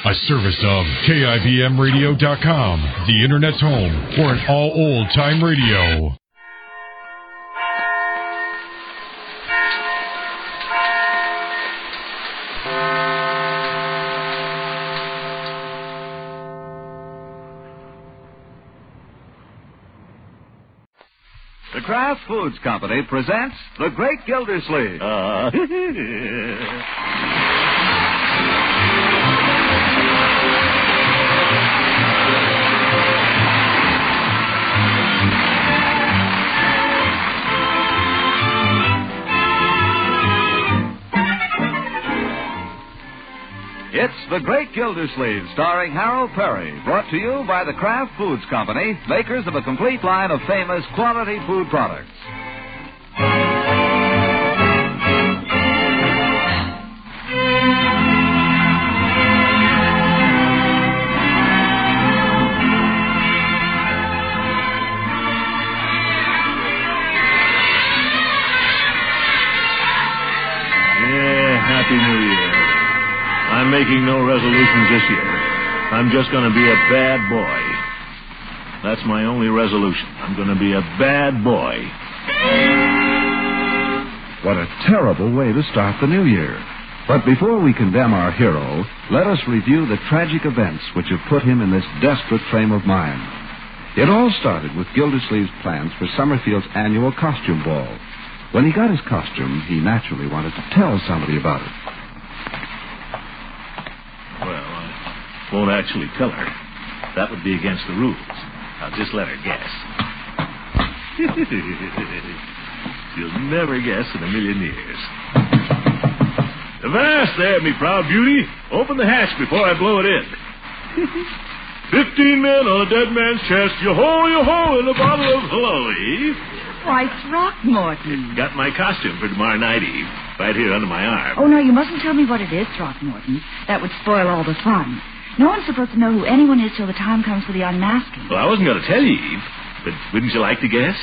A service of KIBMradio.com, the Internet's home for an all old-time radio. The Kraft Foods Company presents The Great Gildersleeve. It's The Great Gildersleeve, starring Harold Perry, brought to you by the Kraft Foods Company, makers of a complete line of famous quality food products. Happy New Year. I'm making no resolutions this year. I'm just going to be a bad boy. That's my only resolution. I'm going to be a bad boy. What a terrible way to start the new year. But before we condemn our hero, let us review the tragic events which have put him in this desperate frame of mind. It all started with Gildersleeve's plans for Summerfield's annual costume ball. When he got his costume, he naturally wanted to tell somebody about it. Well, I won't actually tell her. That would be against the rules. I'll just let her guess. She'll never guess in a million years. Avast there, me proud beauty. Open the hatch before I blow it in. 15 men on a dead man's chest. Yo-ho, in a bottle of hello-eve. Why, Throckmorton. Got my costume for tomorrow night, Eve. Right here under my arm. Oh, no, you mustn't tell me what it is, Throckmorton. That would spoil all the fun. No one's supposed to know who anyone is till the time comes for the unmasking. Well, I wasn't going to tell you, Eve. But wouldn't you like to guess?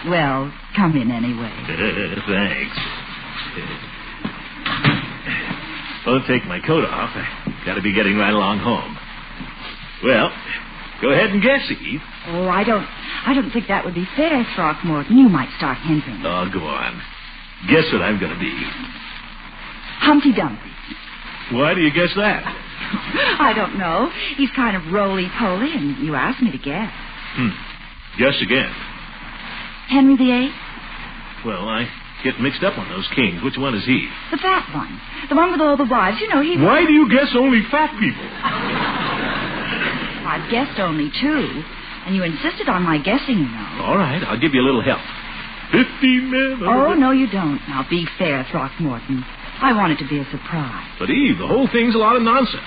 Well, come in anyway. Thanks. I'll take my coat off. I got to be getting right along home. Well, go ahead and guess, Eve. Oh, I don't think that would be fair, Throckmorton. You might start hinting. Oh, go on. Guess what I'm going to be. Humpty Dumpty. Why do you guess that? I don't know. He's kind of roly-poly, and you asked me to guess. Guess again. Henry VIII? Well, I get mixed up on those kings. Which one is he? The fat one. The one with all the wives. You know, he... Why do you guess only fat people? I've guessed only two, and you insisted on my guessing, you know. All right, I'll give you a little help. 15 men... Oh, no, you don't. Now, be fair, Throckmorton. I want it to be a surprise. But, Eve, the whole thing's a lot of nonsense.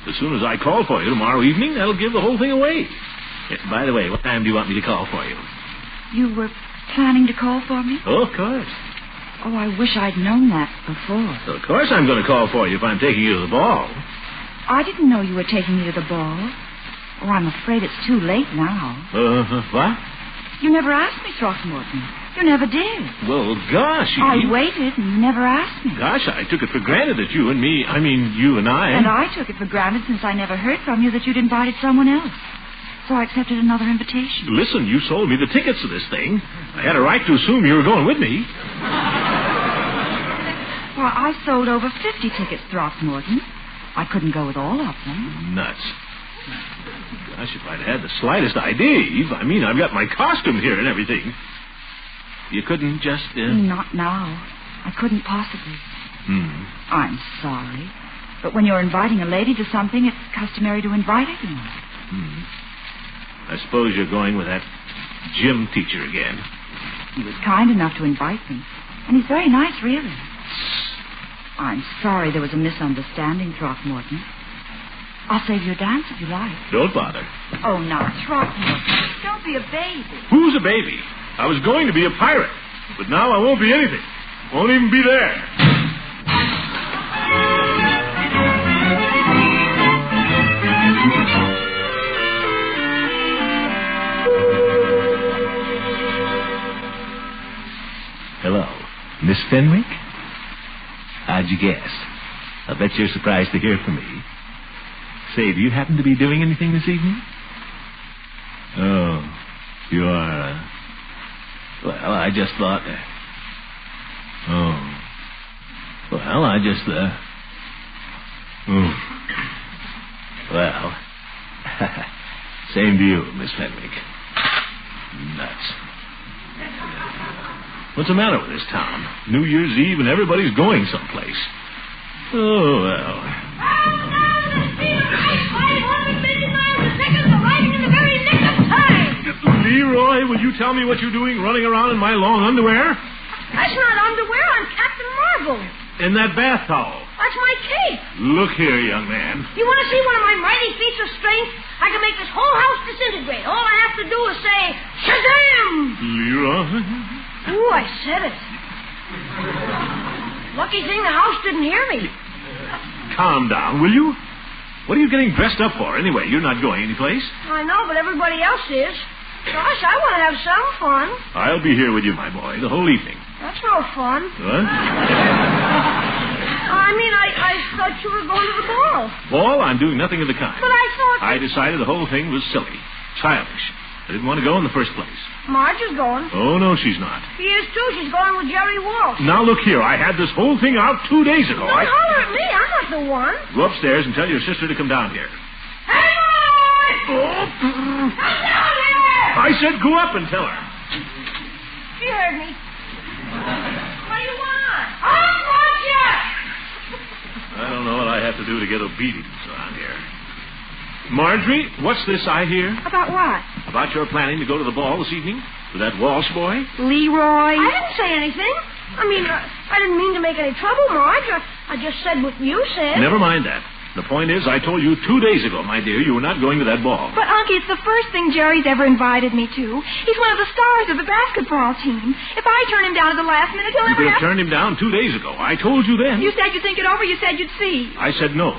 As soon as I call for you tomorrow evening, that'll give the whole thing away. By the way, what time do you want me to call for you? You were planning to call for me? Oh, of course. Oh, I wish I'd known that before. Well, of course I'm going to call for you if I'm taking you to the ball. I didn't know you were taking me to the ball. Oh, I'm afraid it's too late now. What? You never asked me, Throckmorton. You never did. Well, gosh, Eve. I waited, and you never asked me. Gosh, I took it for granted that you and me, you and I... And I took it for granted since I never heard from you that you'd invited someone else. So I accepted another invitation. Listen, you sold me the tickets to this thing. I had a right to assume you were going with me. Well, I sold over 50 tickets, Throckmorton. I couldn't go with all of them. Nuts. Gosh, if I'd had the slightest idea, Eve. I've got my costume here and everything. You couldn't just... Not now. I couldn't possibly. I'm sorry. But when you're inviting a lady to something, it's customary to invite her, you know. I suppose you're going with that gym teacher again. He was kind enough to invite me. And he's very nice, really. I'm sorry there was a misunderstanding, Throckmorton. I'll save you a dance if you like. Don't bother. Oh, now, Throckmorton, don't be a baby. Who's a baby? I was going to be a pirate, but now I won't be anything. Won't even be there. Hello, Miss Fenwick? How'd you guess? I bet you're surprised to hear from me. Say, do you happen to be doing anything this evening? Oh, you are, well, I just thought... Oh. Well, I just, Well, same to you, Miss Fenwick. Nuts. What's the matter with this town? New Year's Eve and everybody's going someplace. Oh, well. Leroy, will you tell me what you're doing running around in my long underwear? That's not underwear. I'm Captain Marvel. In that bath towel. That's my cape. Look here, young man. You want to see one of my mighty feats of strength? I can make this whole house disintegrate. All I have to do is say, Shazam! Leroy? Ooh, I said it. Lucky thing the house didn't hear me. Calm down, will you? What are you getting dressed up for, anyway? You're not going anyplace. I know, but everybody else is. Gosh, I want to have some fun. I'll be here with you, my boy, the whole evening. That's no fun. What? I thought you were going to the ball. Ball? I'm doing nothing of the kind. But I thought... I decided the whole thing was silly. Childish. I didn't want to go in the first place. Marge is going. Oh, no, she's not. She is, too. She's going with Jerry Walsh. Now, look here. I had this whole thing out 2 days ago. Don't holler at me. I'm not the one. Go upstairs and tell your sister to come down here. Hey, boy! Oh. Come down here! I said go up and tell her. She heard me. What do you want? I'll punch you! I don't know what I have to do to get obedience around here. Marjorie, what's this I hear? About what? About your planning to go to the ball this evening? With that Walsh boy? Leroy. I didn't say anything. I didn't mean to make any trouble, Marge. I just said what you said. Never mind that. The point is, I told you 2 days ago, my dear, you were not going to that ball. But, Unky, it's the first thing Jerry's ever invited me to. He's one of the stars of the basketball team. If I turn him down at the last minute, he'll You could have turned him down 2 days ago. I told you then. You said you'd think it over. You said you'd see. I said no.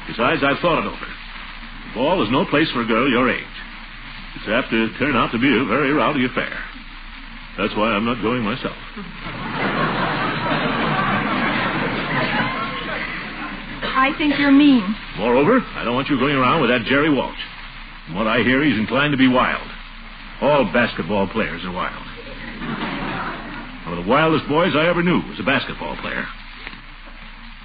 Besides, I've thought it over. The ball is no place for a girl your age. It's apt to turn out to be a very rowdy affair. That's why I'm not going myself. I think you're mean. Moreover, I don't want you going around with that Jerry Walsh. From what I hear, he's inclined to be wild. All basketball players are wild. One of the wildest boys I ever knew was a basketball player.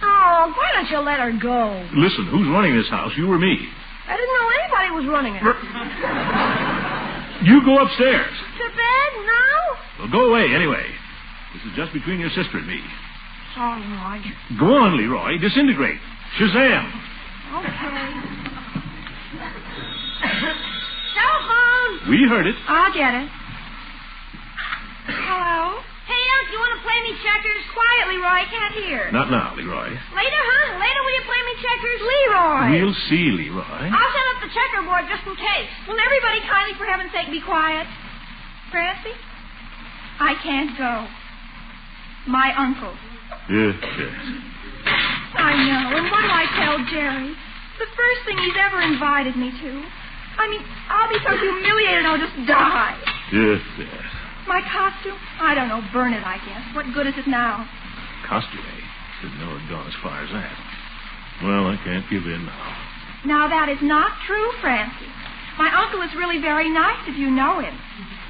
Oh, why don't you let her go? Listen, who's running this house, you or me? I didn't know anybody was running it. You go upstairs. To bed now? Well, go away anyway. This is just between your sister and me. Sorry, Marge. Go on, Leroy. Disintegrate. Shazam. Okay. Cell phone. We heard it. I'll get it. Hello? Hey, Unc, you want to play me checkers? Quiet, Leroy. I can't hear. Not now, Leroy. Later, huh? Later will you play me checkers? Leroy. We'll see, Leroy. I'll set up the checkerboard just in case. Will everybody kindly, for heaven's sake, be quiet? Francie? I can't go. My uncle. Yes. I know. And what do I tell Jerry? The first thing he's ever invited me to. I'll be so humiliated I'll just die. Yes. My costume? I don't know. Burn it, I guess. What good is it now? Costume, eh? Didn't know it'd gone as far as that. Well, I can't give in now. Now, that is not true, Francie. My uncle is really very nice if you know him.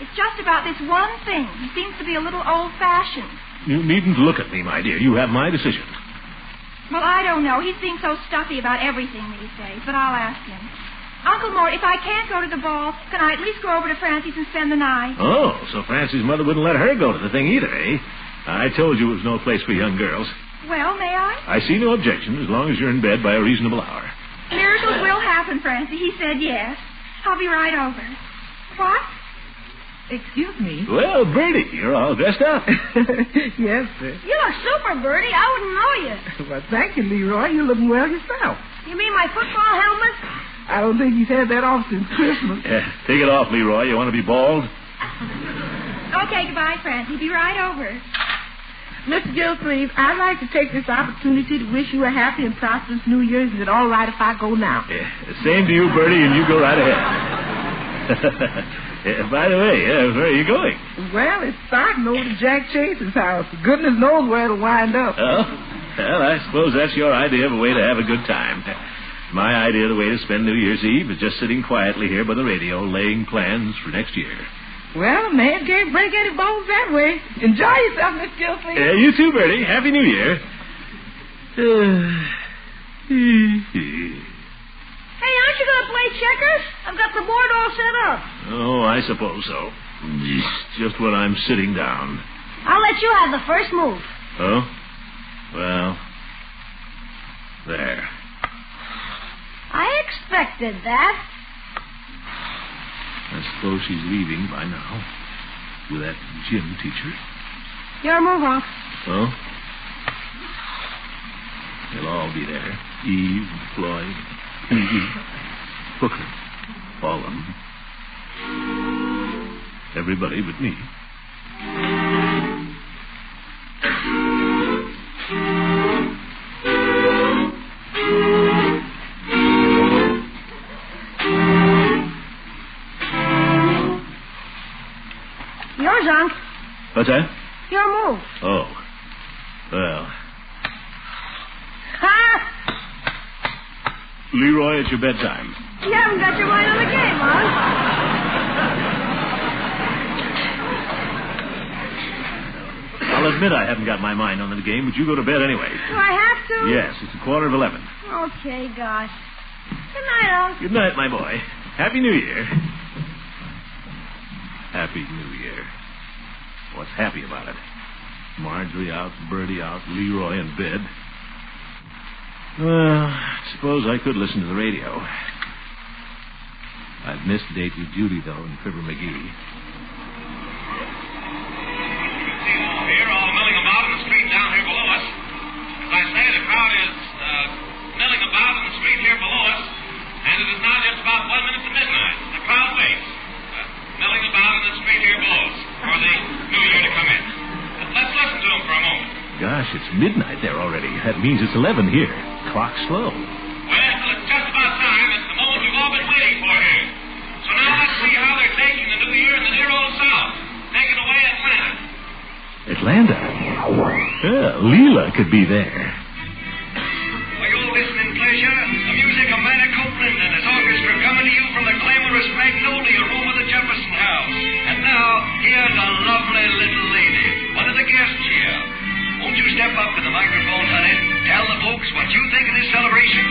It's just about this one thing. He seems to be a little old-fashioned. You needn't look at me, my dear. You have my decision. Well, I don't know. He seems so stuffy about everything these days, but I'll ask him. Uncle Mort, if I can't go to the ball, can I at least go over to Francie's and spend the night? Oh, so Francie's mother wouldn't let her go to the thing either, eh? I told you it was no place for young girls. Well, may I? I see no objection as long as you're in bed by a reasonable hour. Miracles will happen, Francie. He said yes. I'll be right over. What? Excuse me. Well, Bertie, you're all dressed up. Yes, sir. You look super, Bertie. I wouldn't know you. Well, thank you, Leroy. You're looking well yourself. You mean my football helmet? I don't think he's had that off since Christmas. Yeah, take it off, Leroy. You want to be bald? Okay, goodbye, Francie. Be right over. Mr. Gildersleeve, I'd like to take this opportunity to wish you a happy and prosperous New Year. Is it all right if I go now? Yeah, same to you, Bertie, and you go right ahead. By the way, where are you going? Well, it's starting over to Jack Chase's house. Goodness knows where it'll wind up. Oh, well, I suppose that's your idea of a way to have a good time. My idea of the way to spend New Year's Eve is just sitting quietly here by the radio, laying plans for next year. Well, man can't break any bones that way. Enjoy yourself, Miss Gildersleeve. You too, Bertie. Happy New Year. Hey, aren't you going to play checkers? I've got the board all set up. Oh, I suppose so. Just when I'm sitting down. I'll let you have the first move. Oh? Well, there. I expected that. I suppose she's leaving by now with that gym teacher. Your move, Unc. Oh? They'll all be there. Eve, Floyd, Evie, Hooker, all of them. Everybody but me. Yours, Unc. What's that? Your move. Oh. Well. Ha! Leroy, it's your bedtime. You haven't got your mind on the game, Unc. I'll admit I haven't got my mind on the game, but you go to bed anyway. Do I have to? Yes, it's 11:15. Okay, gosh. Good night, Unc. Good night, my boy. Happy New Year. Happy New Year. What's happy about it? Marjorie out, Bertie out, Leroy in bed. Well, I suppose I could listen to the radio. I've missed a date with Judy, though, and Fibber McGee. Here, all milling about in the street down here below us. As I say, the crowd is milling about in the street here below us, and it is now just about 1 minute to midnight. The crowd waits, milling about in the street here below us for the new year to come in. Let's listen to them for a moment. Gosh, it's midnight there already. That means it's 11 here. Clock's slow. Well, it's just about time. It's the moment you've all been waiting for here. So now let's see how they're taking the new year in the dear old South. Take it away, Atlanta. Atlanta? Yeah, Leela could be there. For your listening pleasure, the music of Manny Copeland and his orchestra coming to you from the glamorous Magnolia room of the Jefferson House. And now, here's a lovely little lady, one of the guests here. Won't you step up to the microphone, honey? Tell the folks what you think of this celebration.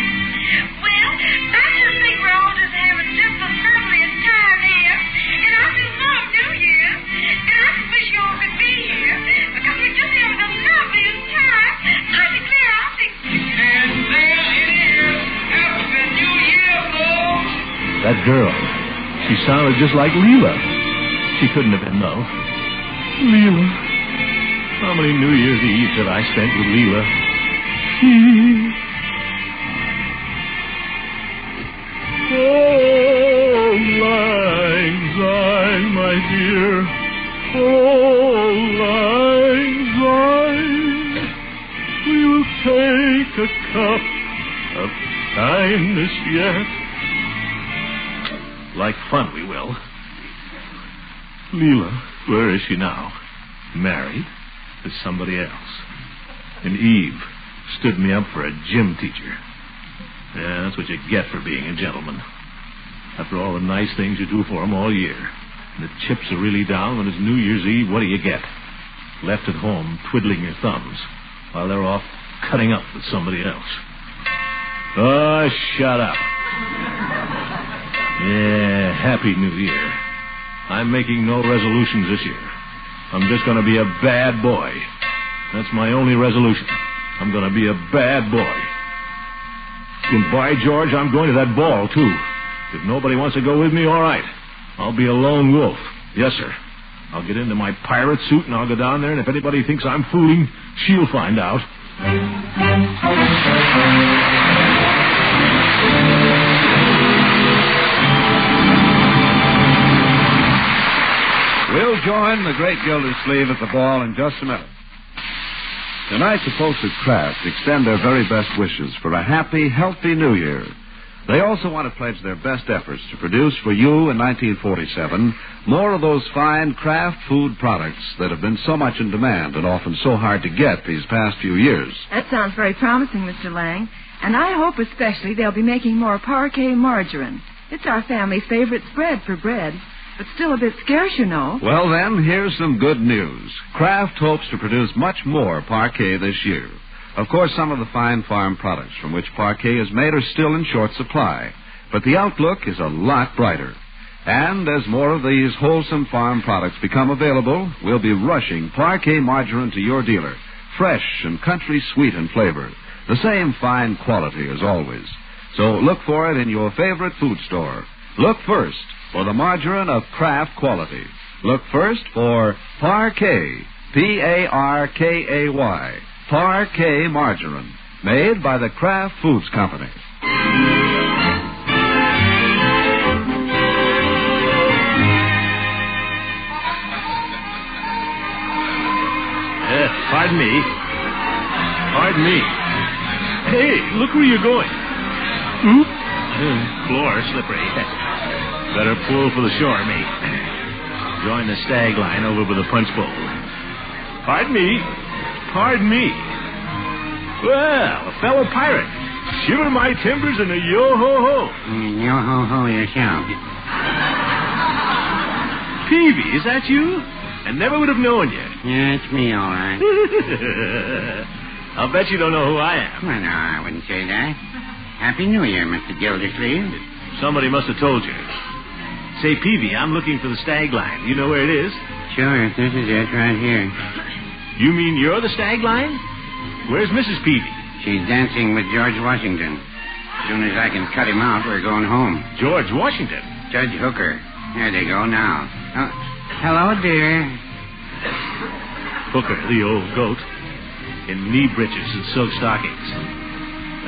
Well, I just think we're all just having just the loveliest time here. And I just love New Year. And I just wish you all could be here. Because we're just having the loveliest time. I declare, I think... And there it is. Happy New Year, folks. That girl. She sounded just like Leela. She couldn't have been, though. Leela. How many New Year's Eves have I spent with Leela? Oh, lang syne, my dear. Oh, lang syne. We will take a cup of kindness yet. Like fun, we will. Leela, where is she now? Married to somebody else. And Eve stood me up for a gym teacher. Yeah, that's what you get for being a gentleman. After all the nice things you do for them all year. And the chips are really down when it's New Year's Eve, what do you get? Left at home twiddling your thumbs while they're off cutting up with somebody else. Oh, shut up. Yeah, Happy New Year. I'm making no resolutions this year. I'm just going to be a bad boy. That's my only resolution. I'm going to be a bad boy. And by George, I'm going to that ball, too. If nobody wants to go with me, all right. I'll be a lone wolf. Yes, sir. I'll get into my pirate suit and I'll go down there, and if anybody thinks I'm fooling, she'll find out. We'll join the Great Gildersleeve at the ball in just a minute. Tonight's supposed craft extend their very best wishes for a happy, healthy New Year. They also want to pledge their best efforts to produce for you in 1947 more of those fine craft food products that have been so much in demand and often so hard to get these past few years. That sounds very promising, Mr. Lang. And I hope especially they'll be making more parquet margarine. It's our family's favorite spread for bread, but still a bit scarce, you know. Well, then, here's some good news. Kraft hopes to produce much more parquet this year. Of course, some of the fine farm products from which parquet is made are still in short supply, but the outlook is a lot brighter. And as more of these wholesome farm products become available, we'll be rushing parquet margarine to your dealer, fresh and country sweet in flavor, the same fine quality as always. So look for it in your favorite food store. Look first for the margarine of Kraft quality. Look first for Parquet, P-A-R-K-A-Y, Parquet margarine, made by the Kraft Foods Company. Pardon me. Pardon me. Hey, look where you're going. Oop. Floor slippery. Better pull for the shore, mate. Join the stag line over by the punch bowl. Pardon me. Pardon me. Well, a fellow pirate. Shiver my timbers and a yo-ho-ho. Yo-ho-ho yourself. Peavy, is that you? I never would have known you. Yeah, it's me, all right. I'll bet you don't know who I am. Well, no, I wouldn't say that. Happy New Year, Mr. Gildersleeve. Somebody must have told you. Say, Peavy, I'm looking for the stag line. You know where it is? Sure, this is it right here. You mean you're the stag line? Where's Mrs. Peavy? She's dancing with George Washington. As soon as I can cut him out, we're going home. George Washington? Judge Hooker. There they go now. Oh, hello, dear. Hooker, the old goat, in knee breeches and silk stockings.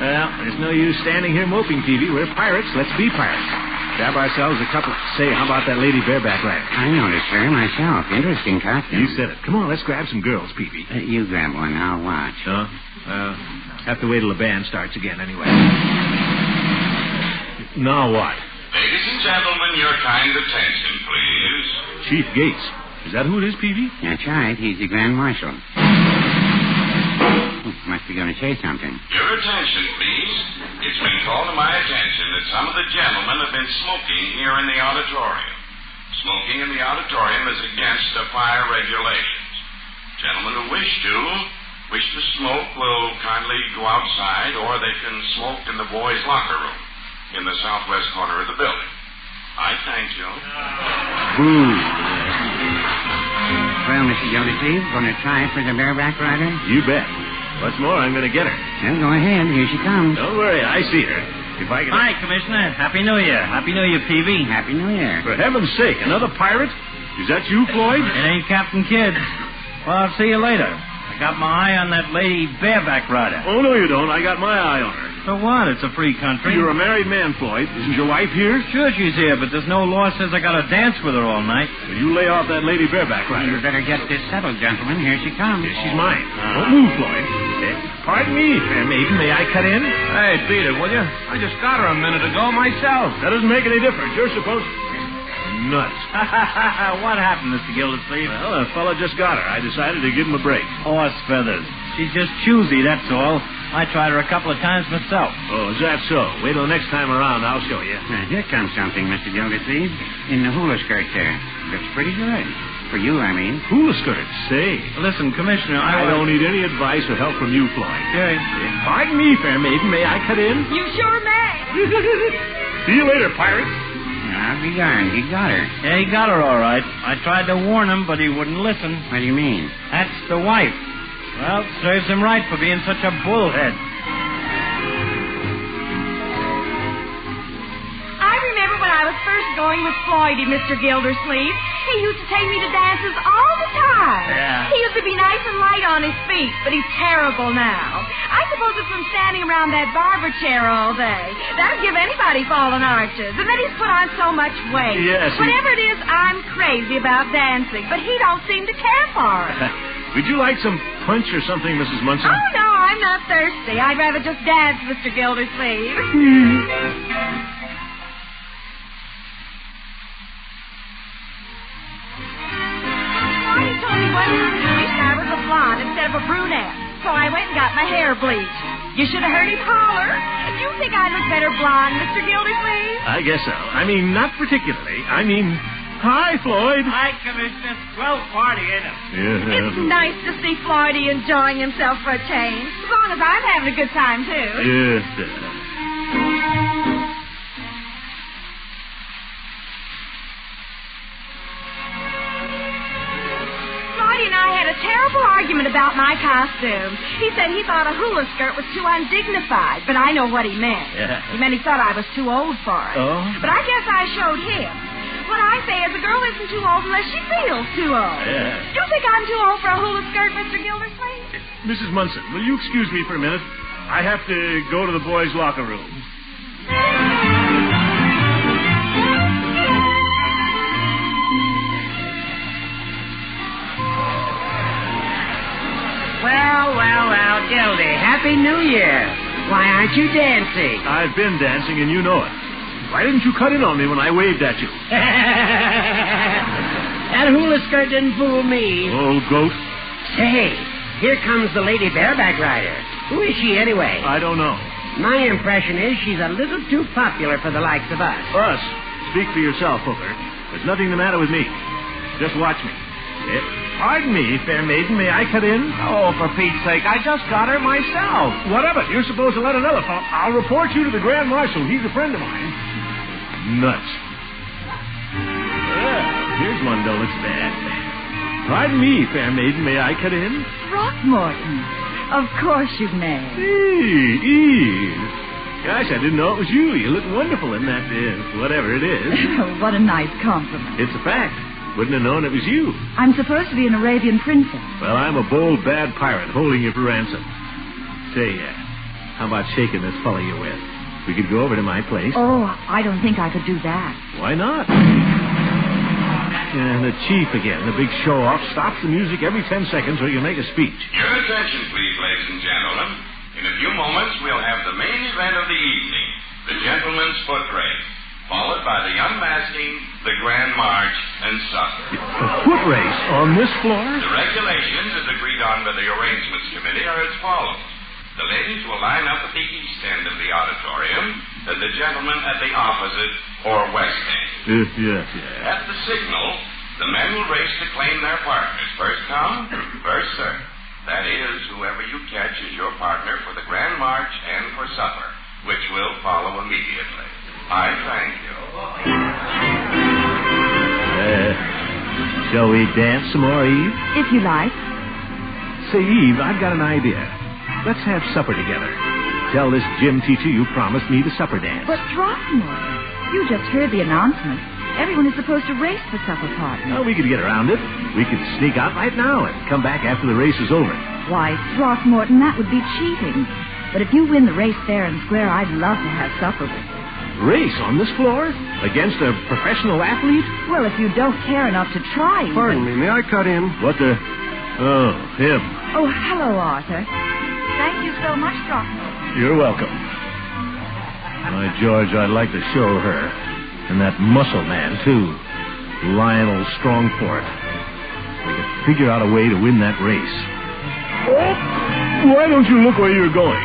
Well, there's no use standing here moping, Peavy. We're pirates. Let's be pirates. Grab ourselves a couple. Say, how about that lady bareback rider? I noticed her myself. Interesting costume. You said it. Come on, let's grab some girls, Peavy. You grab one. I'll watch. Huh? Have to wait till the band starts again anyway. Now what? Ladies and gentlemen, your kind attention, please. Chief Gates. Is that who it is, Peavy? That's right. He's the Grand Marshal. Must be going to say something. Your attention, please. It's been called to my attention that some of the gentlemen have been smoking here in the auditorium. Smoking in the auditorium is against the fire regulations. Gentlemen who wish to smoke will kindly go outside, or they can smoke in the boys' locker room in the southwest corner of the building. I thank you. Boo. Well, Mr. Gildersleeve, going to try for the bareback rider? You bet. What's more, I'm going to get her. Well, go ahead. Here she comes. Don't worry, I see her. If I can... Hi, Commissioner. Happy New Year. Happy New Year, Peavy. Happy New Year. For heaven's sake, another pirate? Is that you, Floyd? It ain't Captain Kidd. Well, I'll see you later. I got my eye on that lady bareback rider. Oh, no, you don't. I got my eye on her. So what? It's a free country. You're a married man, Floyd. Isn't your wife here? Sure she's here, but there's no law says I gotta dance with her all night. Well, you lay off that lady bareback rider. You better get this settled, gentlemen. Here she comes. Yeah, she's mine. Don't move, Floyd. Pardon me, fair maiden. May I cut in? Hey, beat it, will you? I just got her a minute ago myself. That doesn't make any difference. You're supposed to... Nuts. What happened, Mr. Gildersleeve? Well, a fella just got her. I decided to give him a break. Horse feathers. She's just choosy, that's all. I tried her a couple of times myself. Oh, is that so? Wait till next time around. I'll show you. Here comes something, Mr. Gildersleeve. In the hula skirt there. Looks pretty good. For you, I mean. Hula skirts? Say. Listen, Commissioner, I don't need any advice or help from you, Floyd. Okay. Pardon me, fair maiden. May I cut in? You sure may. See you later, pirate. I'll be darned. He got her. Yeah, he got her all right. I tried to warn him, but he wouldn't listen. What do you mean? That's the wife. Well, serves him right for being such a bullhead. I remember when I was first going with Floydie, Mr. Gildersleeve. He used to take me to dances all the time. Yeah. He used to be nice and light on his feet, but he's terrible now. I suppose it's from standing around that barber chair all day. That'd give anybody fallen arches. And then he's put on so much weight. Yes. Whatever it is, I'm crazy about dancing, but he don't seem to care for it. Would you like some punch or something, Mrs. Munson? Oh, no, I'm not thirsty. I'd rather just dance, Mr. Gildersleeve. hair bleached. You should have heard him holler. Do you think I look better blonde, Mr. Gildersleeve? I guess so. I mean, not particularly. I mean, hi, Floyd. Hi, Commissioner. Swell party, ain't it? Yeah. It's nice to see Floydie enjoying himself for a change. As long as I'm having a good time, too. Yes. Floydie and I had a terrible argument about my costume. He said he thought a hula skirt was too undignified, but I know what he meant. Yeah. He meant he thought I was too old for it. Oh? But I guess I showed him. What I say is a girl isn't too old unless she feels too old. Yeah. You think I'm too old for a hula skirt, Mr. Gildersleeve? Mrs. Munson, will you excuse me for a minute? I have to go to the boys' locker room. Well, Gildy, Happy New Year. Why aren't you dancing? I've been dancing, and you know it. Why didn't you cut in on me when I waved at you? That hula skirt didn't fool me. Old goat. Say, here comes the lady bareback rider. Who is she anyway? I don't know. My impression is she's a little too popular for the likes of us. Us? Speak for yourself, Hooker. There's nothing the matter with me. Just watch me. Pardon me, fair maiden. May I cut in? Oh, for Pete's sake, I just got her myself. What of it? You're supposed to let another fellow. I'll report you to the Grand Marshal. He's a friend of mine. Nuts. Well, here's one that looks bad. Pardon me, fair maiden. May I cut in? Throckmorton. Of course you may. Eve. Gosh, I didn't know it was you. You look wonderful in that, whatever it is. What a nice compliment. It's a fact. Wouldn't have known it was you. I'm supposed to be an Arabian princess. Well, I'm a bold, bad pirate holding you for ransom. Say, how about shaking this fellow you're with? We could go over to my place. Oh, I don't think I could do that. Why not? And the chief again, the big show-off, stops the music every 10 seconds so he can make a speech. Your attention, please, ladies and gentlemen. In a few moments, we'll have the main event of the evening, the gentleman's foot race, followed by the unmasking, the grand march, and supper. A foot race on this floor? The regulations, as agreed on by the arrangements committee, are as follows. The ladies will line up at the east end of the auditorium, and the gentlemen at the opposite or west end. Yes. At the signal, the men will race to claim their partners. First come, first served. That is, whoever you catch is your partner for the grand march and for supper, which will follow immediately. I thank you. Shall we dance some more, Eve? If you like. Say, Eve, I've got an idea. Let's have supper together. Tell this gym teacher you promised me the supper dance. But Throckmorton, you just heard the announcement. Everyone is supposed to race for supper partners. Well, we could get around it. We could sneak out right now and come back after the race is over. Why, Throckmorton, that would be cheating. But if you win the race fair and square, I'd love to have supper with you. Race on this floor? Against a professional athlete? Well, if you don't care enough to try... Pardon me, may I cut in? What the... Oh, him. Oh, hello, Arthur. Thank you so much, Throckmorton. You're welcome. My George, I'd like to show her. And that muscle man, too. Lionel Strongport. We could figure out a way to win that race. Oh, why don't you look where you're going?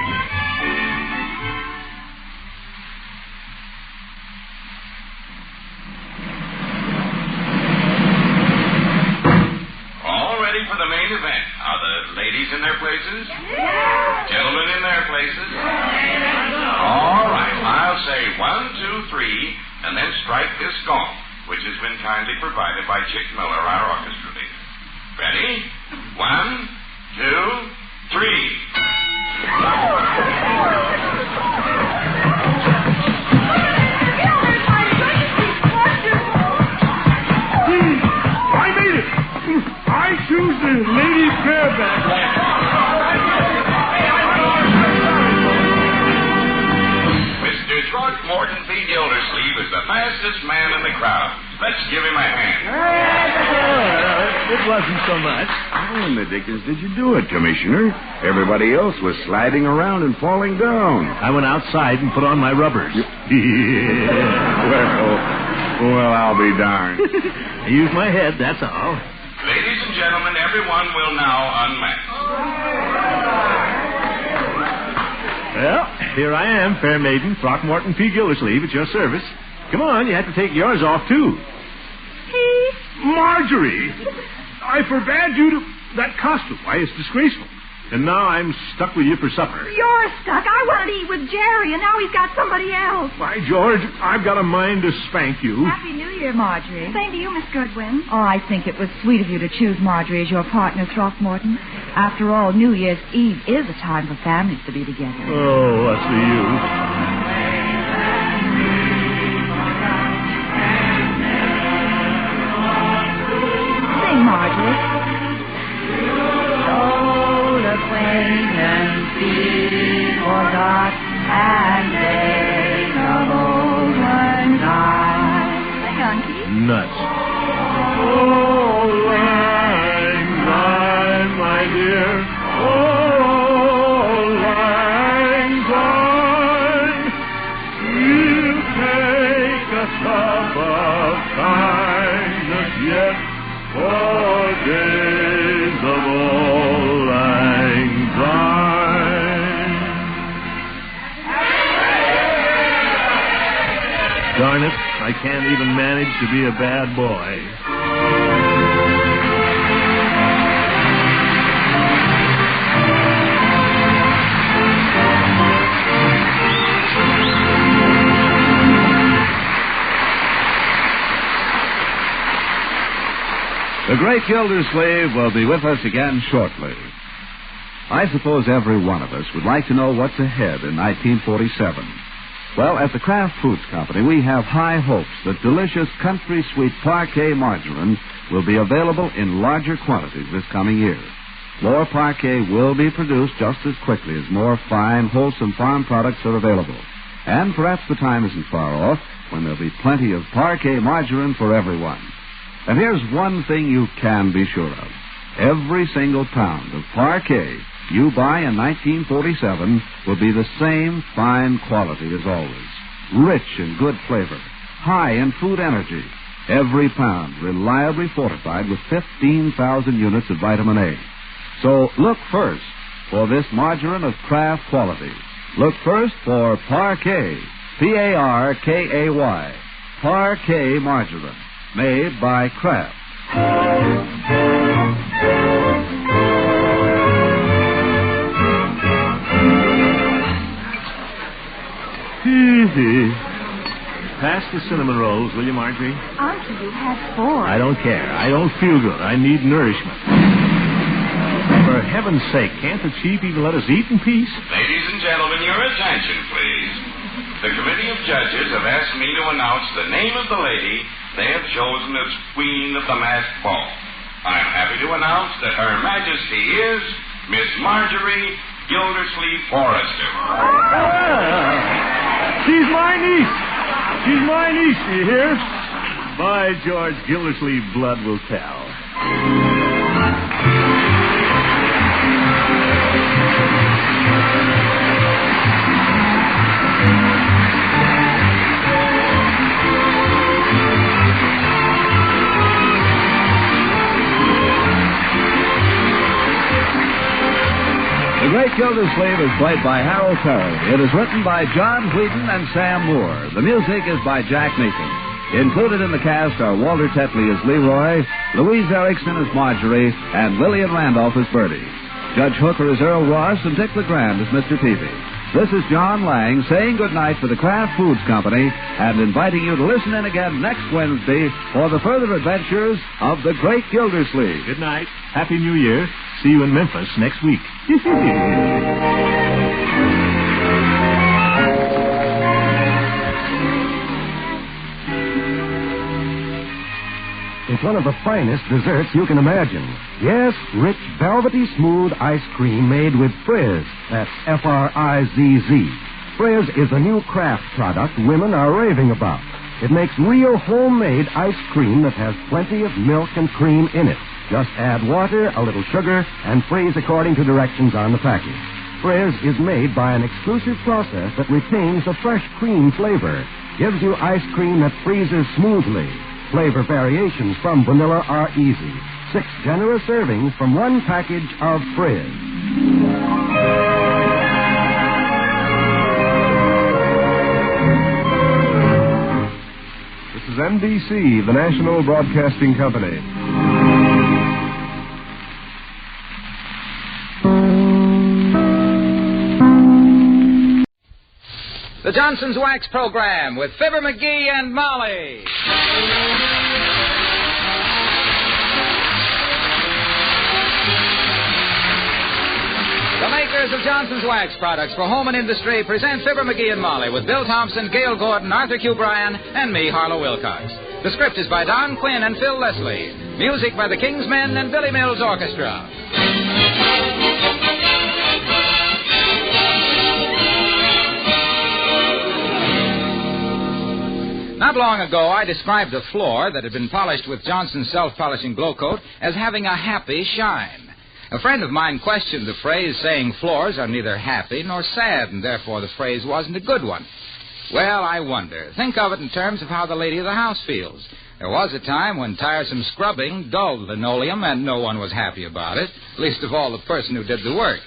All ready for the main event. Are the ladies in their places? Yeah. Gentlemen in their places? All right. I'll say 1, 2, 3, and then strike this gong, which has been kindly provided by Chick Miller, our orchestra leader. Ready? 1, 2, 3. I made it! I choose the lady bareback. Mr. Throckmorton P. Gildersleeve is the fastest man in the crowd. Let's give him a hand. It wasn't so much. How in the dickens did you do it, Commissioner? Everybody else was sliding around and falling down. I went outside and put on my rubbers. Well, I'll be darned. I used my head, that's all. Ladies and gentlemen, everyone will now unmask. Well, here I am, fair maiden, Throckmorton P. Gildersleeve, at your service. Come on, you have to take yours off, too. Marjorie! I forbade you to... That costume, why, it's disgraceful. And now I'm stuck with you for supper. You're stuck. I wanted to eat with Jerry, and now he's got somebody else. By George, I've got a mind to spank you. Happy New Year, Marjorie. Same to you, Miss Goodwin. Oh, I think it was sweet of you to choose Marjorie as your partner, Throckmorton. After all, New Year's Eve is a time for families to be together. Oh, what's the use? Sing, Marjorie. Acquaintance be forgot, and days of old lang syne. Sing on, Keith. Nuts. Old lang syne, my dear. Old lang syne. We'll take a cup of kindness yet for days of old lang syne. Darn it, I can't even manage to be a bad boy. The Great Gildersleeve will be with us again shortly. I suppose every one of us would like to know what's ahead in 1947. Well, at the Kraft Foods Company, we have high hopes that delicious country sweet parquet margarine will be available in larger quantities this coming year. More parquet will be produced just as quickly as more fine, wholesome farm products are available. And perhaps the time isn't far off when there'll be plenty of parquet margarine for everyone. And here's one thing you can be sure of. Every single pound of parquet you buy in 1947 will be the same fine quality as always. Rich in good flavor, high in food energy. Every pound reliably fortified with 15,000 units of vitamin A. So look first for this margarine of Kraft quality. Look first for Parquet, P-A-R-K-A-Y, Parquet margarine, made by Kraft. Pass the cinnamon rolls, will you, Marjorie? Uncle, you had 4. I don't care. I don't feel good. I need nourishment. For heaven's sake, can't the chief even let us eat in peace? Ladies and gentlemen, your attention, please. The committee of judges have asked me to announce the name of the lady they have chosen as Queen of the Masked Ball. I'm happy to announce that Her Majesty is Miss Marjorie Gildersleeve Forrester. She's my niece. She's my niece, you hear? By George, Gildersleeve blood will tell. The Great Gildersleeve is played by Harold Perry. It is written by John Wheaton and Sam Moore. The music is by Jack Meakin. Included in the cast are Walter Tetley as Leroy, Louise Erickson as Marjorie, and Lillian Randolph as Bertie. Judge Hooker is Earl Ross, and Dick LeGrand as Mr. Peavy. This is John Lang saying goodnight for the Kraft Foods Company and inviting you to listen in again next Wednesday for the further adventures of the Great Gildersleeve. Good night. Happy New Year. See you in Memphis next week. It's one of the finest desserts you can imagine. Yes, rich, velvety, smooth ice cream made with Frizz. That's F-R-I-Z-Z. Frizz is a new Kraft product women are raving about. It makes real homemade ice cream that has plenty of milk and cream in it. Just add water, a little sugar, and freeze according to directions on the package. Frizz is made by an exclusive process that retains the fresh cream flavor. Gives you ice cream that freezes smoothly. Flavor variations from vanilla are easy. 6 generous servings from one package of Frizz. NBC, the national broadcasting company. The Johnson's Wax Program with Fibber, McGee, and Molly. The makers of Johnson's Wax products for home and industry present Fibber, McGee, and Molly with Bill Thompson, Gail Gordon, Arthur Q. Bryan, and me, Harlow Wilcox. The script is by Don Quinn and Phil Leslie. Music by the King's Men and Billy Mills Orchestra. Not long ago, I described a floor that had been polished with Johnson's self-polishing glow coat as having a happy shine. A friend of mine questioned the phrase, saying floors are neither happy nor sad, and therefore the phrase wasn't a good one. Well, I wonder. Think of it in terms of how the lady of the house feels. There was a time when tiresome scrubbing dulled linoleum, and no one was happy about it, least of all the person who did the work.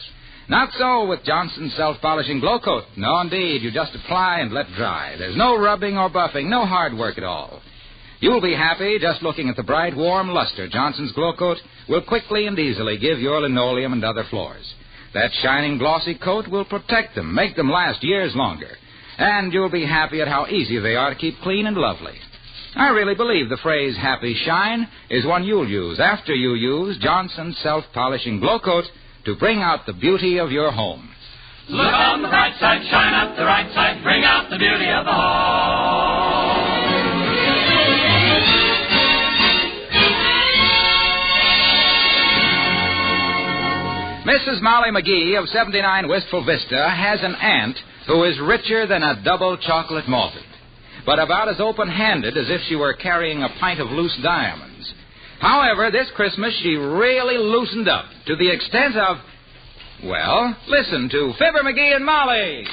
Not so with Johnson's self-polishing glow coat. No, indeed. You just apply and let dry. There's no rubbing or buffing, no hard work at all. You'll be happy just looking at the bright, warm luster Johnson's glow coat will quickly and easily give your linoleum and other floors. That shining, glossy coat will protect them, make them last years longer. And you'll be happy at how easy they are to keep clean and lovely. I really believe the phrase happy shine is one you'll use after you use Johnson's self-polishing glow coat to bring out the beauty of your home. Look on the bright side, shine up the right side, bring out the beauty of the home. Mrs. Molly McGee of 79 Wistful Vista has an aunt who is richer than a double chocolate malted, but about as open-handed as if she were carrying a pint of loose diamonds. However, this Christmas she really loosened up to the extent of, well, listen to Fibber, McGee, and Molly.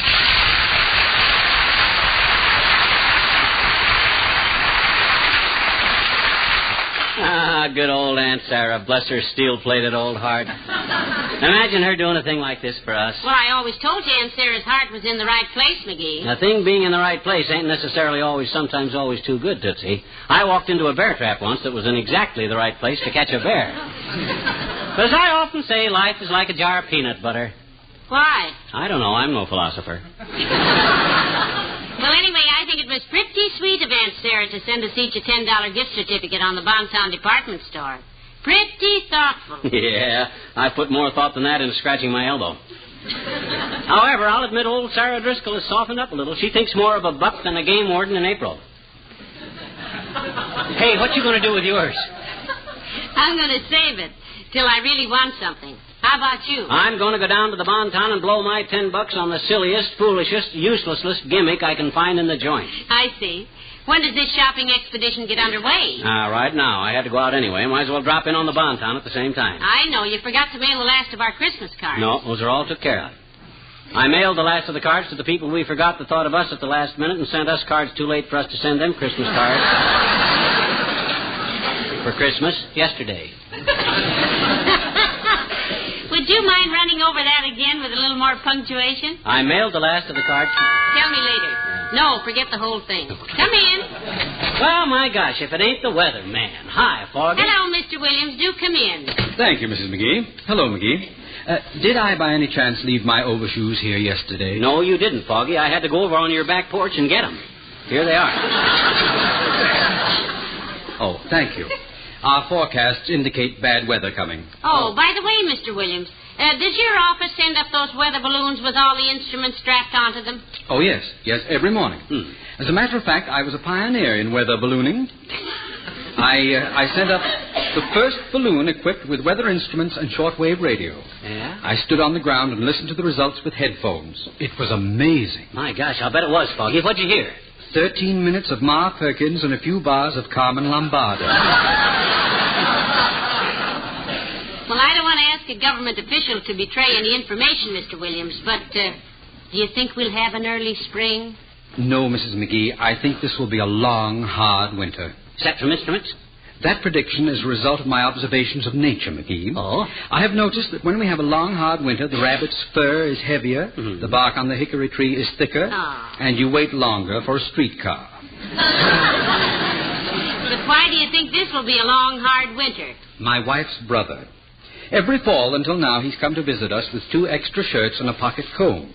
Ah, good old Aunt Sarah. Bless her steel-plated old heart. Imagine her doing a thing like this for us. Well, I always told you Aunt Sarah's heart was in the right place, McGee. A thing being in the right place ain't necessarily sometimes always too good, Tootsie. I walked into a bear trap once that was in exactly the right place to catch a bear. But as I often say, life is like a jar of peanut butter. Why? I don't know. I'm no philosopher. Well, anyway, I think it was pretty sweet of Aunt Sarah to send us each a $10 gift certificate on the Bontown department store. Pretty thoughtful. Yeah, I put more thought than that into scratching my elbow. However, I'll admit old Sarah Driscoll has softened up a little. She thinks more of a buck than a game warden in April. Hey, what you going to do with yours? I'm going to save it till I really want something. How about you? I'm going to go down to the Bontown and blow my $10 on the silliest, foolishest, uselessest gimmick I can find in the joint. I see. When does this shopping expedition get underway? Right now. I had to go out anyway. Might as well drop in on the Bontown at the same time. I know. You forgot to mail the last of our Christmas cards. No, those are all took care of. I mailed the last of the cards to the people we forgot that thought of us at the last minute and sent us cards too late for us to send them Christmas cards. For Christmas, yesterday. Would you mind running over that again with a little more punctuation? I mailed the last of the cards. Tell me later. No, forget the whole thing. Come in. Well, my gosh, if it ain't the weather, man. Hi, Foggy. Hello, Mr. Williams. Do come in. Thank you, Mrs. McGee. Hello, McGee. Did I by any chance leave my overshoes here yesterday? No, you didn't, Foggy. I had to go over on your back porch and get them. Here they are. Oh, thank you. Our forecasts indicate bad weather coming. Oh, by the way, Mr. Williams, does your office send up those weather balloons with all the instruments strapped onto them? Oh, yes. Yes, every morning. As a matter of fact, I was a pioneer in weather ballooning. I sent up the first balloon equipped with weather instruments and shortwave radio. Yeah? I stood on the ground and listened to the results with headphones. It was amazing. My gosh, I'll bet it was, Foggy. What'd you hear? 13 minutes of Ma Perkins and a few bars of Carmen Lombardo. Well, I don't want to ask a government official to betray any information, Mr. Williams, but do you think we'll have an early spring? No, Mrs. McGee. I think this will be a long, hard winter. Except from instruments? That prediction is a result of my observations of nature, McGee. Oh? I have noticed that when we have a long, hard winter, the rabbit's fur is heavier, the bark on the hickory tree is thicker, and you wait longer for a streetcar. But why do you think this will be a long, hard winter? My wife's brother. Every fall until now, he's come to visit us with 2 extra shirts and a pocket comb.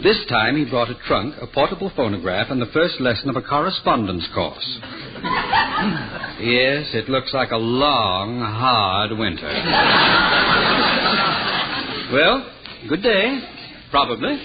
This time he brought a trunk, a portable phonograph, and the first lesson of a correspondence course. Yes, it looks like a long, hard winter. Well, good day. Probably.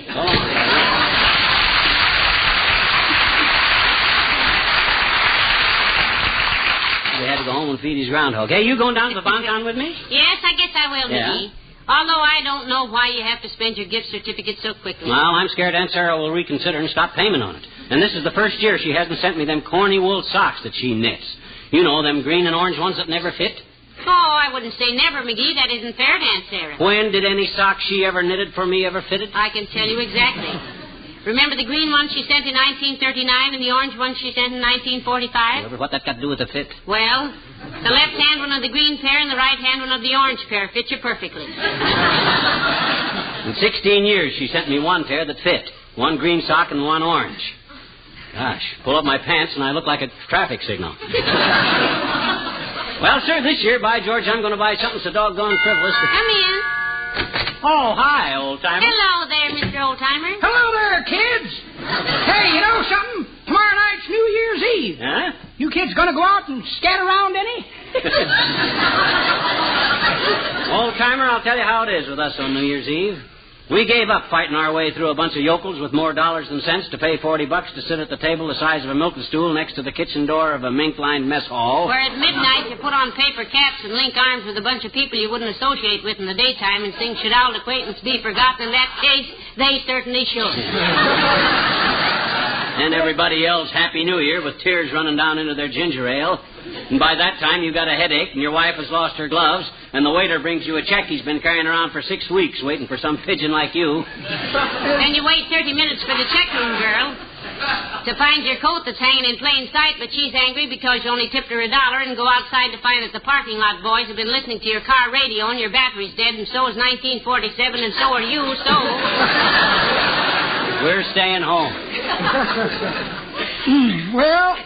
We had to go home and feed his groundhog. Hey, you going down to the bonton with me? Yes, I guess I will, McGee. Although I don't know why you have to spend your gift certificate so quickly. Well, I'm scared Aunt Sarah will reconsider and stop payment on it. And this is the first year she hasn't sent me them corny wool socks that she knits. You know, them green and orange ones that never fit. Oh, I wouldn't say never, McGee. That isn't fair to Aunt Sarah. When did any socks she ever knitted for me ever fitted? I can tell you exactly. Remember the green one she sent in 1939 and the orange one she sent in 1945? What that got to do with the fit? Well, the left-hand one of the green pair and the right-hand one of the orange pair fit you perfectly. In 16 years, she sent me one pair that fit. One green sock and one orange. Gosh, pull up my pants and I look like a traffic signal. Well, sir, this year, by George, I'm going to buy something so doggone frivolous. Come in. Oh, hi, old-timer. Hello there, Mr. Old-timer. Hello there, kids. Hey, you know something? Tomorrow night's New Year's Eve. Huh? You kids going to go out and scatter around any? Old-timer, I'll tell you how it is with us on New Year's Eve. We gave up fighting our way through a bunch of yokels with more dollars than cents to pay $40 to sit at the table the size of a milking stool next to the kitchen door of a mink-lined mess hall. Where at midnight you put on paper caps and link arms with a bunch of people you wouldn't associate with in the daytime and sing "Should Old Acquaintance Be Forgotten?" In that case, they certainly should. And everybody yells Happy New Year with tears running down into their ginger ale. And by that time, you've got a headache, and your wife has lost her gloves, and the waiter brings you a check he's been carrying around for 6 weeks waiting for some pigeon like you. And you wait 30 minutes for the check room girl to find your coat that's hanging in plain sight, but she's angry because you only tipped her $1 and go outside to find that the parking lot boys have been listening to your car radio and your battery's dead, and so is 1947, and so are you, so... We're staying home. Well...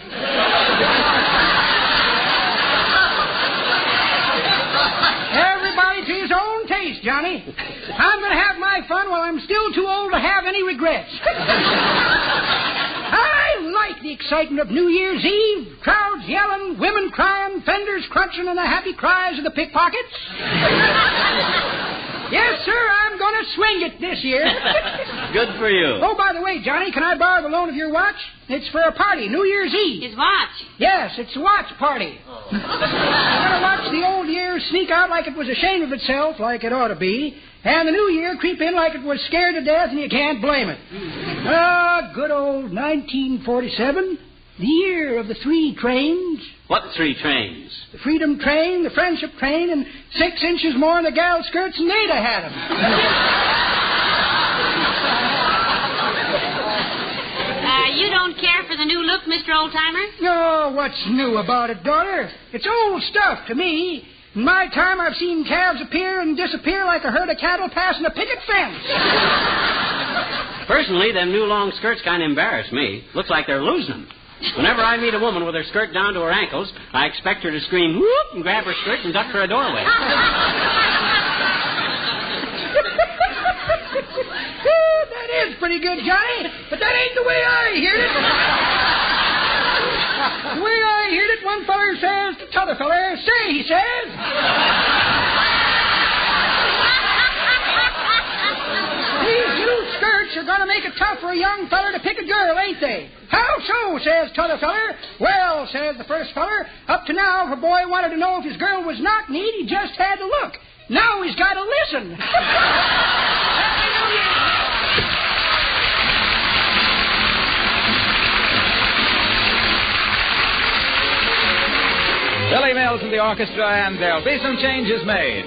Everybody to his own taste, Johnny. I'm going to have my fun while I'm still too old to have any regrets. I like the excitement of New Year's Eve. Crowds yelling, women crying, fenders crunching, and the happy cries of the pickpockets. Yes, sir, I'm going to swing it this year. Good for you. Oh, by the way, Johnny, can I borrow the loan of your watch? It's for a party, New Year's Eve. His watch? Yes, it's a watch party. I'm going to watch the old year sneak out like it was ashamed of itself, like it ought to be, and the new year creep in like it was scared to death, and you can't blame it. Good old 1947, the year of the 3 trains. What 3 trains? The Freedom Train, the Friendship Train, and 6 inches more in the gal skirts than Ada had them. You don't care for the new look, Mr. Oldtimer? Oh, what's new about it, daughter? It's old stuff to me. In my time, I've seen calves appear and disappear like a herd of cattle passing a picket fence. Personally, them new long skirts kind of embarrass me. Looks like they're losing them. Whenever I meet a woman with her skirt down to her ankles, I expect her to scream, whoop, and grab her skirt and duck for a doorway. That is pretty good, Johnny, but that ain't the way I heard it. The way I heard it, one feller says to t'other feller, say, he says. These new skirts are going to make it tough for a young feller to pick a girl, ain't they? How so, says t'other feller. Well, says the first feller, up to now, if a boy wanted to know if his girl was knock neat, he just had to look. Now he's got to listen. Billy Mills and the orchestra, and there'll be some changes made.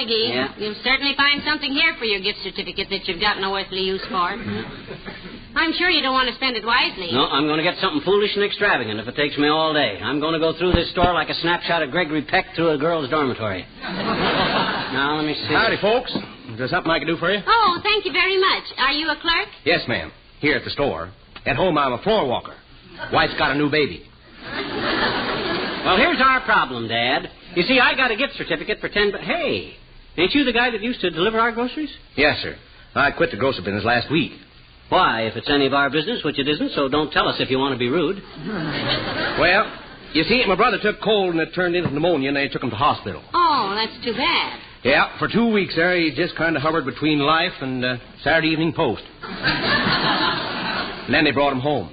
McGee. Yeah? You'll certainly find something here for your gift certificate that you've got no earthly use for. I'm sure you don't want to spend it wisely. No, I'm going to get something foolish and extravagant if it takes me all day. I'm going to go through this store like a snapshot of Gregory Peck through a girl's dormitory. Now, let me see. Howdy, folks. Is there something I can do for you? Oh, thank you very much. Are you a clerk? Yes, ma'am. Here at the store. At home, I'm a floor walker. Wife's got a new baby. Well, here's our problem, Dad. You see, I got a gift certificate for $10. Hey, ain't you the guy that used to deliver our groceries? Yes, sir. I quit the grocery business last week. Why, if it's any of our business, which it isn't, so don't tell us if you want to be rude. Well, you see, my brother took cold and it turned into pneumonia, and they took him to hospital. Oh, that's too bad. Yeah, for 2 weeks there, he just kind of hovered between Life and Saturday Evening Post. And then they brought him home.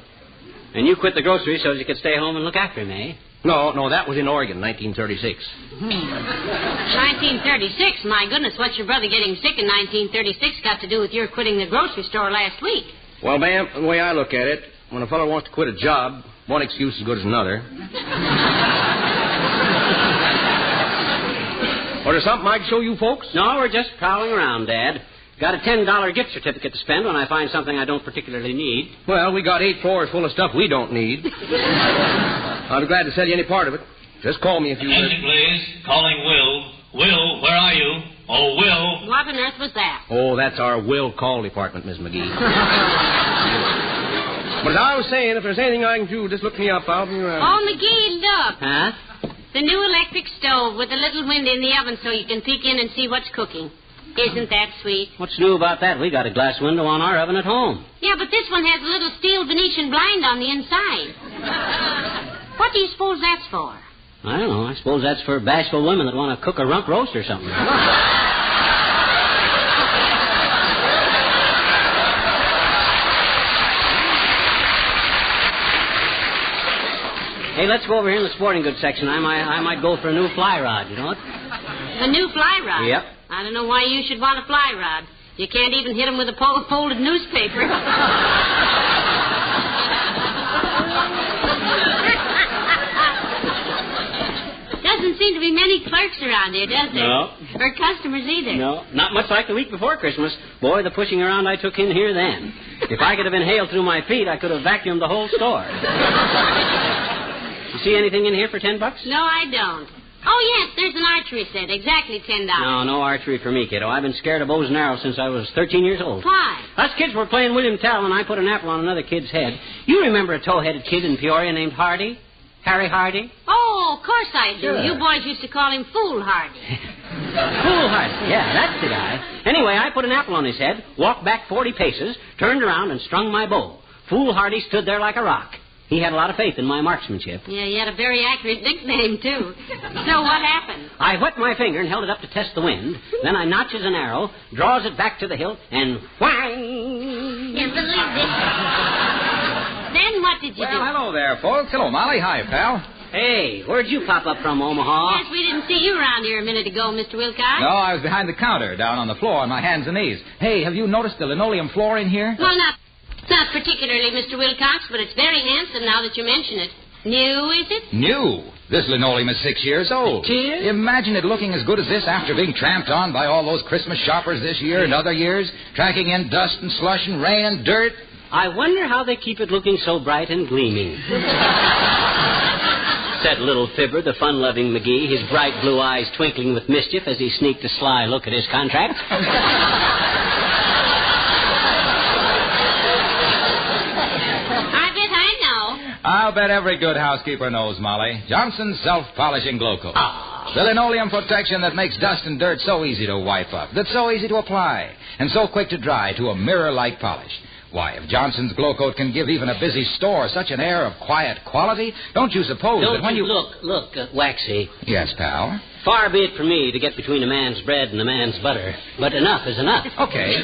And you quit the grocery so you could stay home and look after him, eh? No, that was in Oregon, 1936. 1936? My goodness, what's your brother getting sick in 1936 got to do with your quitting the grocery store last week? Well, ma'am, the way I look at it, when a fellow wants to quit a job, one excuse is as good as another. Or there's something I can show you folks? No, we're just prowling around, Dad. Got a $10 gift certificate to spend when I find something I don't particularly need. Well, we got 8 floors full of stuff we don't need. I'll be glad to sell you any part of it. Just call me if you... Attention, please. Calling Will. Will, where are you? Oh, Will. What on earth was that? Oh, that's our will call department, Miss McGee. But as I was saying, if there's anything I can do, just look me up. I'll be around. Oh, McGee, look. Huh? The new electric stove with a little window in the oven so you can peek in and see what's cooking. Isn't that sweet? What's new about that? We got a glass window on our oven at home. Yeah, but this one has a little steel Venetian blind on the inside. What do you suppose that's for? I don't know. I suppose that's for bashful women that want to cook a rump roast or something. Hey, let's go over here in the sporting goods section. I might go for a new fly rod, you know what? A new fly rod? Yep. I don't know why you should want a fly rod. You can't even hit them with a folded newspaper. Doesn't seem to be many clerks around here, does there? No. Or customers either. No, not much like the week before Christmas. Boy, the pushing around I took in here then. If I could have inhaled through my feet, I could have vacuumed the whole store. You see anything in here for $10? No, I don't. Oh, yes, there's an archery set. Exactly $10. No archery for me, kiddo. I've been scared of bows and arrows since I was 13 years old. Why? Us kids were playing William Tell, and I put an apple on another kid's head. You remember a tow-headed kid in Peoria named Hardy? Harry Hardy? Oh, of course I do. Sure. You boys used to call him Fool Hardy. Foolhardy. Yeah, that's the guy. Anyway, I put an apple on his head, walked back 40 paces, turned around, and strung my bow. Foolhardy stood there like a rock. He had a lot of faith in my marksmanship. Yeah, you had a very accurate nickname, too. So what happened? I wet my finger and held it up to test the wind. Then I notches an arrow, draws it back to the hilt, and whang! Can't believe it. Then what did you do? Well, hello there, folks. Hello, Molly. Hi, pal. Hey, where'd you pop up from, Omaha? Yes, we didn't see you around here a minute ago, Mr. Wilcox. No, I was behind the counter, down on the floor on my hands and knees. Hey, have you noticed the linoleum floor in here? Well, not particularly, Mr. Wilcox, but it's very handsome now that you mention it. New, is it? New. This linoleum is 6 years old. Cheers. Imagine it looking as good as this after being tramped on by all those Christmas shoppers this year and other years, tracking in dust and slush and rain and dirt. I wonder how they keep it looking so bright and gleaming. said little Fibber, the fun-loving McGee, his bright blue eyes twinkling with mischief as he sneaked a sly look at his contract. I bet I know. I'll bet every good housekeeper knows, Molly. Johnson's self-polishing glow coat. The linoleum protection that makes dust and dirt so easy to wipe up, that's so easy to apply, and so quick to dry to a mirror-like polish. Why, if Johnson's glow coat can give even a busy store such an air of quiet quality, don't you suppose that when you... Look, Waxy. Yes, pal? Far be it from me to get between a man's bread and a man's butter, but enough is enough. Okay.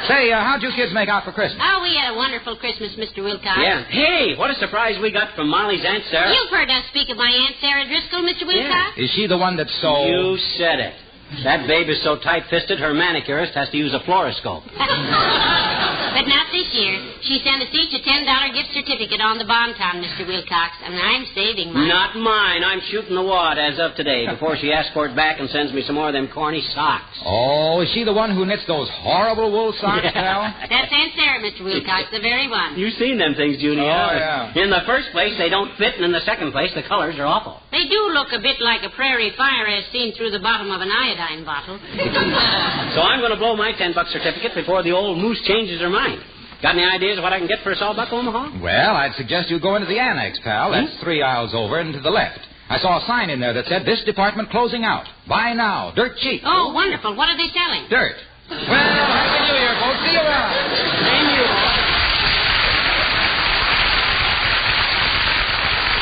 Say, how'd you kids make out for Christmas? Oh, we had a wonderful Christmas, Mr. Wilcox. Yeah. Hey, what a surprise we got from Molly's Aunt Sarah. You've heard us speak of my Aunt Sarah Driscoll, Mr. Wilcox? Is she the one that's so... You said it. That babe is so tight-fisted, her manicurist has to use a fluoroscope. But not this year. She sent us each a $10 gift certificate on the Bonton, Mr. Wilcox, and I'm saving mine. Not mine. I'm shooting the wad as of today before she asks for it back and sends me some more of them corny socks. Oh, is she the one who knits those horrible wool socks, pal? That's Aunt Sarah, Mr. Wilcox, the very one. You've seen them things, Junie. Oh, yeah. In the first place, they don't fit, and in the second place, the colors are awful. They do look a bit like a prairie fire as seen through the bottom of an iodine bottle. So I'm going to blow my $10 certificate before the old moose changes her mind. Got any ideas of what I can get for a sawbuck, Omaha? Well, I'd suggest you go into the annex, pal. That's 3 aisles over and to the left. I saw a sign in there that said, "This department closing out. Buy now. Dirt cheap." Oh, wonderful. What are they selling? Dirt. Well, Happy New Year, folks. See you around. Same you.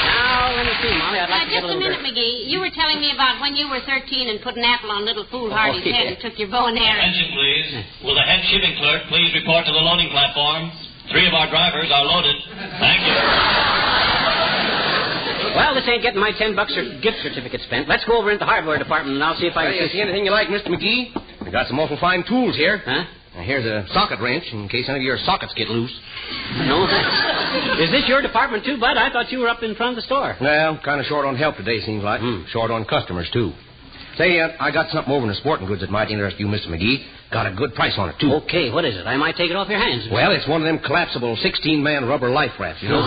Now, let me see, Molly. I'd like to get a little minute, dirt. McGee. You were telling me about when you were 13 and put an apple on little foolhardy's head and took your bow and arrow. Attention, please. Will the head shipping clerk please report to the loading platform? 3 of our drivers are loaded. Thank you. Well, this ain't getting my $10 gift certificate spent. Let's go over into the hardware department, and I'll see if I can... See anything you like, Mr. McGee? We got some awful fine tools here. Huh? Now, here's a socket wrench in case any of your sockets get loose. No, thanks. Is this your department, too, Bud? I thought you were up in front of the store. Well, kind of short on help today, seems like. Short on customers, too. Say, I got something over in the sporting goods that might interest you, Mr. McGee. Got a good price on it, too. Okay, what is it? I might take it off your hands. Well, it's one of them collapsible 16-man rubber life rafts, you know.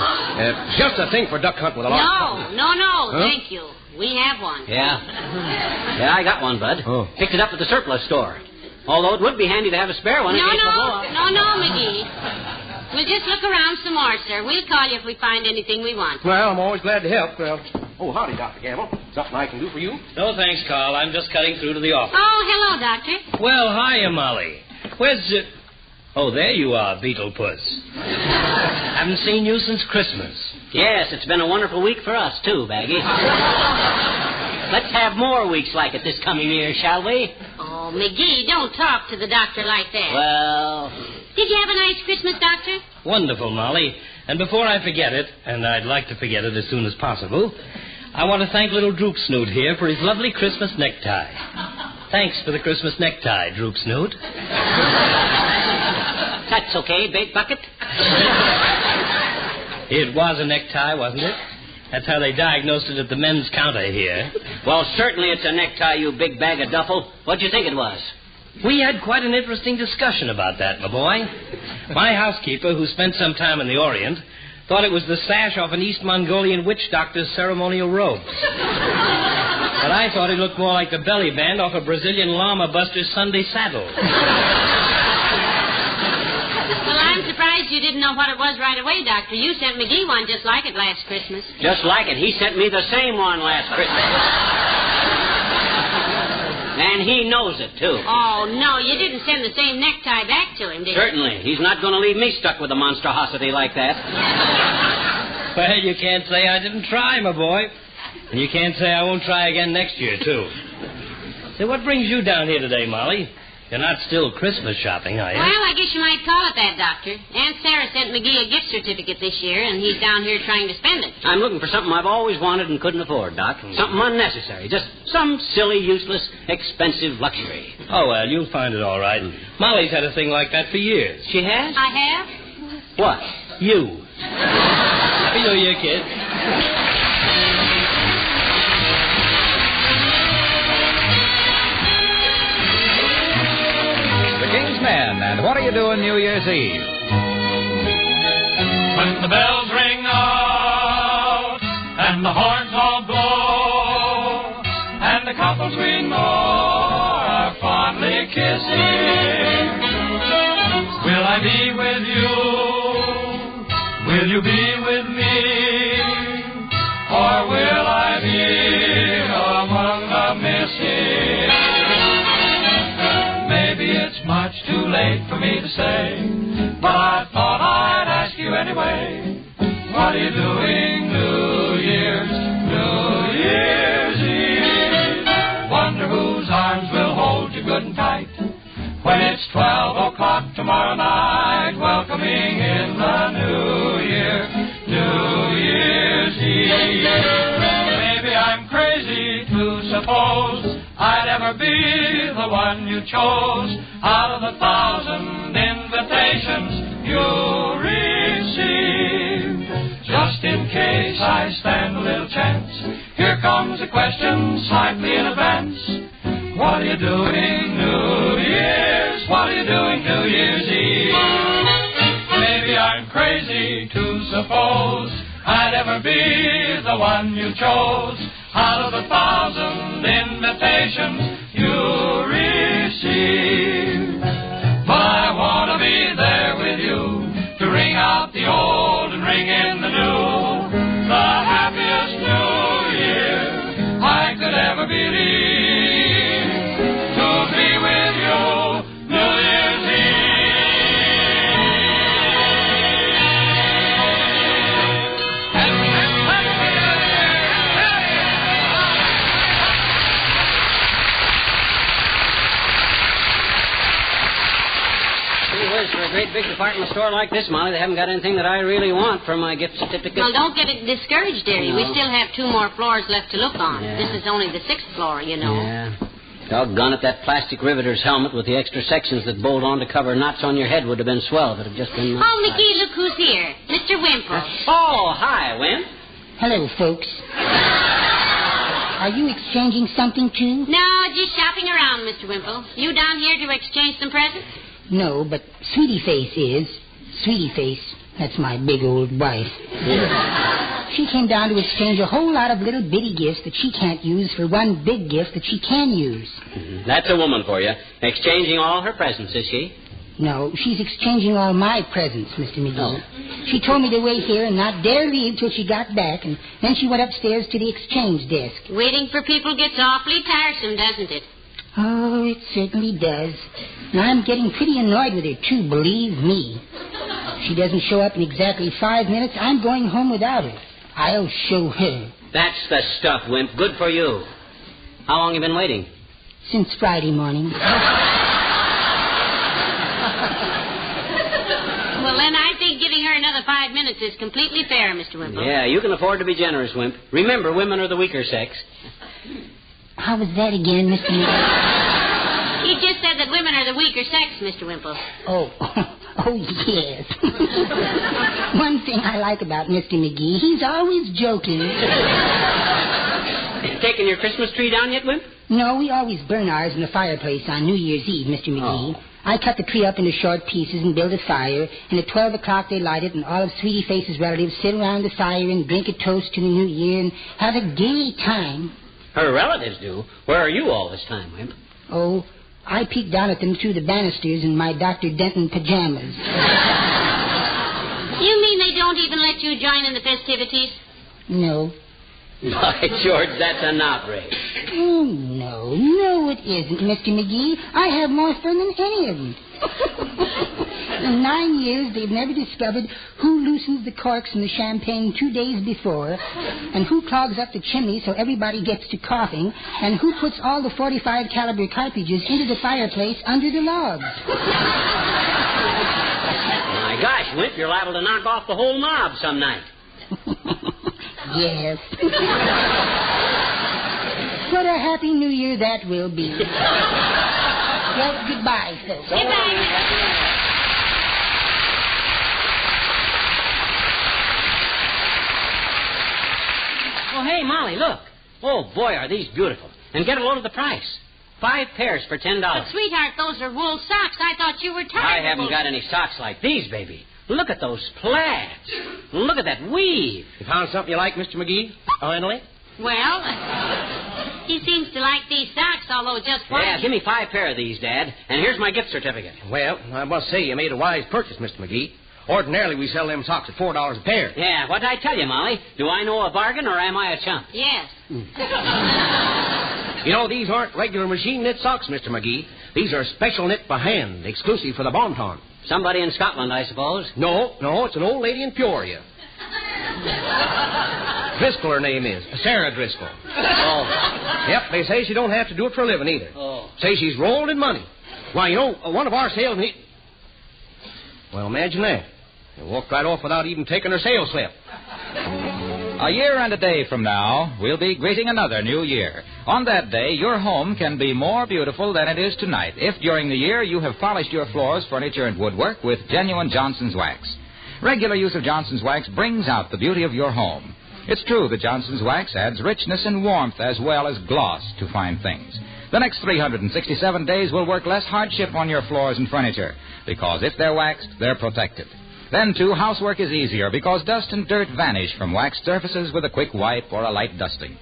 Just a thing for duck hunting with a lot of... No, Huh? thank you. We have one. Yeah, I got one, Bud. Oh. Picked it up at the surplus store. Although it would be handy to have a spare one. No, McGee. We'll just look around some more, sir. We'll call you if we find anything we want. Well, I'm always glad to help. Howdy, Dr. Gamble. Something I can do for you? No, thanks, Carl. I'm just cutting through to the office. Oh, hello, Doctor. Well, hiya, Molly. Where's... Oh, there you are, Beetle Puss. Haven't seen you since Christmas. Yes, it's been a wonderful week for us, too, Baggy. Let's have more weeks like it this coming year, shall we? Oh, McGee, don't talk to the doctor like that. Well... Did you have a nice Christmas, Doctor? Wonderful, Molly. And before I forget it, and I'd like to forget it as soon as possible, I want to thank little Droop Snoot here for his lovely Christmas necktie. Thanks for the Christmas necktie, Droop Snoot. That's okay, Bait Bucket. It was a necktie, wasn't it? That's how they diagnosed it at the men's counter here. Well, certainly it's a necktie, you big bag of duffel. What'd you think it was? We had quite an interesting discussion about that, my boy. My housekeeper, who spent some time in the Orient, thought it was the sash off an East Mongolian witch doctor's ceremonial robes. But I thought it looked more like the belly band off a Brazilian llama buster's Sunday saddle. Well, I'm surprised you didn't know what it was right away, Doctor. You sent McGee one just like it last Christmas. Just like it. He sent me the same one last Christmas. And he knows it, too. Oh, no, you didn't send the same necktie back to him, did you? Certainly. He's not going to leave me stuck with a monstrosity like that. Well, you can't say I didn't try, my boy. And you can't say I won't try again next year, too. Say, what brings you down here today, Molly? You're not still Christmas shopping, are you? Well, I guess you might call it that, Doctor. Aunt Sarah sent McGee a gift certificate this year, and he's down here trying to spend it. I'm looking for something I've always wanted and couldn't afford, Doc. Something unnecessary. Just some silly, useless, expensive luxury. Oh, well, you'll find it all right. Molly's had a thing like that for years. She has? I have? What? You. Happy New Year, kid. King's Men, and what are you doing New Year's Eve? When the bells ring out and when the horns all blow, and the couples we know are fondly kissing. Will I be with you? Will you be with me? Or will I be among the missing? Maybe it's much too late for me to say, but I thought I'd ask you anyway. What are you doing New Year's Eve? Wonder whose arms will hold you good and tight when it's 12 o'clock tomorrow night, welcoming in the New Year's Eve. Maybe I'm crazy to suppose I'd ever be the one you chose out of the 1,000 invitations you received. Just in case I stand a little chance, here comes a question slightly in advance. What are you doing New Year's? What are you doing New Year's Eve? Maybe I'm crazy to suppose I'd ever be the one you chose out of the 1,000 invitations you received. But I want to be there with you to ring out the old and ring in the new, the happiest New Year I could ever believe. To be with you New Year's For a great big department store like this, Molly, they haven't got anything that I really want for my gift certificate. Well, don't get discouraged, dearie. No. We still have 2 more floors left to look on. Yeah. This is only the 6th floor, you know. Yeah. Doggone it, that plastic riveter's helmet with the extra sections that bolt on to cover knots on your head would have been swell if it had just been... Oh, McGee, look who's here. Mr. Wimple. Oh, hi, Wimp. Hello, folks. Are you exchanging something, too? No, just shopping around, Mr. Wimple. You down here to exchange some presents? No, but Sweetie Face is. Sweetie Face, that's my big old wife. She came down to exchange a whole lot of little bitty gifts that she can't use for one big gift that she can use. Mm-hmm. That's a woman for you. Exchanging all her presents, is she? No, she's exchanging all my presents, Mr. McGee. Oh. She told me to wait here and not dare leave till she got back, and then she went upstairs to the exchange desk. Waiting for people gets awfully tiresome, doesn't it? Oh, it certainly does. And I'm getting pretty annoyed with her, too, believe me. If she doesn't show up in exactly 5 minutes, I'm going home without her. I'll show her. That's the stuff, Wimp. Good for you. How long you been waiting? Since Friday morning. Well, then I think giving her another 5 minutes is completely fair, Mr. Wimple. Yeah, you can afford to be generous, Wimp. Remember, women are the weaker sex. How was that again, Mr. McGee? He just said that women are the weaker sex, Mr. Wimple. Oh, yes. One thing I like about Mr. McGee, he's always joking. Taking your Christmas tree down yet, Wimp? No, we always burn ours in the fireplace on New Year's Eve, Mr. McGee. Oh. I cut the tree up into short pieces and build a fire, and at 12 o'clock they light it, and all of Sweetie Face's relatives sit around the fire and drink a toast to the new year and have a gay time. Her relatives do? Where are you all this time, Wimp? Oh, I peeked down at them through the banisters in my Dr. Denton pajamas. You mean they don't even let you join in the festivities? No. By George, that's an outrage. Oh, no, it isn't, Mr. McGee. I have more fun than any of them. In 9 years, they've never discovered who loosens the corks in the champagne 2 days before, and who clogs up the chimney so everybody gets to coughing, and who puts all the 45 caliber cartridges into the fireplace under the logs. My gosh, Wimp, you're liable to knock off the whole mob some night. Yes. What a happy new year that will be. Well, goodbye, folks. Goodbye. Oh, hey, Molly, look. Oh, boy, are these beautiful. And get a load of the price. 5 pairs for $10. But, sweetheart, those are wool socks. I thought you were tired. I haven't got any socks like these, baby. Look at those plaids. Look at that weave. You found something you like, Mr. McGee? Finally? Well, he seems to like these socks, although just one. Yeah, give me 5 pair of these, Dad. And here's my gift certificate. Well, I must say you made a wise purchase, Mr. McGee. Ordinarily, we sell them socks at $4 a pair. Yeah, what'd I tell you, Molly? Do I know a bargain or am I a chump? Yes. You know, these aren't regular machine-knit socks, Mr. McGee. These are special knit by hand, exclusive for the Bon Ton. Somebody in Scotland, I suppose. No, it's an old lady in Peoria. Driscoll, her name is. Sarah Driscoll. Oh. Yep, they say she don't have to do it for a living either. Oh. Say she's rolled in money. Why, you know, one of our salesmen... Well, imagine that. They walked right off without even taking her sales slip. A year and a day from now, we'll be greeting another new year. On that day, your home can be more beautiful than it is tonight if during the year you have polished your floors, furniture, and woodwork with genuine Johnson's Wax. Regular use of Johnson's Wax brings out the beauty of your home. It's true that Johnson's Wax adds richness and warmth as well as gloss to fine things. The next 367 days will work less hardship on your floors and furniture because if they're waxed, they're protected. Then, too, housework is easier because dust and dirt vanish from waxed surfaces with a quick wipe or a light dusting.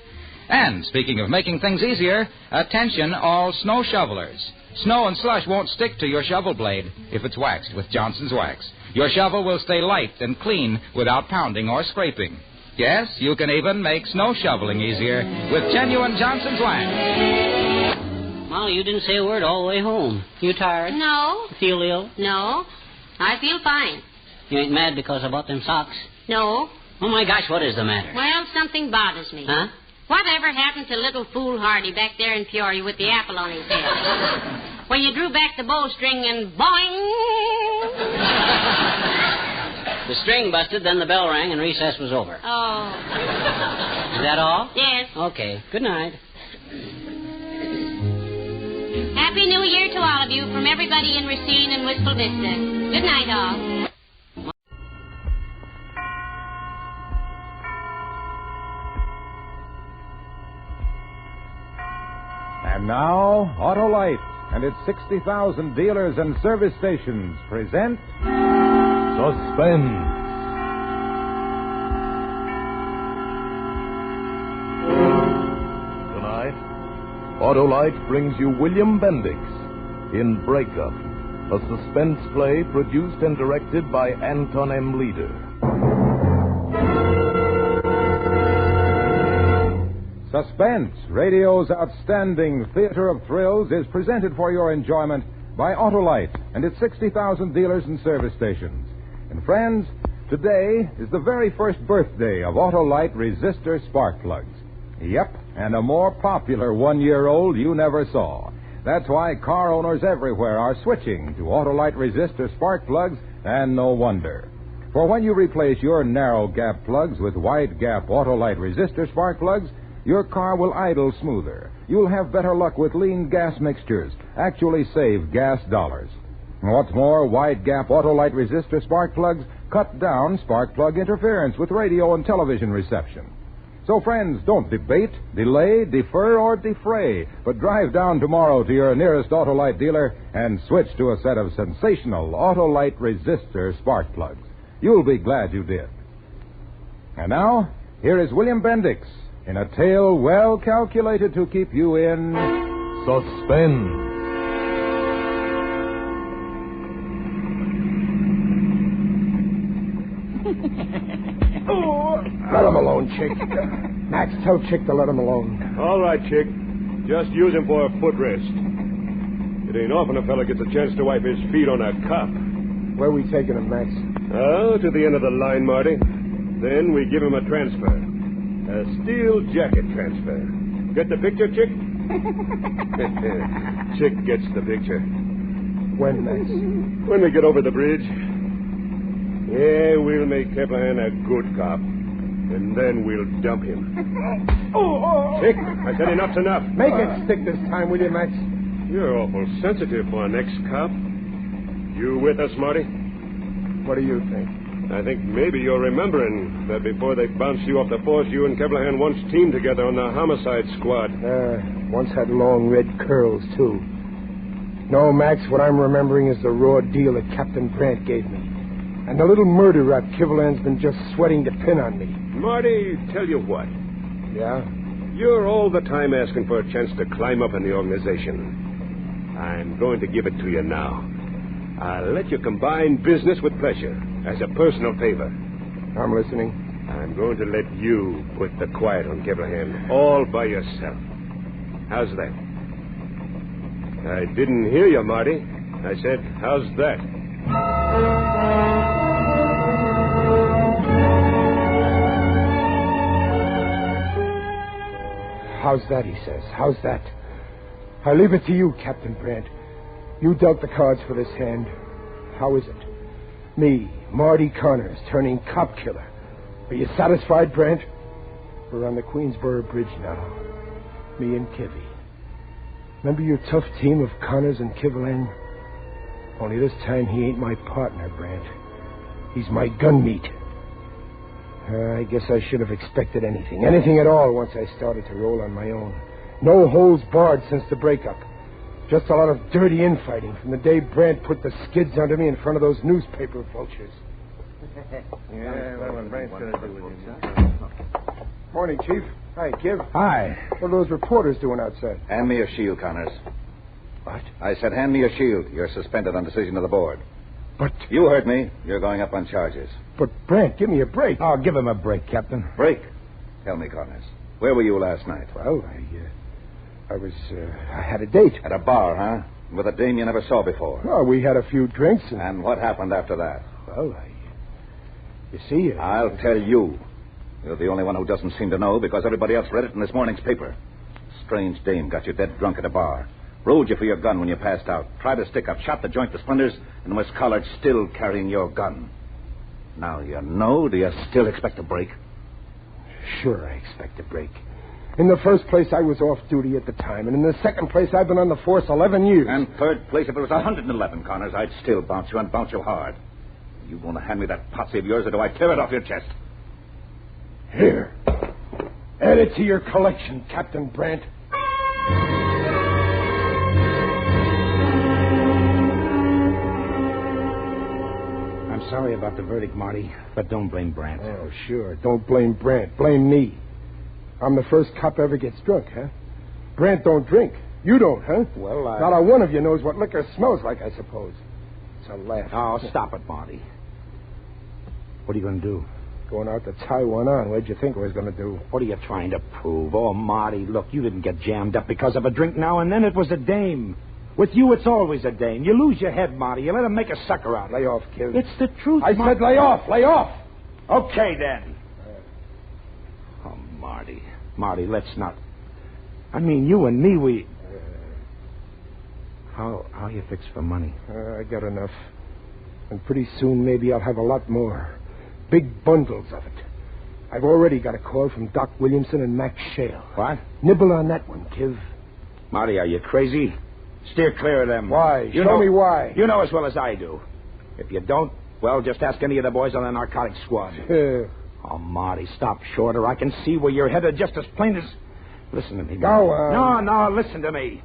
And, speaking of making things easier, attention all snow shovelers. Snow and slush won't stick to your shovel blade if it's waxed with Johnson's Wax. Your shovel will stay light and clean without pounding or scraping. Yes, you can even make snow shoveling easier with genuine Johnson's Wax. Molly, you didn't say a word all the way home. You tired? No. Feel ill? No. I feel fine. You ain't mad because I bought them socks? No. Oh, my gosh, what is the matter? Well, something bothers me. Huh? Whatever happened to little fool Hardy back there in Peoria with the apple on his head? When you drew back the bowstring and boing! The string busted, then the bell rang, and recess was over. Oh. Is that all? Yes. Okay. Good night. Happy New Year to all of you from everybody in Racine and Wistful Vista. Good night, all. And now, Autolite and its 60,000 dealers and service stations present Suspense. Tonight, Autolite brings you William Bendix in Breakup, a suspense play produced and directed by Anton M. Leader. Suspense, radio's outstanding theater of thrills, is presented for your enjoyment by Autolite and its 60,000 dealers and service stations. And friends, today is the very first birthday of Autolite resistor spark plugs. Yep, and a more popular one-year-old you never saw. That's why car owners everywhere are switching to Autolite resistor spark plugs, and no wonder. For when you replace your narrow-gap plugs with wide-gap Autolite resistor spark plugs, your car will idle smoother. You'll have better luck with lean gas mixtures, actually save gas dollars. What's more, wide-gap Autolite resistor spark plugs cut down spark plug interference with radio and television reception. So, friends, don't debate, delay, defer, or defray, but drive down tomorrow to your nearest Autolite dealer and switch to a set of sensational Autolite resistor spark plugs. You'll be glad you did. And now, here is William Bendix in a tale well calculated to keep you in suspense. Let him alone, Chick. Max, tell Chick to let him alone. All right, Chick. Just use him for a footrest. It ain't often a fella gets a chance to wipe his feet on a cop. Where are we taking him, Max? Oh, to the end of the line, Marty. Then we give him a transfer. A steel jacket transfer. Get the picture, Chick? Chick gets the picture. When, Max? When we get over the bridge. Yeah, we'll make Callahan a good cop. And then we'll dump him. Chick, I said enough's enough. Make it stick this time, will you, Max? You're awful sensitive for an ex-cop. You with us, Marty? What do you think? I think maybe you're remembering that before they bounced you off the force, you and Callahan once teamed together on the homicide squad. Once had long red curls, too. No, Max, what I'm remembering is the raw deal that Captain Grant gave me. And the little murder rat Kivalan's been just sweating the pin on me. Marty, tell you what. Yeah? You're all the time asking for a chance to climb up in the organization. I'm going to give it to you now. I'll let you combine business with pleasure as a personal favor. I'm listening. I'm going to let you put the quiet on Kivalan all by yourself. How's that? I didn't hear you, Marty. I said, how's that? How's that, he says. How's that? I leave it to you, Captain Brandt. You dealt the cards for this hand. How is it? Me, Marty Connors, turning cop killer. Are you satisfied, Brandt? We're on the Queensboro Bridge now. Me and Kivy. Remember your tough team of Connors and Kivalan? Only this time he ain't my partner, Brandt. He's my gun meat. I guess I should have expected anything. Anything at all once I started to roll on my own. No holds barred since the breakup. Just a lot of dirty infighting from the day Brandt put the skids under me in front of those newspaper vultures. Morning, Chief. Hi, Kiv. Hi. What are those reporters doing outside? Hand me your shield, Connors. What? I said hand me your shield. You're suspended on decision of the board. But... You heard me. You're going up on charges. But, Brandt, give me a break. Oh, give him a break, Captain. Break? Tell me, Connors. Where were you last night? Well, I had a date. At a bar, huh? With a dame you never saw before. Well, we had a few drinks and... And what happened after that? Well, you see... I'll tell you. You're the only one who doesn't seem to know because everybody else read it in this morning's paper. Strange dame got you dead drunk at a bar. Rode you for your gun when you passed out. Tried to stick up, shot the joint to splinters, and was collared still carrying your gun. Now you know, do you still expect a break? Sure, I expect a break. In the first place, I was off duty at the time, and in the second place, I've been on the force 11 years. And third place, if it was 111, Connors, I'd still bounce you and bounce you hard. You want to hand me that potsy of yours, or do I tear it off your chest? Here. Add it to your collection, Captain Brandt. I'm sorry about the verdict, Marty, but don't blame Brandt. Oh, sure. Don't blame Brandt. Blame me. I'm the first cop ever gets drunk, huh? Brandt don't drink. You don't, huh? Well, Not a one of you knows what liquor smells like, I suppose. It's a laugh. Oh, stop it, Marty. What are you going to do? Going out to tie one on. What'd you think I was going to do? What are you trying to prove? Oh, Marty, look, you didn't get jammed up because of a drink now and then. It was a dame. With you, it's always a dame. You lose your head, Marty. You let him make a sucker out. Lay off, kid. It's the truth, I said lay off. Lay off. Okay, then. Oh, Marty. Marty, let's not... I mean, you and me, we... How you fix for money? I got enough. And pretty soon, maybe I'll have a lot more. Big bundles of it. I've already got a call from Doc Williamson and Max Shale. What? Nibble on that one, Kiv. Marty, are you crazy? Steer clear of them. Why? Show me why. You know as well as I do. If you don't, well, just ask any of the boys on the narcotics squad. Oh, Marty, stop short, or I can see where you're headed just as plain as... Listen to me, Marty. Go on. No, listen to me.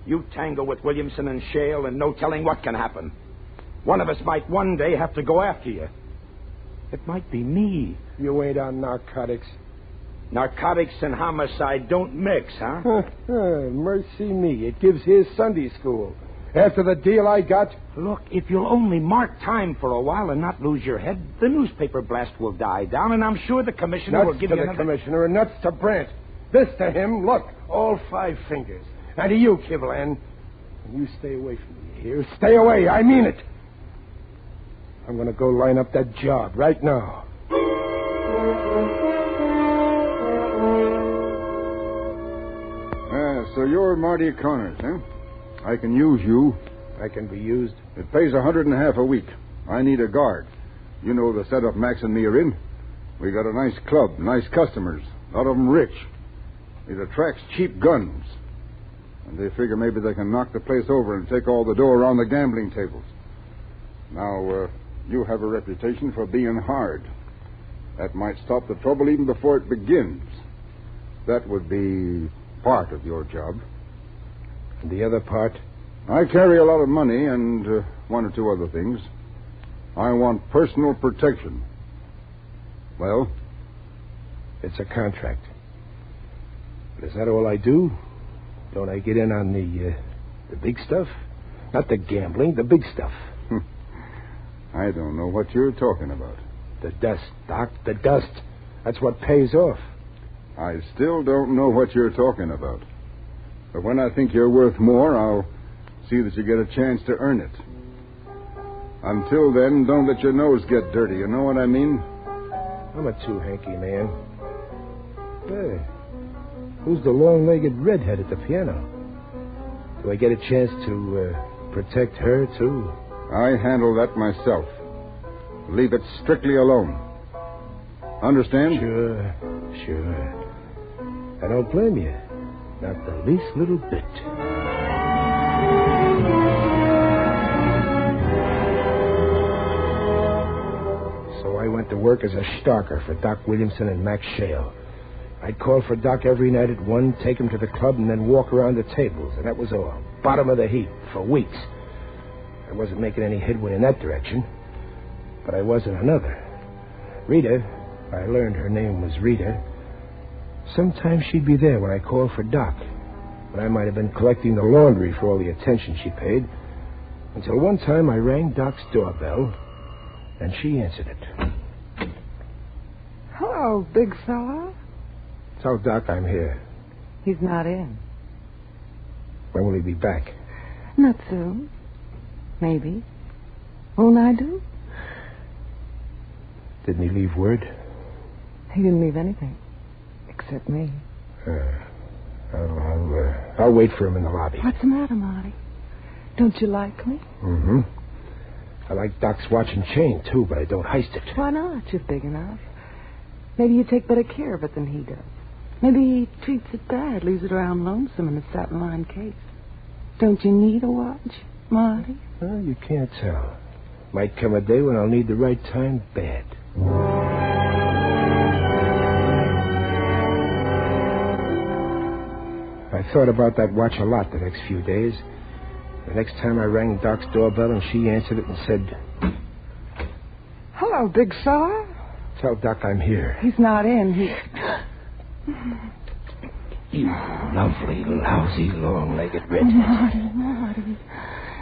You tangle with Williamson and Shale, and no telling what can happen. One of us might one day have to go after you. It might be me. You ain't on narcotics. Narcotics and homicide don't mix, huh? Mercy me. It gives his Sunday school. After the deal I got... Look, if you'll only mark time for a while and not lose your head, the newspaper blast will die down, and I'm sure the commissioner will give you the commissioner and nuts to Brandt. This to him, look, all 5 fingers. And to you, Kivalan. And you stay away from me here. Stay away, I mean it. I'm going to go line up that job right now. So you're Marty Connors, huh? I can use you. I can be used. It pays $150 a week. I need a guard. You know the setup Max and me are in. We got a nice club, nice customers, a lot of them rich. It attracts cheap guns. And they figure maybe they can knock the place over and take all the dough around the gambling tables. Now, you have a reputation for being hard. That might stop the trouble even before it begins. That would be part of your job. And the other part? I carry a lot of money and 1 or 2 other things. I want personal protection. Well? It's a contract. But is that all I do? Don't I get in on the big stuff? Not the gambling, the big stuff. I don't know what you're talking about. The dust, Doc, the dust. That's what pays off. I still don't know what you're talking about. But when I think you're worth more, I'll see that you get a chance to earn it. Until then, don't let your nose get dirty. You know what I mean? I'm a too-hanky man. Hey, who's the long-legged redhead at the piano? Do I get a chance to protect her, too? I handle that myself. Leave it strictly alone. Understand? Sure. I don't blame you. Not the least little bit. So I went to work as a stalker for Doc Williamson and Max Shale. I'd call for Doc every night at 1, take him to the club, and then walk around the tables, and that was all. Bottom of the heap for weeks. I wasn't making any headway in that direction, but I was in another. Rita, I learned her name was Rita. Sometimes she'd be there when I called for Doc, but I might have been collecting the laundry for all the attention she paid, until one time I rang Doc's doorbell, and she answered it. Hello, big fella. Tell Doc I'm here. He's not in. When will he be back? Not soon. Maybe. Won't I do? Didn't he leave word? He didn't leave anything. Except me. I'll wait for him in the lobby. What's the matter, Marty? Don't you like me? Mm-hmm. I like Doc's watch and chain, too, but I don't heist it. Why not? You're big enough. Maybe you take better care of it than he does. Maybe he treats it bad, leaves it around lonesome in a satin-lined case. Don't you need a watch, Marty? Well, you can't tell. Might come a day when I'll need the right time bad. I thought about that watch a lot the next few days. The next time I rang Doc's doorbell and she answered it and said, Hello, big fella. Tell Doc I'm here. He's not in. You lovely, lousy, long-legged redhead.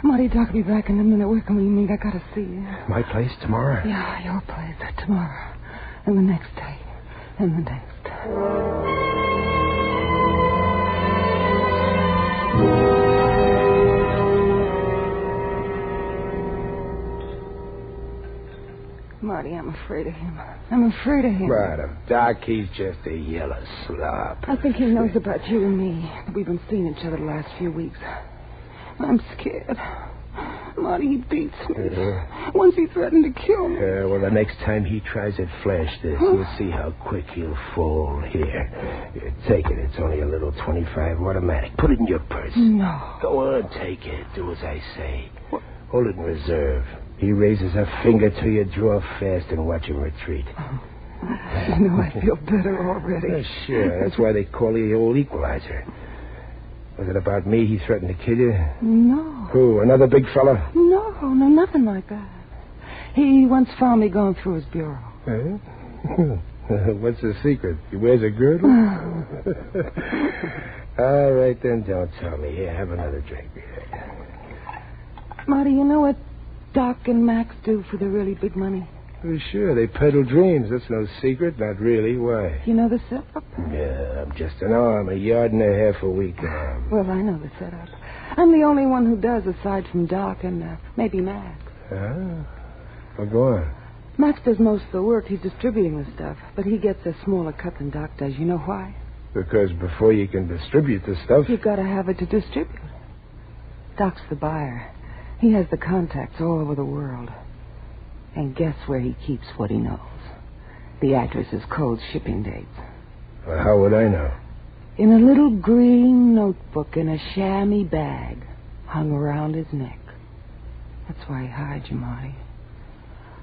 Marty, Doc will be back in a minute. Where can we meet? I gotta see you. My place tomorrow? Yeah, your place. Tomorrow. And the next day. And the next. Marty, I'm afraid of him. I'm afraid of him. Right, of Doc, he's just a yellow slob. I think he knows about you and me. We've been seeing each other the last few weeks. I'm scared. Marty, he beats me. Once he threatened to kill me. Well, the next time he tries it, flash this. You'll see how quick he'll fall. Here, take it. It's only a little 25 automatic. Put it in your purse. No. Go on, take it. Do as I say. Hold it in reserve. He raises a finger to you, draw fast, and watch him retreat. You know, I feel better already. Sure. That's why they call you the old equalizer. Was it about me he threatened to kill you? No. Who, another big fella? No, nothing like that. He once found me going through his bureau. What's the secret? He wears a girdle? All right, then, don't tell me. Here, have another drink. Marty, you know what Doc and Max do for the really big money? Well, sure, they peddle dreams. That's no secret. Not really. Why? You know the setup? Yeah, I'm just an arm, a yard and a half a week arm. Well, I know the setup. I'm the only one who does, aside from Doc and maybe Max. Well, go on. Max does most of the work. He's distributing the stuff, but he gets a smaller cut than Doc does. You know why? Because before you can distribute the stuff... You've got to have it to distribute. Doc's the buyer. He has the contacts all over the world. And guess where he keeps what he knows? The addresses, codes, shipping dates. Well, how would I know? In a little green notebook in a chamois bag hung around his neck. That's why he hired you, Marty.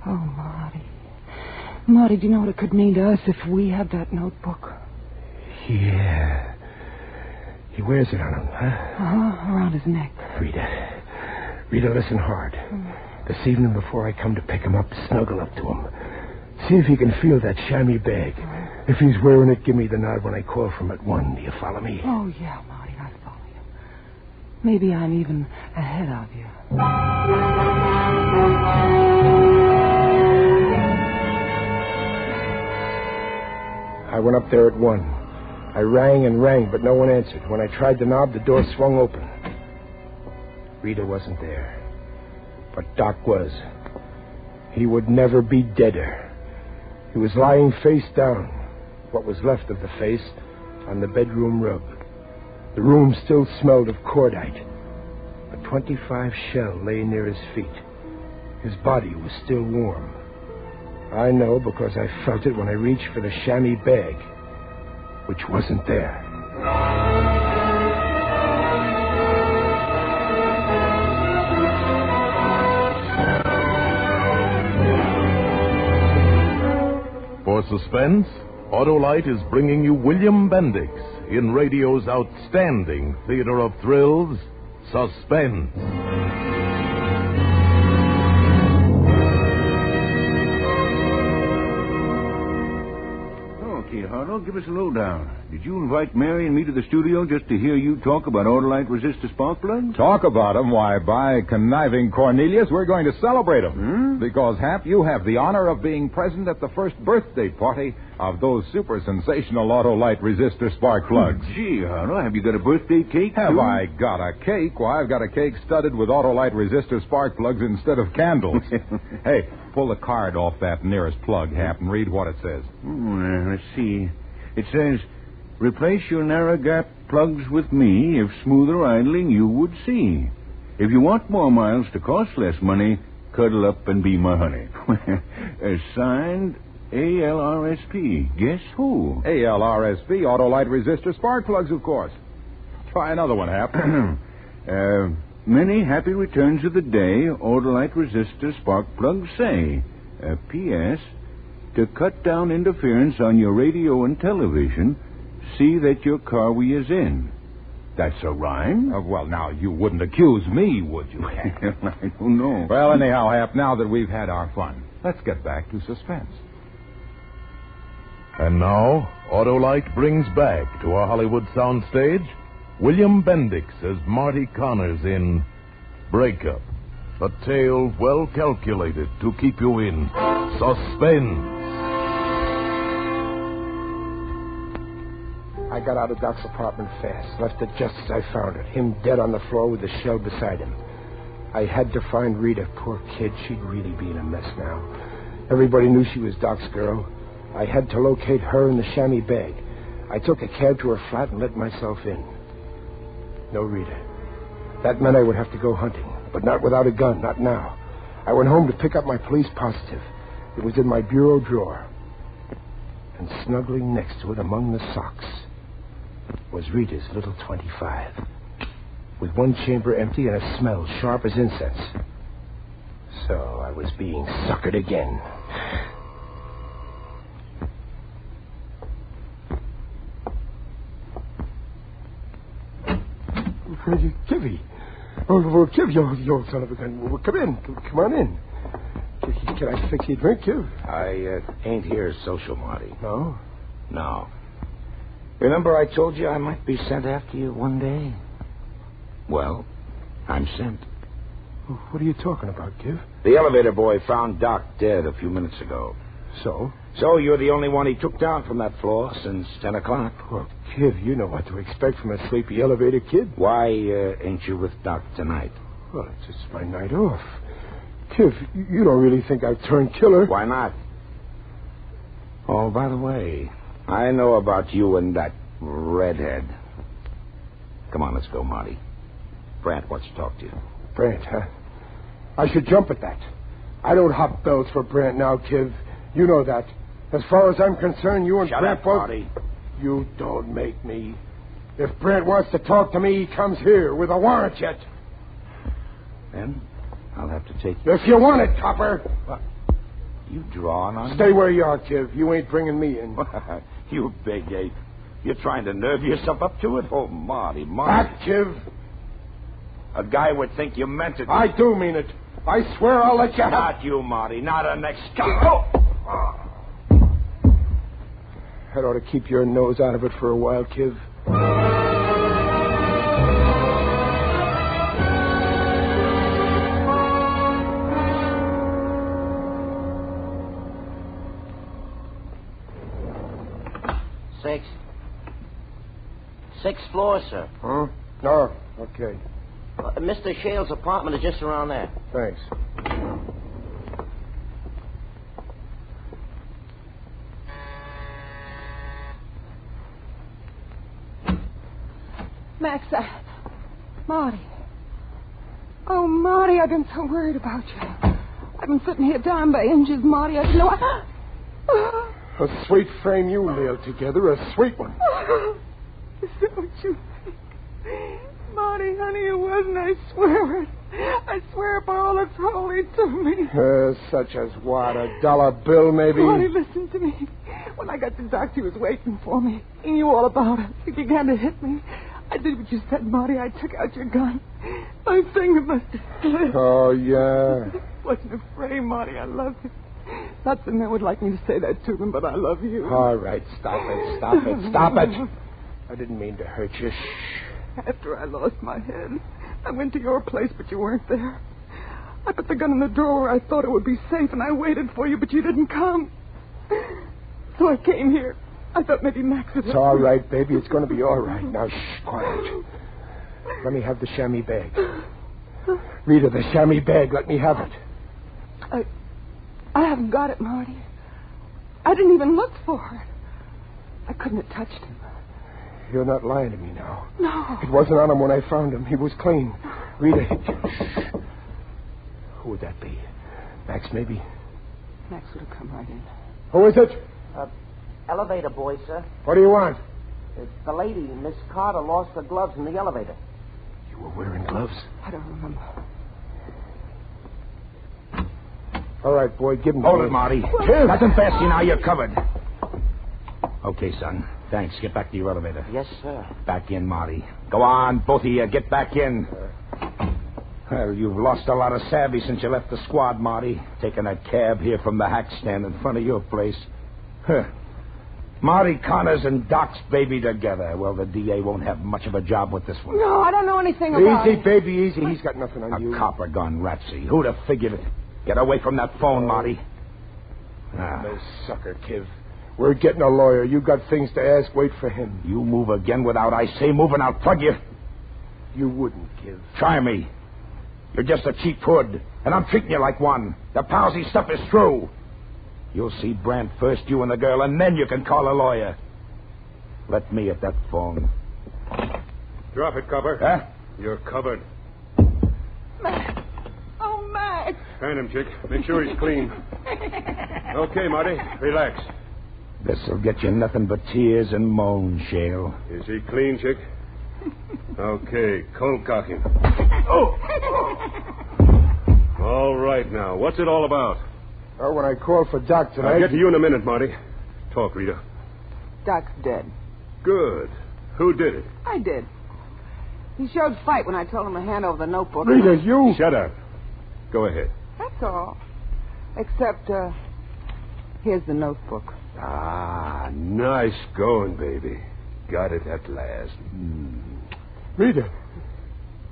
Oh, Marty. Marty, do you know what it could mean to us if we had that notebook? Yeah. He wears it on him, huh? Around his neck. Rita, listen hard. This evening before I come to pick him up, snuggle up to him. See if he can feel that chamois bag. If he's wearing it, give me the nod when I call from at 1. Do you follow me? Oh, yeah, Marty, I follow you. Maybe I'm even ahead of you. I went up there at 1. I rang and rang, but no one answered. When I tried the knob, the door swung open. Rita wasn't there. But Doc was. He would never be deader. He was lying face down, what was left of the face, on the bedroom rug. The room still smelled of cordite. A .25 shell lay near his feet. His body was still warm. I know because I felt it when I reached for the chamois bag, which wasn't there. For Suspense, Autolite is bringing you William Bendix in radio's outstanding theater of thrills, Suspense. Okay, Harlow, give us a lowdown. Did you invite Mary and me to the studio just to hear you talk about Autolite resistor spark plugs? Talk about them? Why, by conniving Cornelius, we're going to celebrate them. Because, Hap, you have the honor of being present at the first birthday party of those super sensational Autolite resistor spark plugs. Gee, Harlow, have you got a birthday cake, Have too? I got a cake? Why, I've got a cake studded with Autolite resistor spark plugs instead of candles. Hey, pull the card off that nearest plug, Hap, and read what it says. Let's see. It says, replace your narrow gap plugs with me if smoother idling you would see. If you want more miles to cost less money, cuddle up and be my honey. Signed, ALRSP. Guess who? ALRSP, Autolite resistor spark plugs, of course. Try another one, Hap. Many happy returns of the day, Autolite resistor spark plugs say. P.S. To cut down interference on your radio and television, see that your car is in. That's a rhyme? Well, now, you wouldn't accuse me, would you, Hap? I don't know. Well, anyhow, Hap, now that we've had our fun, let's get back to Suspense. And now, Autolite brings back to our Hollywood soundstage William Bendix as Marty Connors in Breakup, a tale well calculated to keep you in suspense. I got out of Doc's apartment fast, left it just as I found it, him dead on the floor with the shell beside him. I had to find Rita, poor kid. She'd really be in a mess now. Everybody knew she was Doc's girl. I had to locate her in the chamois bag. I took a cab to her flat and let myself in. No Rita. That meant I would have to go hunting, but not without a gun, not now. I went home to pick up my police positive. It was in my bureau drawer. And snuggling next to it among the socks was Rita's little .25, with one chamber empty and a smell sharp as incense. So I was being suckered again. Kivy. Oh, Kiv, you old son of a gun. Well, come in. Come on in. Can I fix you a drink, Kiv? I ain't here social, Marty. No? No. Remember I told you I might be sent after you one day? Well, I'm sent. What are you talking about, Kiv? The elevator boy found Doc dead a few minutes ago. So? So you're the only one he took down from that floor since 10 o'clock. Well, Kiv, you know what to expect from a sleepy elevator kid. Why ain't you with Doc tonight? Well, it's just my night off. Kiv, you don't really think I've turned killer? Why not? Oh, by the way, I know about you and that redhead. Come on, let's go, Marty. Brant wants to talk to you. Brant, huh? I should jump at that. I don't hop bells for Brant now, Kiv. You know that. As far as I'm concerned, you and Shut Brant up, both... Marty. You don't make me. If Brant wants to talk to me, he comes here with a warrant yet. Then I'll have to take you. If you want it, copper. You drawing on Stay me? where you are, Kiv. You ain't bringing me in. You big ape. You're trying to nerve yourself up to it? Oh, Marty. Back, Kiv. A guy would think you meant it. I do mean it. I swear I'll let you have... Not you, Marty. Not the next guy. That ought to keep your nose out of it for a while, Kiv. Sixth floor, sir. Huh? No. Okay. Mr. Shale's apartment is just around there. Thanks. Max, Marty. Oh, Marty, I've been so worried about you. I've been sitting here down by inches, Marty. I didn't know... A sweet frame you nailed together, a sweet one. Is that what you think? Marty, honey, it wasn't. I swear it. I swear by all that's holy to me. Such as what? $1 bill, maybe? Marty, listen to me. When I got to the doctor, he was waiting for me. He knew all about it. He began to hit me. I did what you said, Marty. I took out your gun. My finger must have slipped. Oh, yeah. It wasn't a frame, Marty. I love you. Lots of men would like me to say that to them, but I love you. All right, stop it. I didn't mean to hurt you. Shh. After I lost my head, I went to your place, but you weren't there. I put the gun in the drawer where I thought it would be safe, and I waited for you, but you didn't come. So I came here. I thought maybe Max would... It's all right, baby. It's going to be all right. Now, shh, quiet. Let me have the chamois bag. Rita, the chamois bag. Let me have it. I haven't got it, Marty. I didn't even look for it. I couldn't have touched him. You're not lying to me now. No. It wasn't on him when I found him. He was clean. Rita, shh. Who would that be? Max, maybe? Max would have come right in. Who is it? Elevator boy, sir. What do you want? The lady, Miss Carter, lost her gloves in the elevator. You were wearing gloves? I don't remember. All right, boy, give him... Hold it, Marty. Kim! Nothing fancy now. You're covered. Okay, son. Thanks. Get back to your elevator. Yes, sir. Back in, Marty. Go on, both of you. Get back in. Well, you've lost a lot of savvy since you left the squad, Marty. Taking a cab here from the hack stand in front of your place. Huh. Marty Connors and Doc's baby together. Well, the DA won't have much of a job with this one. No, I don't know anything about Easy, it. baby, easy. He's got nothing on you. A copper gun, Ratsy. Who'd have figured it? Get away from that phone, Marty. This sucker, Kiv. We're getting a lawyer. You got things to ask. Wait for him. You move again without I say move and I'll plug you. You wouldn't, Kiv. Try me. You're just a cheap hood, and I'm treating you like one. The palsy stuff is true. You'll see Brandt first, you and the girl, and then you can call a lawyer. Let me at that phone. Drop it, copper. Huh? You're covered. Max. Oh, Max. Hand him, chick. Make sure he's clean. Okay, Marty. Relax. This'll get you nothing but tears and moans, Shale. Is he clean, chick? Okay, cold cock him. All right, now. What's it all about? Well, when I called for Doc tonight... I'll get to you in a minute, Marty. Talk, Rita. Doc's dead. Good. Who did it? I did. He showed fight when I told him to hand over the notebook. Rita, you... Shut up. Go ahead. That's all. Except, here's the notebook. Ah, nice going, baby. Got it at last. Rita,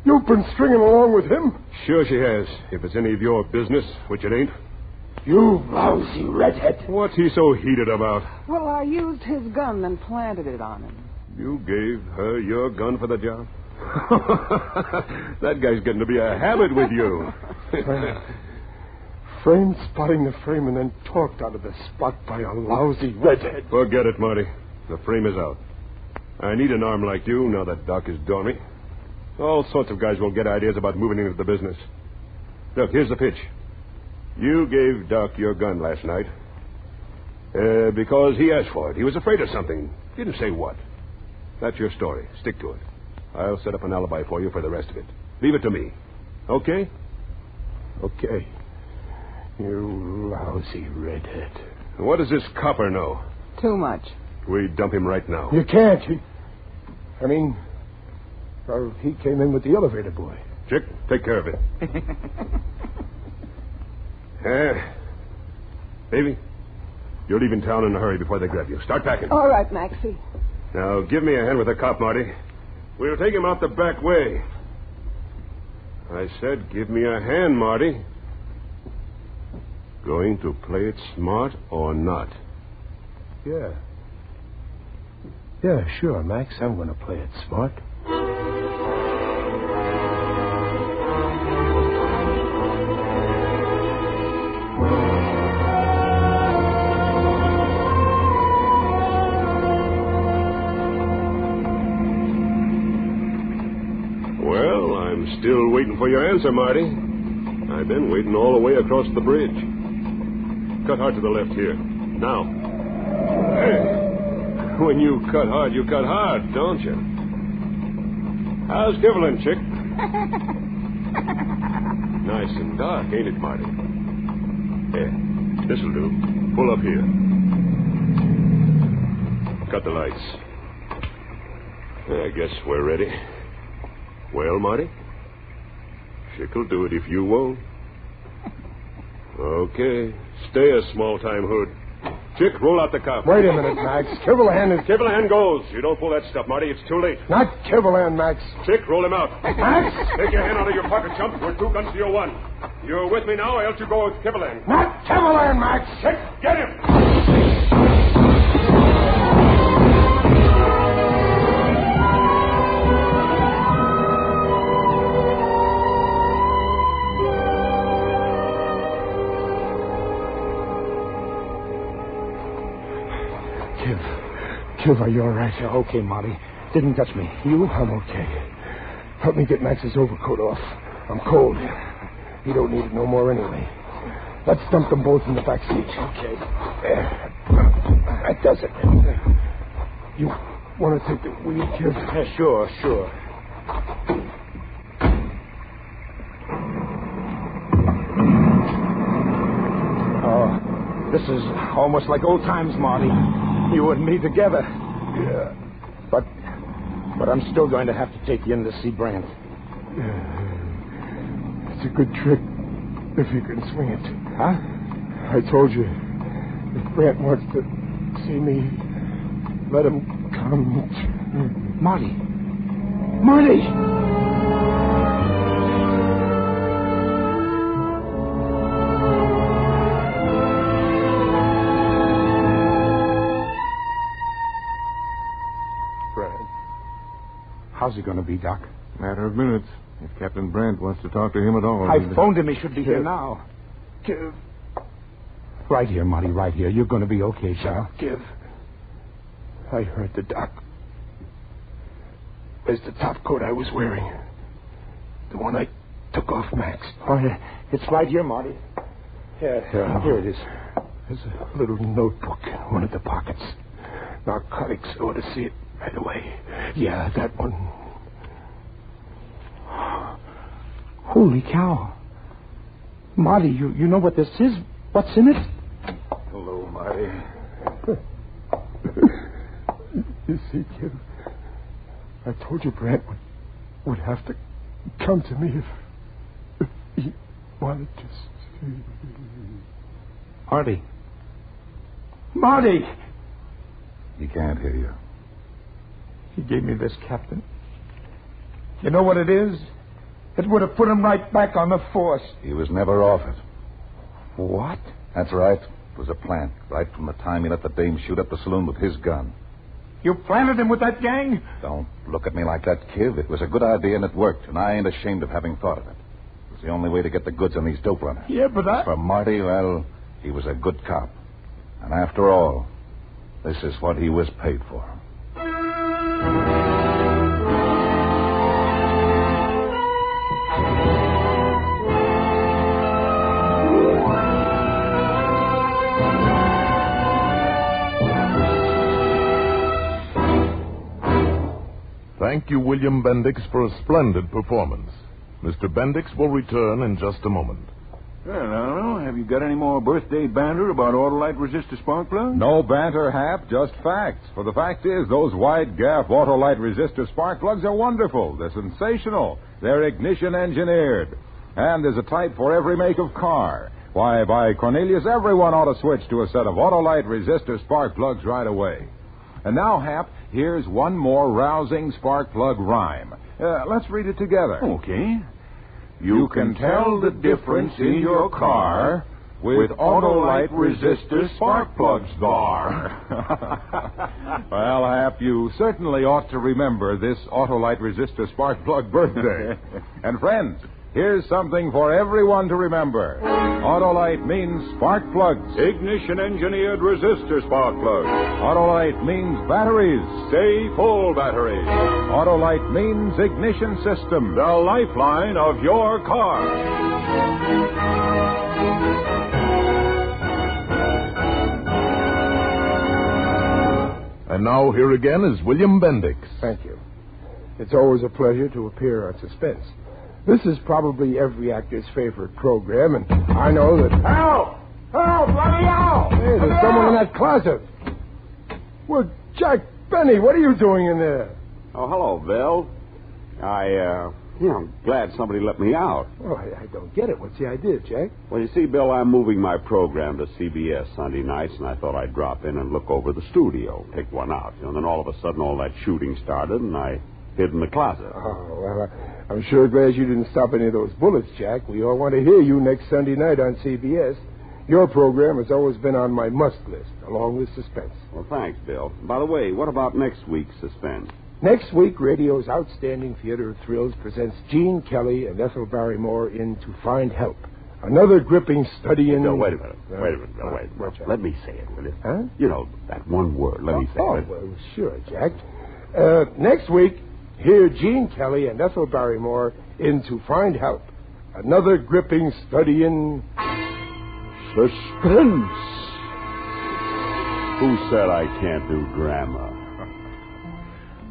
you've been stringing along with him? Sure she has. If it's any of your business, which it ain't. You lousy redhead. What's he so heated about? Well, I used his gun and planted it on him. You gave her your gun for the job? That guy's getting to be a habit with you. Frame spotting the frame and then talked out of the spot by a lousy redhead. Forget it, Marty. The frame is out. I need an arm like you now that Doc is dormy. All sorts of guys will get ideas about moving into the business. Look, here's the pitch. You gave Doc your gun last night because he asked for it. He was afraid of something. Didn't say what. That's your story. Stick to it. I'll set up an alibi for you for the rest of it. Leave it to me. Okay? Okay. You lousy redhead. What does this copper know? Too much. We dump him right now. You can't. Well, he came in with the elevator boy. Chick, take care of it. Baby, you're leaving town in a hurry before they grab you. Start packing. All right, Maxie. Now, give me a hand with the cop, Marty. We'll take him out the back way. I said, give me a hand, Marty. Going to play it smart or not? Yeah. Yeah, sure, Max. I'm going to play it smart. Well, I'm still waiting for your answer, Marty. I've been waiting all the way across the bridge. Cut hard to the left here. Now. Hey. When you cut hard, don't you? How's Kivalin, chick? Nice and dark, ain't it, Marty? Yeah, this'll do. Pull up here. Cut the lights. I guess we're ready. Well, Marty? Chick'll do it if you won't. Okay. Stay a small-time hood. Chick, roll out the cop. Wait a minute, Max. Kivalin is... Kivalin goes. You don't pull that stuff, Marty. It's too late. Not Kivalin, Max. Chick, roll him out. Max! Take your hand out of your pocket, chump. We're 2 guns to your 1. You're with me now, or else you go with Kivalin. Not Kivalin, Max! Chick, get him! Kiv, are you all right? Yeah, okay, Marty. Didn't touch me. You? I'm okay. Help me get Max's overcoat off. I'm cold. He don't need it no more anyway. Let's dump them both in the back seat. Okay. That does it. You want to take the wheel, Kiv? Yeah, sure. Oh, this is almost like old times, Marty. You and me together. Yeah. But I'm still going to have to take you in to see Brant. It's a good trick if you can swing it. Huh? I told you, if Brant wants to see me, let him come. Marty! How's he going to be, Doc? Matter of minutes. If Captain Brant wants to talk to him at all. I phoned him. He should be here now. Kiv. Right here, Marty, right here. You're going to be okay, Sal. Kiv. I heard the doc. Where's the top coat I was wearing? The one I took off Max. Oh, yeah. It's right here, Marty. Yeah, here it is. There's a little notebook in one of the pockets. Narcotics ought to see it right away. Yeah, that one. Holy cow. Marty, you know what this is? What's in it? Hello, Marty. You see, kid, I told you Brant would have to come to me if he wanted to see. Marty! He can't hear you. He gave me this, Captain. You know what it is? It would have put him right back on the force. He was never off it. What? That's right. It was a plant, right from the time he let the dame shoot up the saloon with his gun. You planted him with that gang? Don't look at me like that, kid. It was a good idea and it worked, and I ain't ashamed of having thought of it. It was the only way to get the goods on these dope runners. Yeah, but As for Marty, well, he was a good cop. And after all, this is what he was paid for. Thank you, William Bendix, for a splendid performance. Mr. Bendix will return in just a moment. Well, I don't know. Have you got any more birthday banter about Autolite resistor spark plugs? No banter, Hap, just facts. For the fact is, those wide-gap Autolite resistor spark plugs are wonderful. They're sensational. They're ignition engineered. And there's a type for every make of car. Why, by Cornelius, everyone ought to switch to a set of Autolite resistor spark plugs right away. And now, Hap, here's one more rousing spark plug rhyme. Let's read it together. Okay. You can tell the difference in your car with Autolite resistor spark plugs bar. Well, Hap, you certainly ought to remember this Autolite resistor spark plug birthday. And friends, here's something for everyone to remember. Autolite means spark plugs. Ignition-engineered resistor spark plugs. Autolite means batteries. Stay full batteries. Autolite means ignition system. The lifeline of your car. And now here again is William Bendix. Thank you. It's always a pleasure to appear on Suspense. This is probably every actor's favorite program, and I know that... Help! Help! Let me out! Hey, there's someone in that closet. Well, Jack Benny, what are you doing in there? Oh, hello, Bill. I'm glad somebody let me out. Well, I don't get it. What's the idea, Jack? Well, you see, Bill, I'm moving my program to CBS Sunday nights, and I thought I'd drop in and look over the studio, pick one out. And then all of a sudden, all that shooting started, and I hid in the closet. Oh, well, I'm sure glad you didn't stop any of those bullets, Jack. We all want to hear you next Sunday night on CBS. Your program has always been on my must list, along with Suspense. Well, thanks, Bill. By the way, what about next week's Suspense? Next week, radio's outstanding theater of thrills presents Gene Kelly and Ethel Barrymore in To Find Help. Another gripping study in... No, wait a minute. Let me say it, will you? Huh? You know, that one word. Let me say it. Well, sure, Jack. Next week, hear Gene Kelly and Ethel Barrymore in To Find Help. Another gripping study in... Suspense. Who said I can't do drama?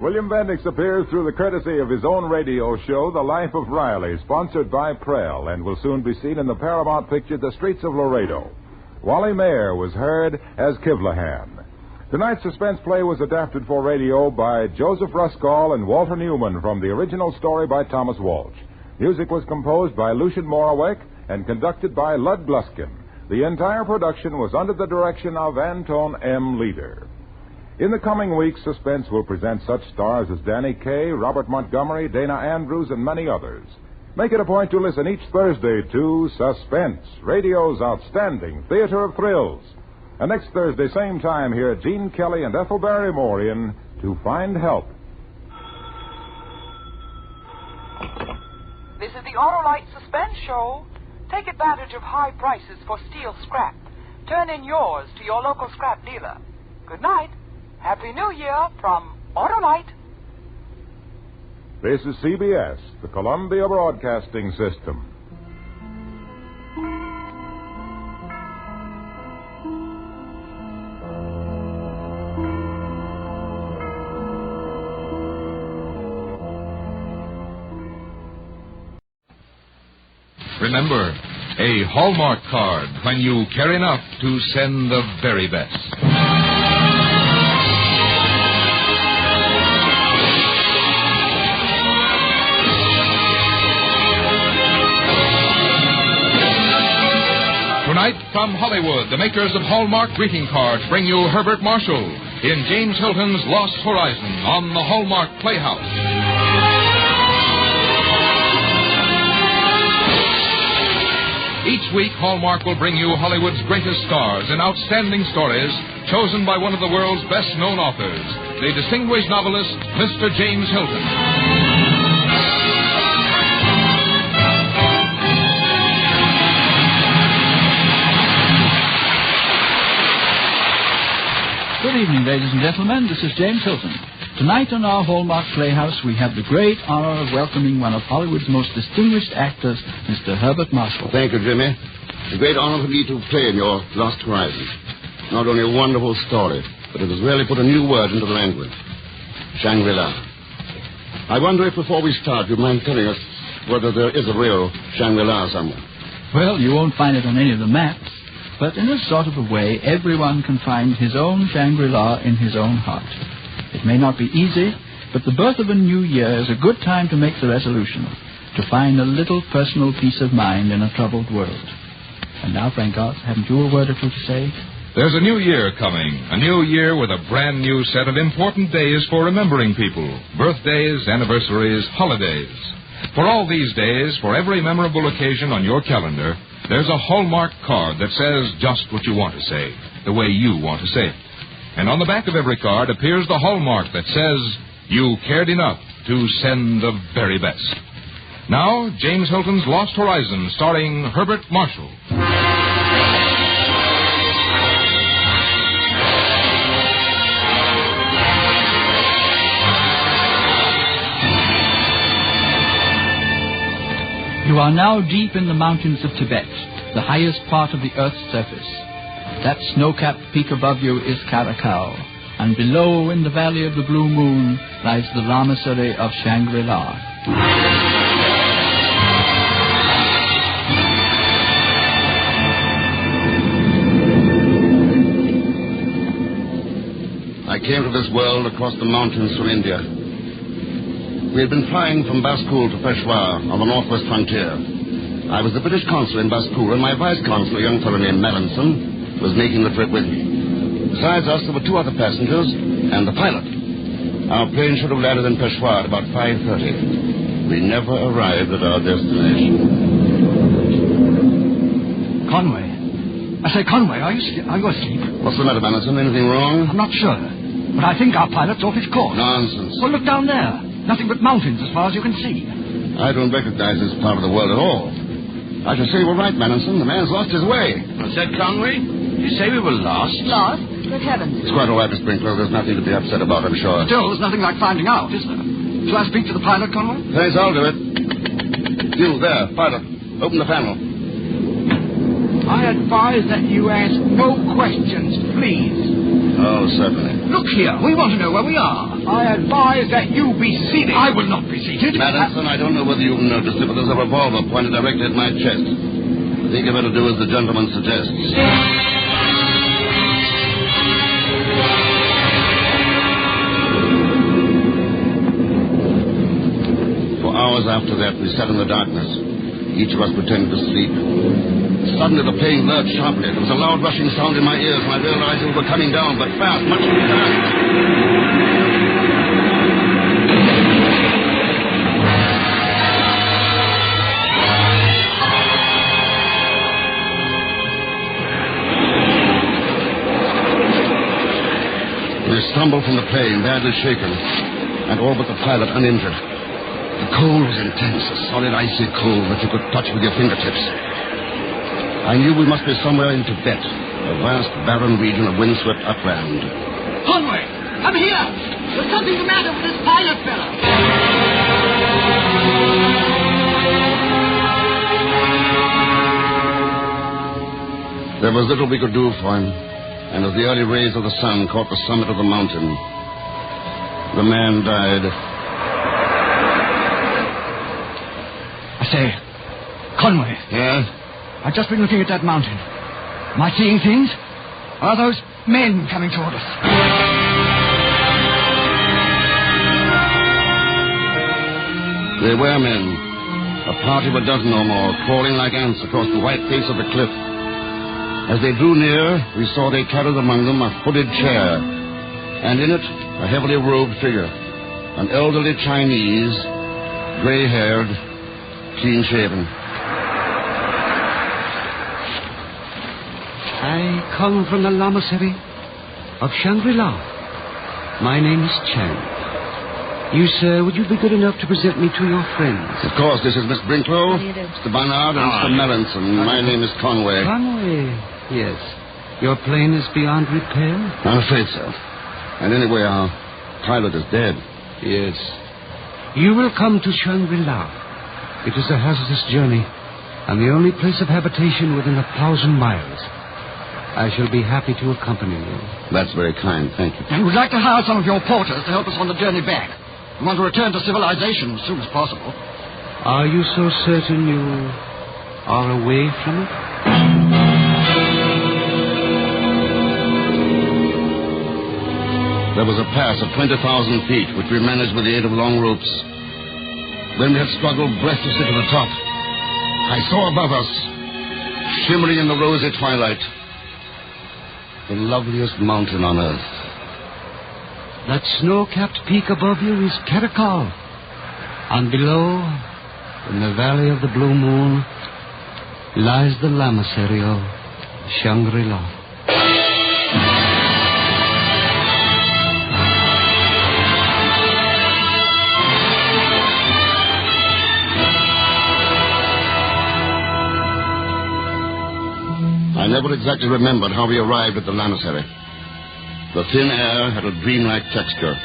William Bendix appears through the courtesy of his own radio show, The Life of Riley, sponsored by Prell, and will soon be seen in the Paramount picture, The Streets of Laredo. Wally Mayer was heard as Kivlahan. Tonight's suspense play was adapted for radio by Joseph Ruskall and Walter Newman from the original story by Thomas Walsh. Music was composed by Lucian Morawek and conducted by Lud Gluskin. The entire production was under the direction of Anton M. Leader. In the coming weeks, Suspense will present such stars as Danny Kaye, Robert Montgomery, Dana Andrews, and many others. Make it a point to listen each Thursday to Suspense, radio's outstanding theater of thrills. And next Thursday, same time, hear Gene Kelly and Ethel Barrymore in To Find Help. This is the Autolite Suspense Show. Take advantage of high prices for steel scrap. Turn in yours to your local scrap dealer. Good night. Happy New Year from Autolite. This is CBS, the Columbia Broadcasting System. Remember, a Hallmark card when you care enough to send the very best. Tonight, from Hollywood, the makers of Hallmark greeting cards bring you Herbert Marshall in James Hilton's Lost Horizon on the Hallmark Playhouse. Each week, Hallmark will bring you Hollywood's greatest stars in outstanding stories chosen by one of the world's best-known authors, the distinguished novelist, Mr. James Hilton. Good evening, ladies and gentlemen. This is James Hilton. Tonight on our Hallmark Playhouse, we have the great honor of welcoming one of Hollywood's most distinguished actors, Mr. Herbert Marshall. Thank you, Jimmy. It's a great honor for me to play in your Lost Horizon. Not only a wonderful story, but it has really put a new word into the language. Shangri-La. I wonder if before we start, you'd mind telling us whether there is a real Shangri-La somewhere. Well, you won't find it on any of the maps, but in a sort of a way, everyone can find his own Shangri-La in his own heart. It may not be easy, but the birth of a new year is a good time to make the resolution, to find a little personal peace of mind in a troubled world. And now, Frank Oz, haven't you a word or two to say? There's a new year coming, a new year with a brand new set of important days for remembering people. Birthdays, anniversaries, holidays. For all these days, for every memorable occasion on your calendar, there's a Hallmark card that says just what you want to say, the way you want to say it. And on the back of every card appears the hallmark that says you cared enough to send the very best. Now, James Hilton's Lost Horizon, starring Herbert Marshall. You are now deep in the mountains of Tibet, the highest part of the Earth's surface. That snow-capped peak above you is Karakau, and below in the valley of the Blue Moon lies the lamasery of Shangri-La. I came to this world across the mountains from India. We had been flying from Baskul to Peshawar on the northwest frontier. I was the British consul in Baskul, and my vice-consul, a young fellow named Melanson, was making the trip with me. Besides us, there were 2 other passengers and the pilot. Our plane should have landed in Peshawar at about 5:30. We never arrived at our destination. Conway. I say, Conway, are you asleep? What's the matter, Melanson? Anything wrong? I'm not sure, but I think our pilot's off his course. Nonsense. Well, look down there. Nothing but mountains as far as you can see. I don't recognize this part of the world at all. I should say you were right, Melanson. The man's lost his way. What's that, Conway? You say we were lost? Lost? Good heavens. It's quite all right, Miss Sprinkler. There's nothing to be upset about, I'm sure. Still, there's nothing like finding out, is there? Shall I speak to the pilot, Conway? Thanks, I'll do it. You, there, pilot. Open the panel. I advise that you ask no questions, please. Oh, certainly. Look here, we want to know where we are. I advise that you be seated. I will not be seated. Madison, I don't know whether you've noticed it, but there's a revolver pointed directly at my chest. I think you better do as the gentleman suggests. For hours after that, we sat in the darkness. Each of us pretended to sleep. Suddenly, the plane lurched sharply. There was a loud rushing sound in my ears, and I realized we were coming down, but fast, much too fast. We stumbled from the plane, badly shaken, and all but the pilot uninjured. The cold was intense, a solid, icy cold that you could touch with your fingertips. I knew we must be somewhere in Tibet, a vast, barren region of windswept upland. Conway, I'm here! There's something the matter with this pilot fella. There was little we could do for him, and as the early rays of the sun caught the summit of the mountain, the man died. I say, Conway. Yeah? I've just been looking at that mountain. Am I seeing things? Are those men coming toward us? They were men. A party of a dozen or more, crawling like ants across the white face of the cliff. As they drew near, we saw they carried among them a hooded chair, and in it, a heavily robed figure. An elderly Chinese, gray-haired, clean-shaven. I come from the lamasery of Shangri-La. My name is Chang. You, sir, would you be good enough to present me to your friends? Of course, this is Miss Brinklow, Mr. Barnard, and Mr. Melanson. My name is Conway. Conway, yes. Your plane is beyond repair? I'm afraid so. And anyway, our pilot is dead. Yes. You will come to Shangri-La. It is a hazardous journey, and the only place of habitation within 1,000 miles. I shall be happy to accompany you. That's very kind, thank you. We would like to hire some of your porters to help us on the journey back. We want to return to civilization as soon as possible. Are you so certain you are away from it? There was a pass of 20,000 feet, which we managed with the aid of long ropes. When we had struggled breathlessly to the top, I saw above us, shimmering in the rosy twilight. The loveliest mountain on earth. That snow-capped peak above you is Caracol. And below, in the valley of the blue moon, lies the lamasery of Shangri-La. I never exactly remembered how we arrived at the lamasery. The thin air had a dreamlike texture,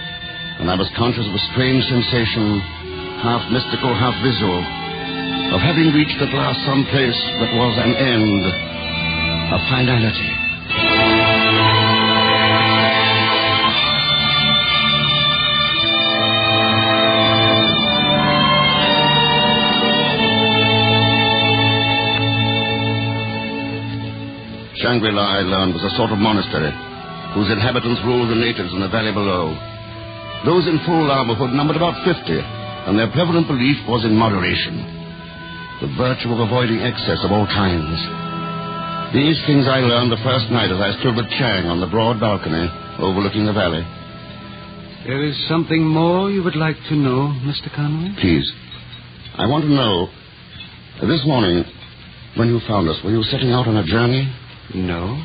and I was conscious of a strange sensation, half mystical, half visual, of having reached at last some place that was an end, a finality. Shangri-La, I learned, was a sort of monastery whose inhabitants ruled the natives in the valley below. Those in full llama-hood numbered about 50, and their prevalent belief was in moderation, the virtue of avoiding excess of all kinds. These things I learned the first night as I stood with Chang on the broad balcony overlooking the valley. There is something more you would like to know, Mr. Conway? Please. I want to know, this morning, when you found us, were you setting out on a journey? No.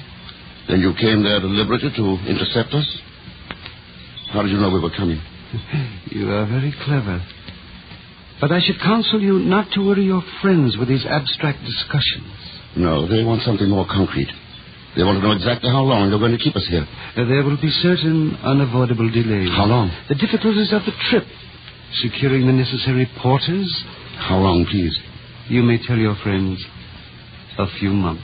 Then you came there deliberately to intercept us? How did you know we were coming? You are very clever. But I should counsel you not to worry your friends with these abstract discussions. No, they want something more concrete. They want to know exactly how long you're going to keep us here. There will be certain unavoidable delays. How long? The difficulties of the trip. Securing the necessary porters. How long, please? You may tell your friends a few months.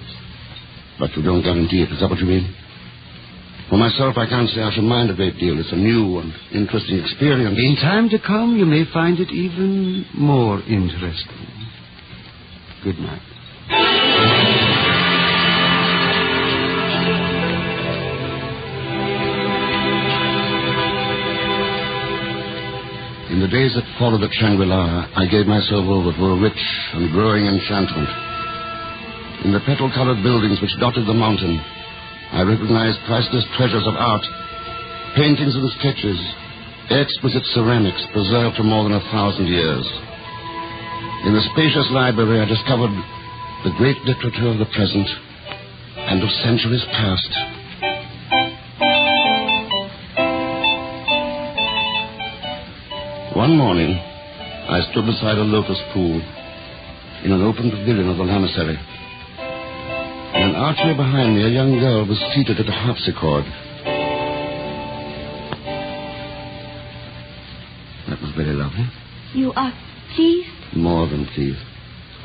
But you don't guarantee it. Is that what you mean? For myself, I can't say I shall mind a great deal. It's a new and interesting experience. In time to come, you may find it even more interesting. Good night. In the days that followed at Shangri-La, I gave myself over to a rich and growing enchantment. In the petal-colored buildings which dotted the mountain, I recognized priceless treasures of art, paintings and sketches, exquisite ceramics preserved for more than 1,000 years. In the spacious library, I discovered the great literature of the present and of centuries past. One morning, I stood beside a lotus pool in an open pavilion of the lamasery. In an archway behind me, a young girl was seated at a harpsichord. That was very lovely. You are pleased? More than pleased.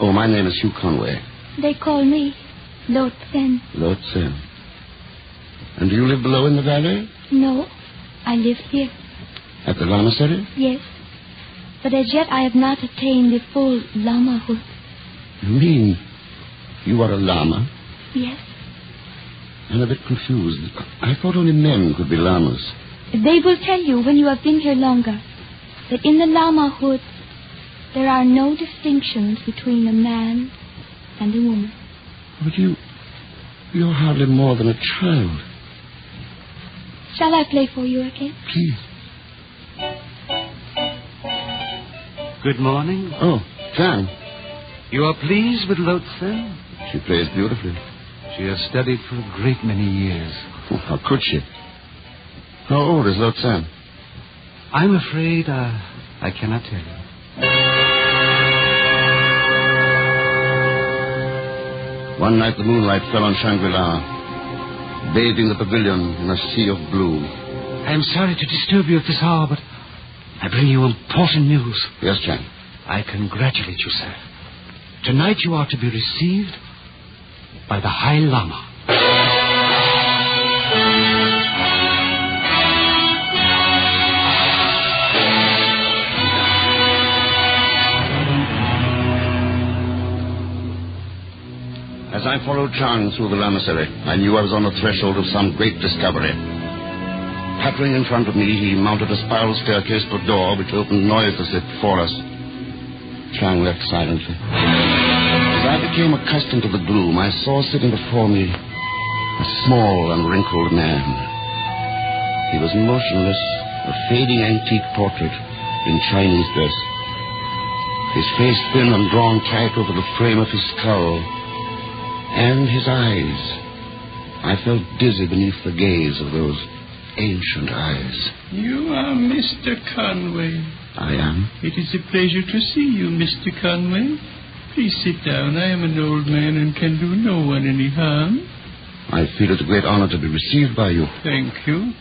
Oh, my name is Hugh Conway. They call me Lot Sen. Lot Sen. And do you live below in the valley? No, I live here. At the lamasery? Yes. But as yet I have not attained the full lama-hood. You mean you are a lama? Yes. I'm a bit confused. I thought only men could be lamas. They will tell you when you have been here longer that in the lama-hood there are no distinctions between a man and a woman. But you're hardly more than a child. Shall I play for you again? Please. Good morning. Oh, Jan. You are pleased with Lot Sen? She plays beautifully. She has studied for a great many years. Oh, how could she? How old is Lot Sen? I'm afraid I cannot tell you. One night the moonlight fell on Shangri-La, bathing the pavilion in a sea of blue. I am sorry to disturb you at this hour, but I bring you important news. Yes, Chang. I congratulate you, sir. Tonight you are to be received by the High Lama. As I followed Chang through the lamasery, I knew I was on the threshold of some great discovery. Pattering in front of me, he mounted a spiral staircase to a door which opened noiselessly before us. Chang left silently. As I I became accustomed to the gloom, I saw sitting before me a small and wrinkled man. He was motionless, a fading antique portrait in Chinese dress. His face thin and drawn tight over the frame of his skull. And his eyes. I felt dizzy beneath the gaze of those ancient eyes. You are Mr. Conway. I am. It is a pleasure to see you, Mr. Conway. Please sit down. I am an old man and can do no one any harm. I feel it a great honor to be received by you. Thank you.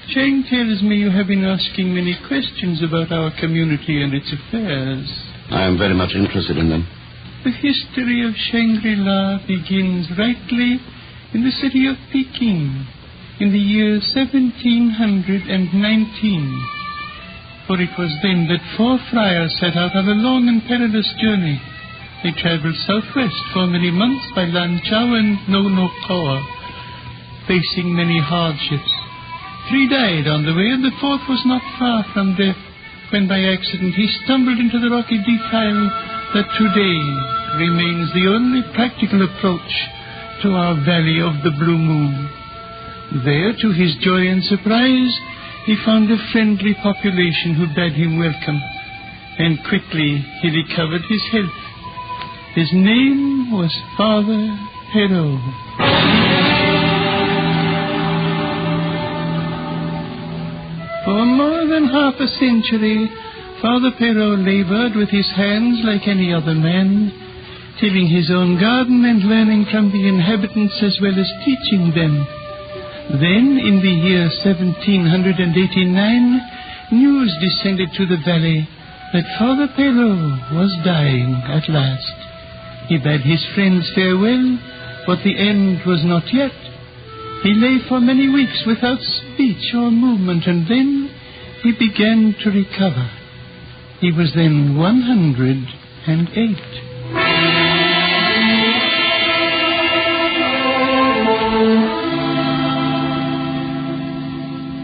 Chang tells me you have been asking many questions about our community and its affairs. I am very much interested in them. The history of Shangri-La begins rightly in the city of Peking in the year 1719. For it was then that 4 friars set out on a long and perilous journey. They traveled southwest for many months by Lanchao and Nonokawa, facing many hardships. 3 died on the way, and the 4th was not far from death, when by accident he stumbled into the rocky defile that today remains the only practical approach to our Valley of the Blue Moon. There, to his joy and surprise, he found a friendly population who bade him welcome, and quickly he recovered his health. His name was Father Perrault. For more than half a century, Father Perrault labored with his hands like any other man, tilling his own garden and learning from the inhabitants as well as teaching them. Then, in the year 1789, news descended to the valley that Father Perrault was dying at last. He bade his friends farewell, but the end was not yet. He lay for many weeks without speech or movement, and then he began to recover. He was then 108.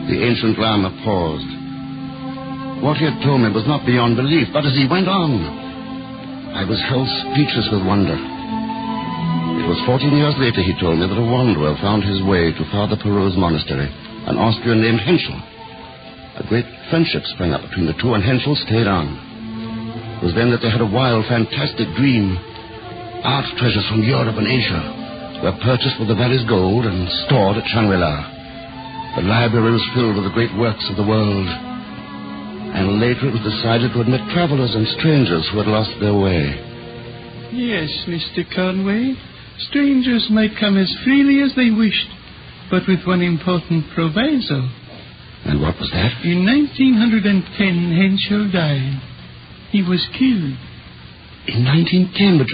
The ancient Lama paused. What he had told me was not beyond belief, but as he went on, I was held speechless with wonder. It was 14 years later, he told me, that a wanderer found his way to Father Perrault's monastery, an Austrian named Henschel. A great friendship sprang up between the two, and Henschel stayed on. It was then that they had a wild, fantastic dream. Art treasures from Europe and Asia were purchased with the valley's gold and stored at Shangri-La. The library was filled with the great works of the world. And later it was decided to admit travelers and strangers who had lost their way. Yes, Mr. Conway. Strangers might come as freely as they wished, but with one important proviso. And what was that? In 1910, Henschel died. He was killed. In 1910? But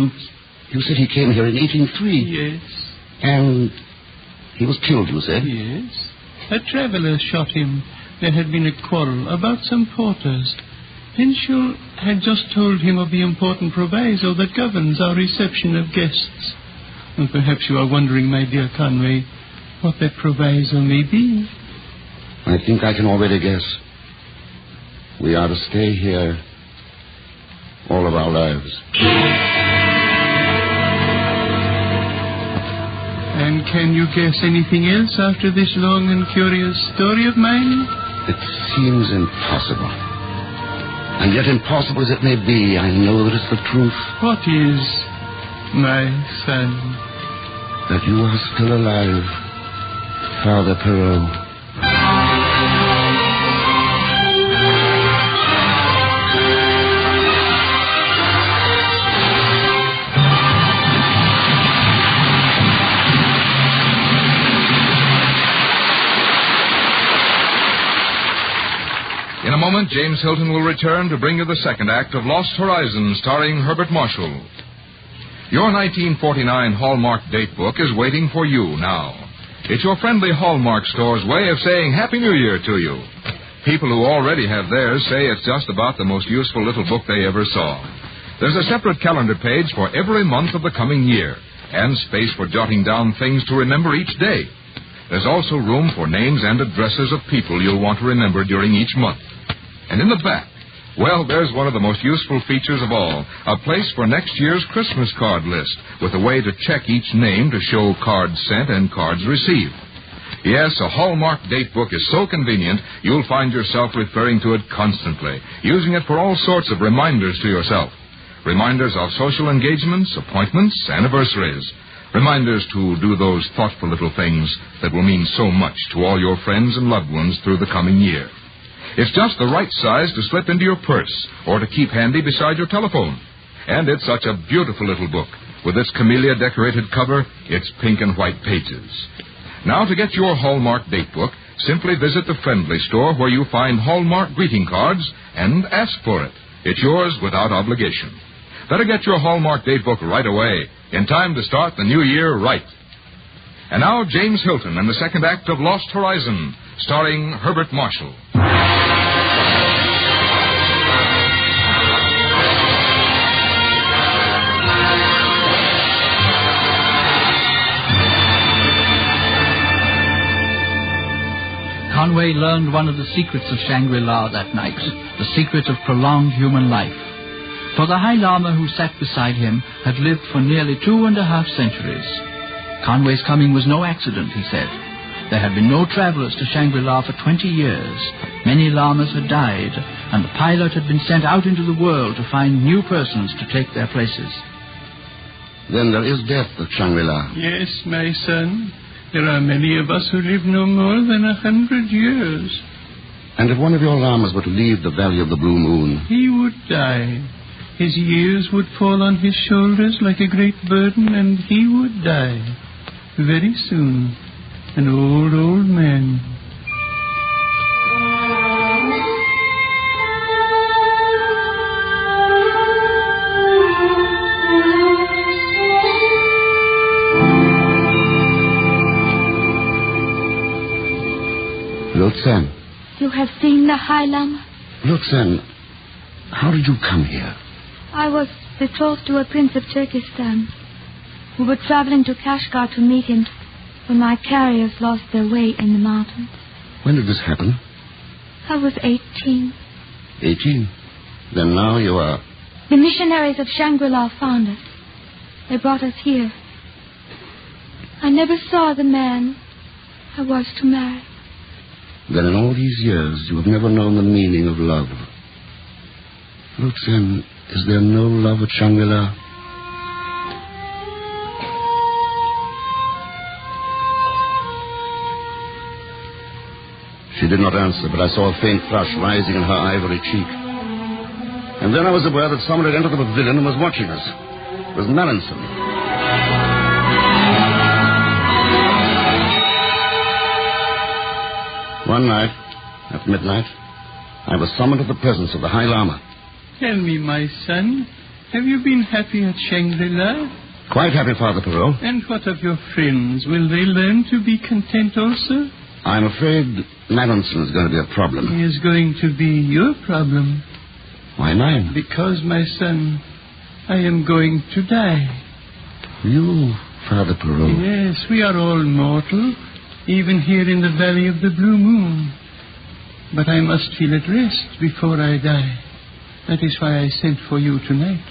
you said he came here in 1803. Yes. And he was killed, you said? Yes. A traveler shot him. There had been a quarrel about some porters. Henschel had just told him of the important proviso that governs our reception of guests. And perhaps you are wondering, my dear Conway, what that proviso may be. I think I can already guess. We are to stay here all of our lives. And can you guess anything else after this long and curious story of mine? It seems impossible. And yet, impossible as it may be, I know that it's the truth. What is, my son? That you are still alive, Father Perrault. In a moment, James Hilton will return to bring you the second act of Lost Horizons, starring Herbert Marshall. Your 1949 Hallmark date book is waiting for you now. It's your friendly Hallmark store's way of saying Happy New Year to you. People who already have theirs say it's just about the most useful little book they ever saw. There's a separate calendar page for every month of the coming year, and space for jotting down things to remember each day. There's also room for names and addresses of people you'll want to remember during each month. And in the back, Well, there's one of the most useful features of all, a place for next year's Christmas card list, with a way to check each name to show cards sent and cards received. Yes, a Hallmark date book is so convenient, you'll find yourself referring to it constantly, using it for all sorts of reminders to yourself. Reminders of social engagements, appointments, anniversaries. Reminders to do those thoughtful little things that will mean so much to all your friends and loved ones through the coming year. It's just the right size to slip into your purse or to keep handy beside your telephone. And it's such a beautiful little book. With its camellia-decorated cover, its pink and white pages. Now, to get your Hallmark date book, simply visit the friendly store where you find Hallmark greeting cards and ask for it. It's yours without obligation. Better get your Hallmark date book right away, in time to start the new year right. And now, James Hilton and the second act of Lost Horizon, starring Herbert Marshall. Conway learned one of the secrets of Shangri-La that night, the secret of prolonged human life. For the High Lama who sat beside him had lived for nearly 2.5 centuries. Conway's coming was no accident, he said. There had been no travelers to Shangri-La for 20 years. Many lamas had died, and the pilot had been sent out into the world to find new persons to take their places. Then there is death at Shangri-La. Yes, my son. There are many of us who live no more than 100 years. And if one of your lamas were to leave the Valley of the Blue Moon? He would die. His years would fall on his shoulders like a great burden, and he would die. Very soon. An old, old man. Lutsen. You have seen the High Lama? Lutsen, how did you come here? I was betrothed to a prince of Turkestan. We were traveling to Kashgar to meet him when my carriers lost their way in the mountains. When did this happen? I was 18. 18? Then now you are... The missionaries of Shangri-La found us. They brought us here. I never saw the man I was to marry. Then in all these years you have never known the meaning of love. Lutsen, is there no love at Shangri-La? She did not answer, but I saw a faint flush rising in her ivory cheek. And then I was aware that someone had entered the pavilion and was watching us. It was Melanson. One night, at midnight, I was summoned to the presence of the High Lama. Tell me, my son, have you been happy at Shangri-La? Quite happy, Father Perrault. And what of your friends? Will they learn to be content also? I'm afraid Melanson is going to be a problem. He is going to be your problem. Why mine? Because, my son, I am going to die. You, Father Perrault? Yes, we are all mortal, even here in the Valley of the Blue Moon. But I must feel at rest before I die. That is why I sent for you tonight.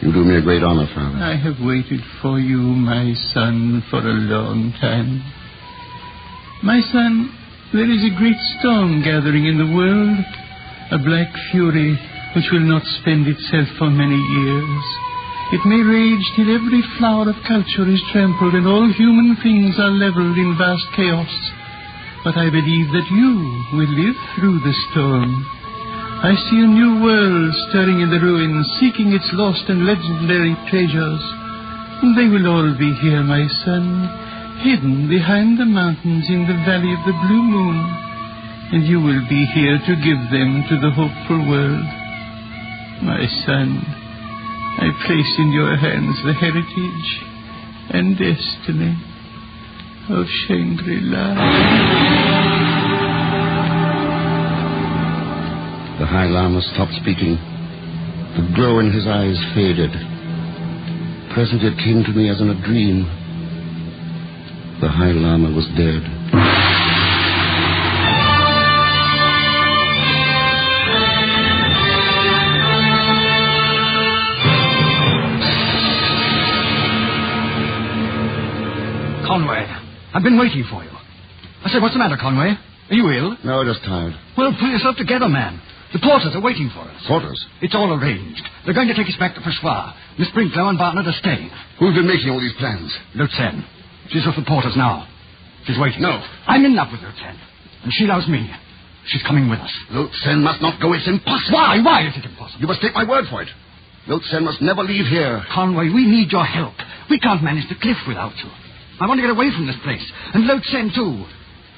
You do me a great honor, Father. I have waited for you, my son, for a long time. My son, there is a great storm gathering in the world, a black fury which will not spend itself for many years. It may rage till every flower of culture is trampled and all human things are leveled in vast chaos. But I believe that you will live through the storm. I see a new world stirring in the ruins, seeking its lost and legendary treasures. And they will all be here, my son, hidden behind the mountains in the Valley of the Blue Moon. And you will be here to give them to the hopeful world. My son, I place in your hands the heritage and destiny of Shangri-La. The High Lama stopped speaking. The glow in his eyes faded. Presently it came to me as in a dream. The High Lama was dead. Conway, I've been waiting for you. I say, what's the matter, Conway? Are you ill? No, just tired. Well, pull yourself together, man. The porters are waiting for us. Porters? It's all arranged. They're going to take us back to Pressoir. Miss Brinklow and Bartlett are staying. Who's been making all these plans? Lutsen. She's with the porters now. She's waiting. No. I'm in love with Lutsen. And she loves me. She's coming with us. Lutsen must not go. It's impossible. Why? Why is it impossible? You must take my word for it. Lutsen must never leave here. Conway, we need your help. We can't manage the cliff without you. I want to get away from this place. And Lutsen, too.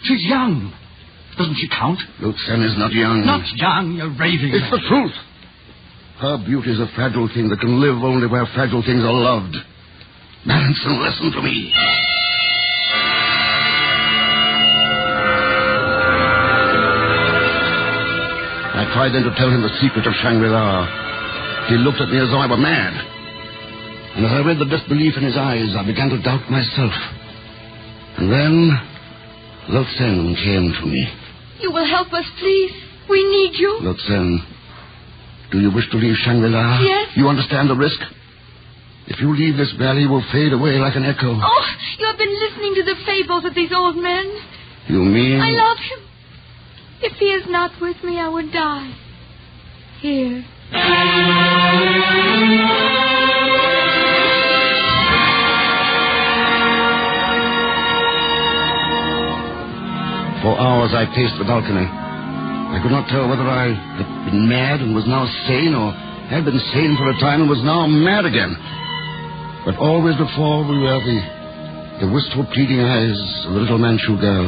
She's young. Doesn't she count? Lutsen is not young. Not young, you're raving. It's the truth. Her beauty is a fragile thing that can live only where fragile things are loved. Manson, listen to me. I tried then to tell him the secret of Shangri-La. He looked at me as though I were mad. And as I read the disbelief in his eyes, I began to doubt myself. And then Lutsen came to me. You will help us, please. We need you. Lutsen, do you wish to leave Shangri-La? Yes. You understand the risk? If you leave this valley, you will fade away like an echo. Oh, you have been listening to the fables of these old men. You mean? I love him. If he is not with me, I would die. Here. For hours I paced the balcony. I could not tell whether I had been mad and was now sane, or had been sane for a time and was now mad again. But always before we were the wistful, pleading eyes of the little Manchu girl.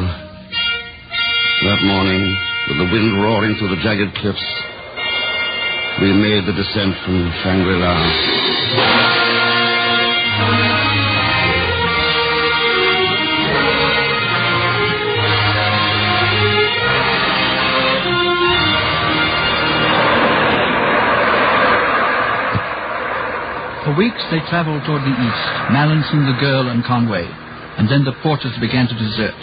That morning, with the wind roaring through the jagged cliffs, we made the descent from Shangri-La. For weeks they traveled toward the east, Mallinson, the girl, and Conway, and then the porters began to desert.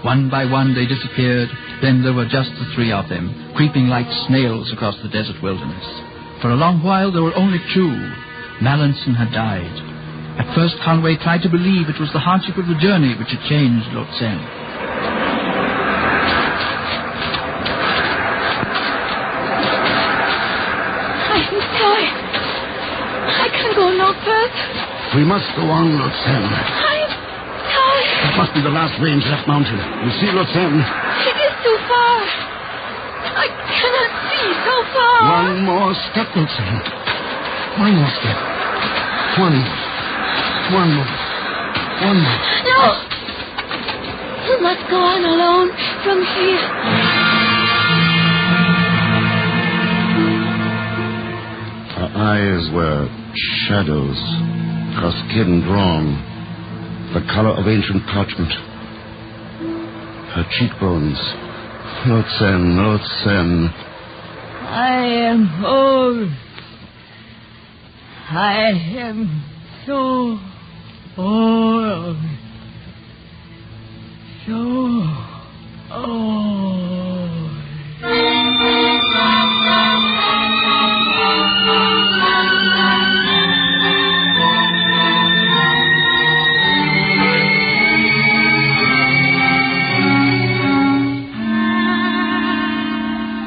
One by one they disappeared, then there were just the three of them, creeping like snails across the desert wilderness. For a long while there were only two. Mallinson had died. At first Conway tried to believe it was the hardship of the journey which had changed Lutsen. I'm tired. I can go no further. We must go on, Lutsen. I'm tired. That must be the last range of that mountain. You see, Lutsen? It is too far. I cannot see so far. One more step, Lutsen. One more step. One more. No. You must go on alone from here. Her eyes were shadows, cascade and drawn, the color of ancient parchment. Her cheekbones. Lutsen. I am old. I am so old. So old.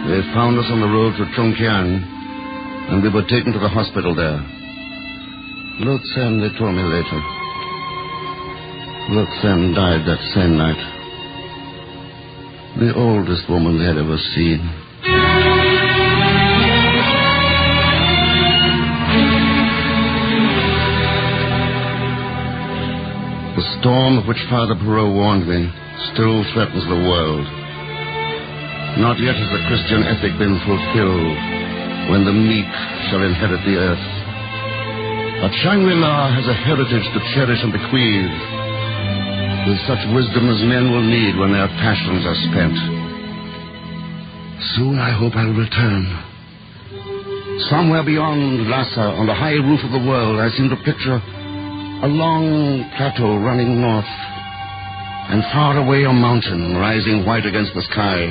They found us on the road to Chongqiang, and we were taken to the hospital there. Lutsen, they told me later. Lutsen died that same night. The oldest woman they had ever seen. The storm of which Father Perot warned me still threatens the world. Not yet has the Christian ethic been fulfilled when the meek shall inherit the earth. But Shangri-La has a heritage to cherish and bequeath, with such wisdom as men will need when their passions are spent. Soon I hope I'll return. Somewhere beyond Lhasa, on the high roof of the world, I seem to picture a long plateau running north, and far away a mountain rising white against the sky.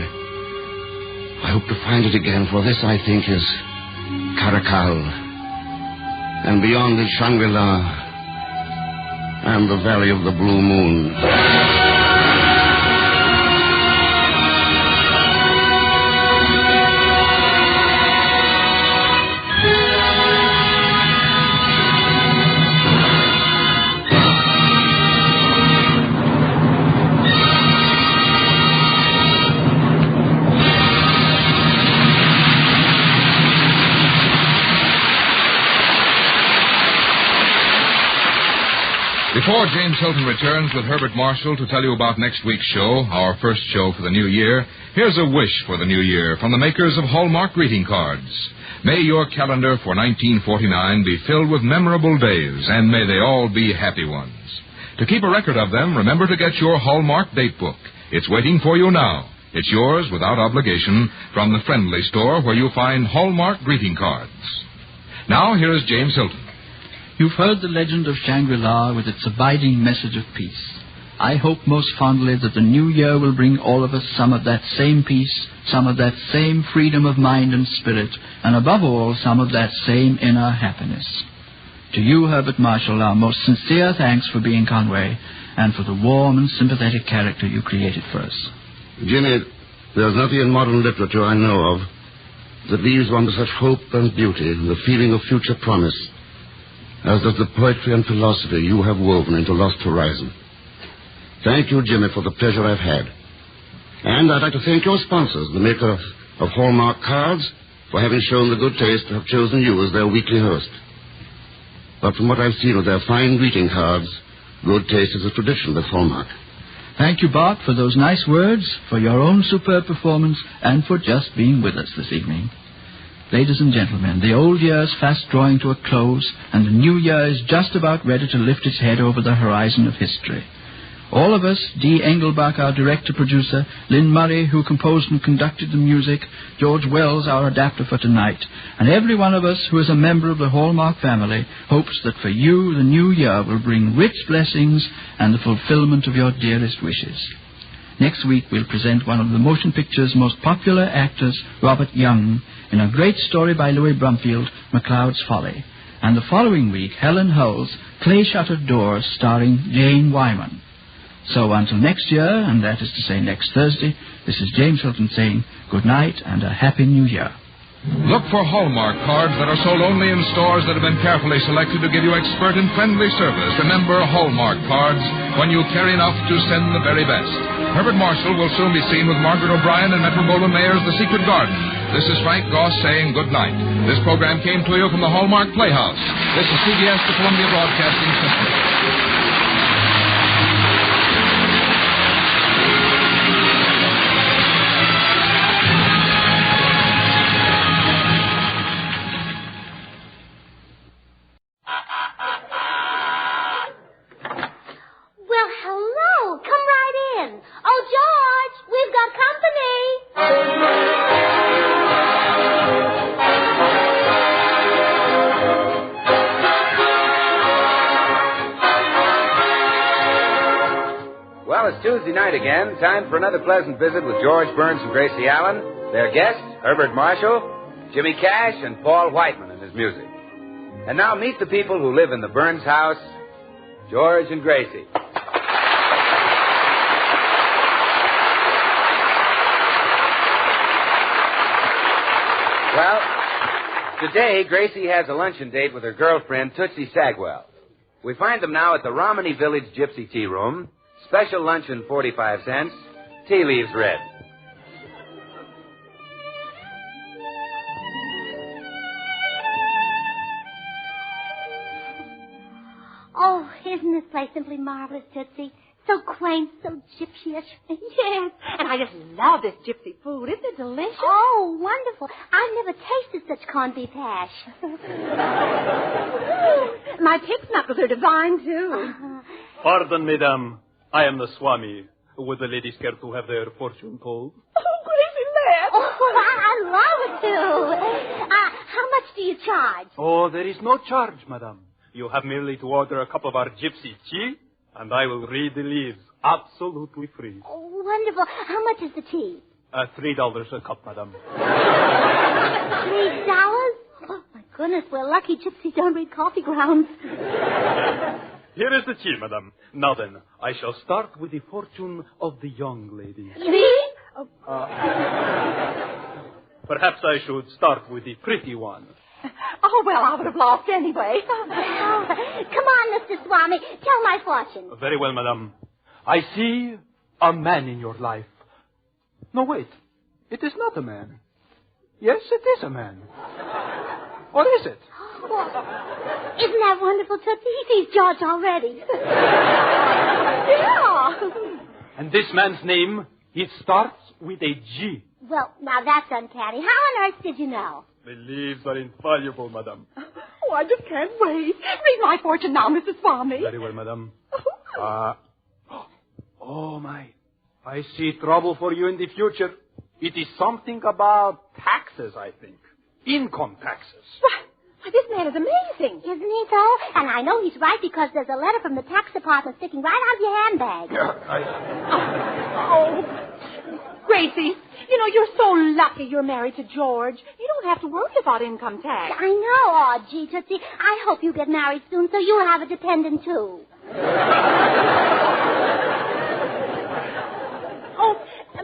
I hope to find it again, for this, I think, is Karakal. And beyond is Shangri-La. and the Valley of the Blue Moon. Before James Hilton returns with Herbert Marshall to tell you about next week's show, our first show for the new year, here's a wish for the new year from the makers of Hallmark greeting cards. May your calendar for 1949 be filled with memorable days, and may they all be happy ones. To keep a record of them, remember to get your Hallmark date book. It's waiting for you now. It's yours without obligation from the friendly store where you'll find Hallmark greeting cards. Now, here is James Hilton. You've heard the legend of Shangri-La with its abiding message of peace. I hope most fondly that the new year will bring all of us some of that same peace, some of that same freedom of mind and spirit, and above all, some of that same inner happiness. To you, Herbert Marshall, our most sincere thanks for being Conway, and for the warm and sympathetic character you created for us. Jimmy, there's nothing in modern literature I know of that leaves one with such hope and beauty and the feeling of future promise as does the poetry and philosophy you have woven into Lost Horizon. Thank you, Jimmy, for the pleasure I've had. And I'd like to thank your sponsors, the maker of Hallmark cards, for having shown the good taste to have chosen you as their weekly host. But from what I've seen of their fine greeting cards, good taste is a tradition with Hallmark. Thank you, Bart, for those nice words, for your own superb performance, and for just being with us this evening. Ladies and gentlemen, the old year's fast drawing to a close, and the new year is just about ready to lift its head over the horizon of history. All of us, Dee Engelbach, our director-producer, Lynn Murray, who composed and conducted the music, George Wells, our adapter for tonight, and every one of us who is a member of the Hallmark family hopes that for you the new year will bring rich blessings and the fulfillment of your dearest wishes. Next week we'll present one of the motion picture's most popular actors, Robert Young, in a great story by Louis Brumfield, MacLeod's Folly. And the following week, Helen Hull's Clay-Shuttered Doors, starring Jane Wyman. So until next year, and that is to say next Thursday, this is James Hilton saying good night and a Happy New Year. Look for Hallmark cards that are sold only in stores that have been carefully selected to give you expert and friendly service. Remember Hallmark cards when you care enough to send the very best. Herbert Marshall will soon be seen with Margaret O'Brien and Metro-Goldwyn-Mayer's The Secret Garden. This is Frank Goss saying good night. This program came to you from the Hallmark Playhouse. This is CBS, the Columbia Broadcasting System. Tuesday night again, time for another pleasant visit with George Burns and Gracie Allen, their guests, Herbert Marshall, Jimmy Cash, and Paul Whiteman and his music. And now meet the people who live in the Burns house, George and Gracie. Well, today Gracie has a luncheon date with her girlfriend, Tootsie Sagwell. We find them now at the Romney Village Gypsy Tea Room. Special luncheon, 45 cents. Tea leaves red. Oh, isn't this place simply marvelous, Tootsie? So quaint, so gypsy-ish. Yes, and I just love this gypsy food. Isn't it delicious? Oh, wonderful. I've never tasted such corned beef hash. My pig's knuckles are divine, too. Pardon, madame. I am the Swami. Would the ladies care to have their fortune told? Oh, Gracie, laugh. Oh, I love it, too. How much do you charge? Oh, there is no charge, madame. You have merely to order a cup of our gypsy tea, and I will read the leaves absolutely free. Oh, wonderful. How much is the tea? $3 a cup, madame. $3? Oh, my goodness, we're lucky gypsies don't read coffee grounds. Here is the tea, madame. Now then, I shall start with the fortune of the young lady. Me? Perhaps I should start with the pretty one. Oh, well, I would have lost anyway. Come on, Mr. Swami. Tell my fortune. Very well, madame. I see a man in your life. No, wait. It is not a man. Yes, it is a man. Or is it? Well, isn't that wonderful, Tootsie? He sees George already. Yeah. And this man's name, it starts with a G. Well, now that's uncanny. How on earth did you know? The leaves are infallible, madame. Oh, I just can't wait. Read my fortune now, Mrs. Swami. Very well, madame. Oh, my. I see trouble for you in the future. It is something about taxes, I think. Income taxes. Why, this man is amazing. Isn't he, though? And I know he's right because there's a letter from the tax department sticking right out of your handbag. Oh, Gracie, you know, you're so lucky you're married to George. You don't have to worry about income tax. I know. Oh, gee, Tootsie, I hope you get married soon so you'll have a dependent, too.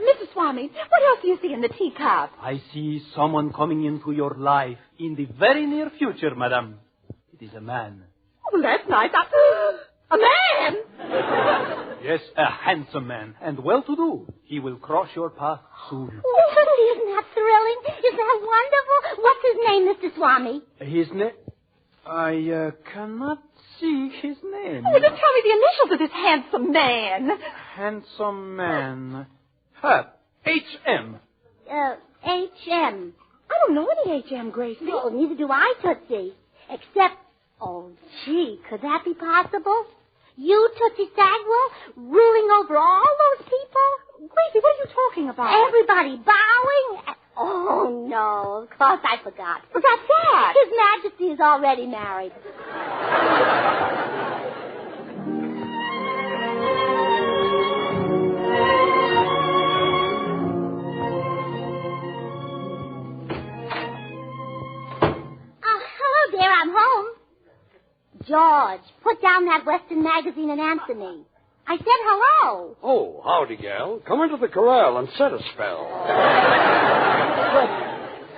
Mrs. Swami, what else do you see in the teacup? I see someone coming into your life in the very near future, madame. It is a man. Oh, that's nice. A man? Yes, a handsome man, and well-to-do. He will cross your path soon. Oh, Tootsie, isn't that thrilling? Isn't that wonderful? What's his name, Mr. Swami? His name? I cannot see his name. Oh, just tell me the initials of this handsome man. Handsome man. H.M. H.M. I don't know any H.M., Gracie. Well, neither do I, Tootsie. Except, oh, gee, could that be possible? You, Tootsie Sagwell, ruling over all those people? Gracie, what are you talking about? Everybody bowing? Oh, no, of course I forgot. What's that? His Majesty is already married. I'm home. George, put down that Western magazine and answer me. I said hello. Oh, howdy, gal. Come into the corral and set a spell.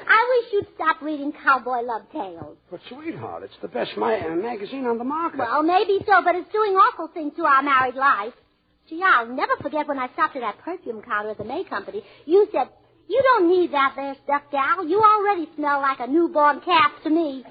I wish you'd stop reading cowboy love tales. But, sweetheart, it's the best magazine on the market. Well, maybe so, but it's doing awful things to our married life. Gee, I'll never forget when I stopped at that perfume counter at the May Company. You said, "You don't need that there stuff, gal. You already smell like a newborn calf to me."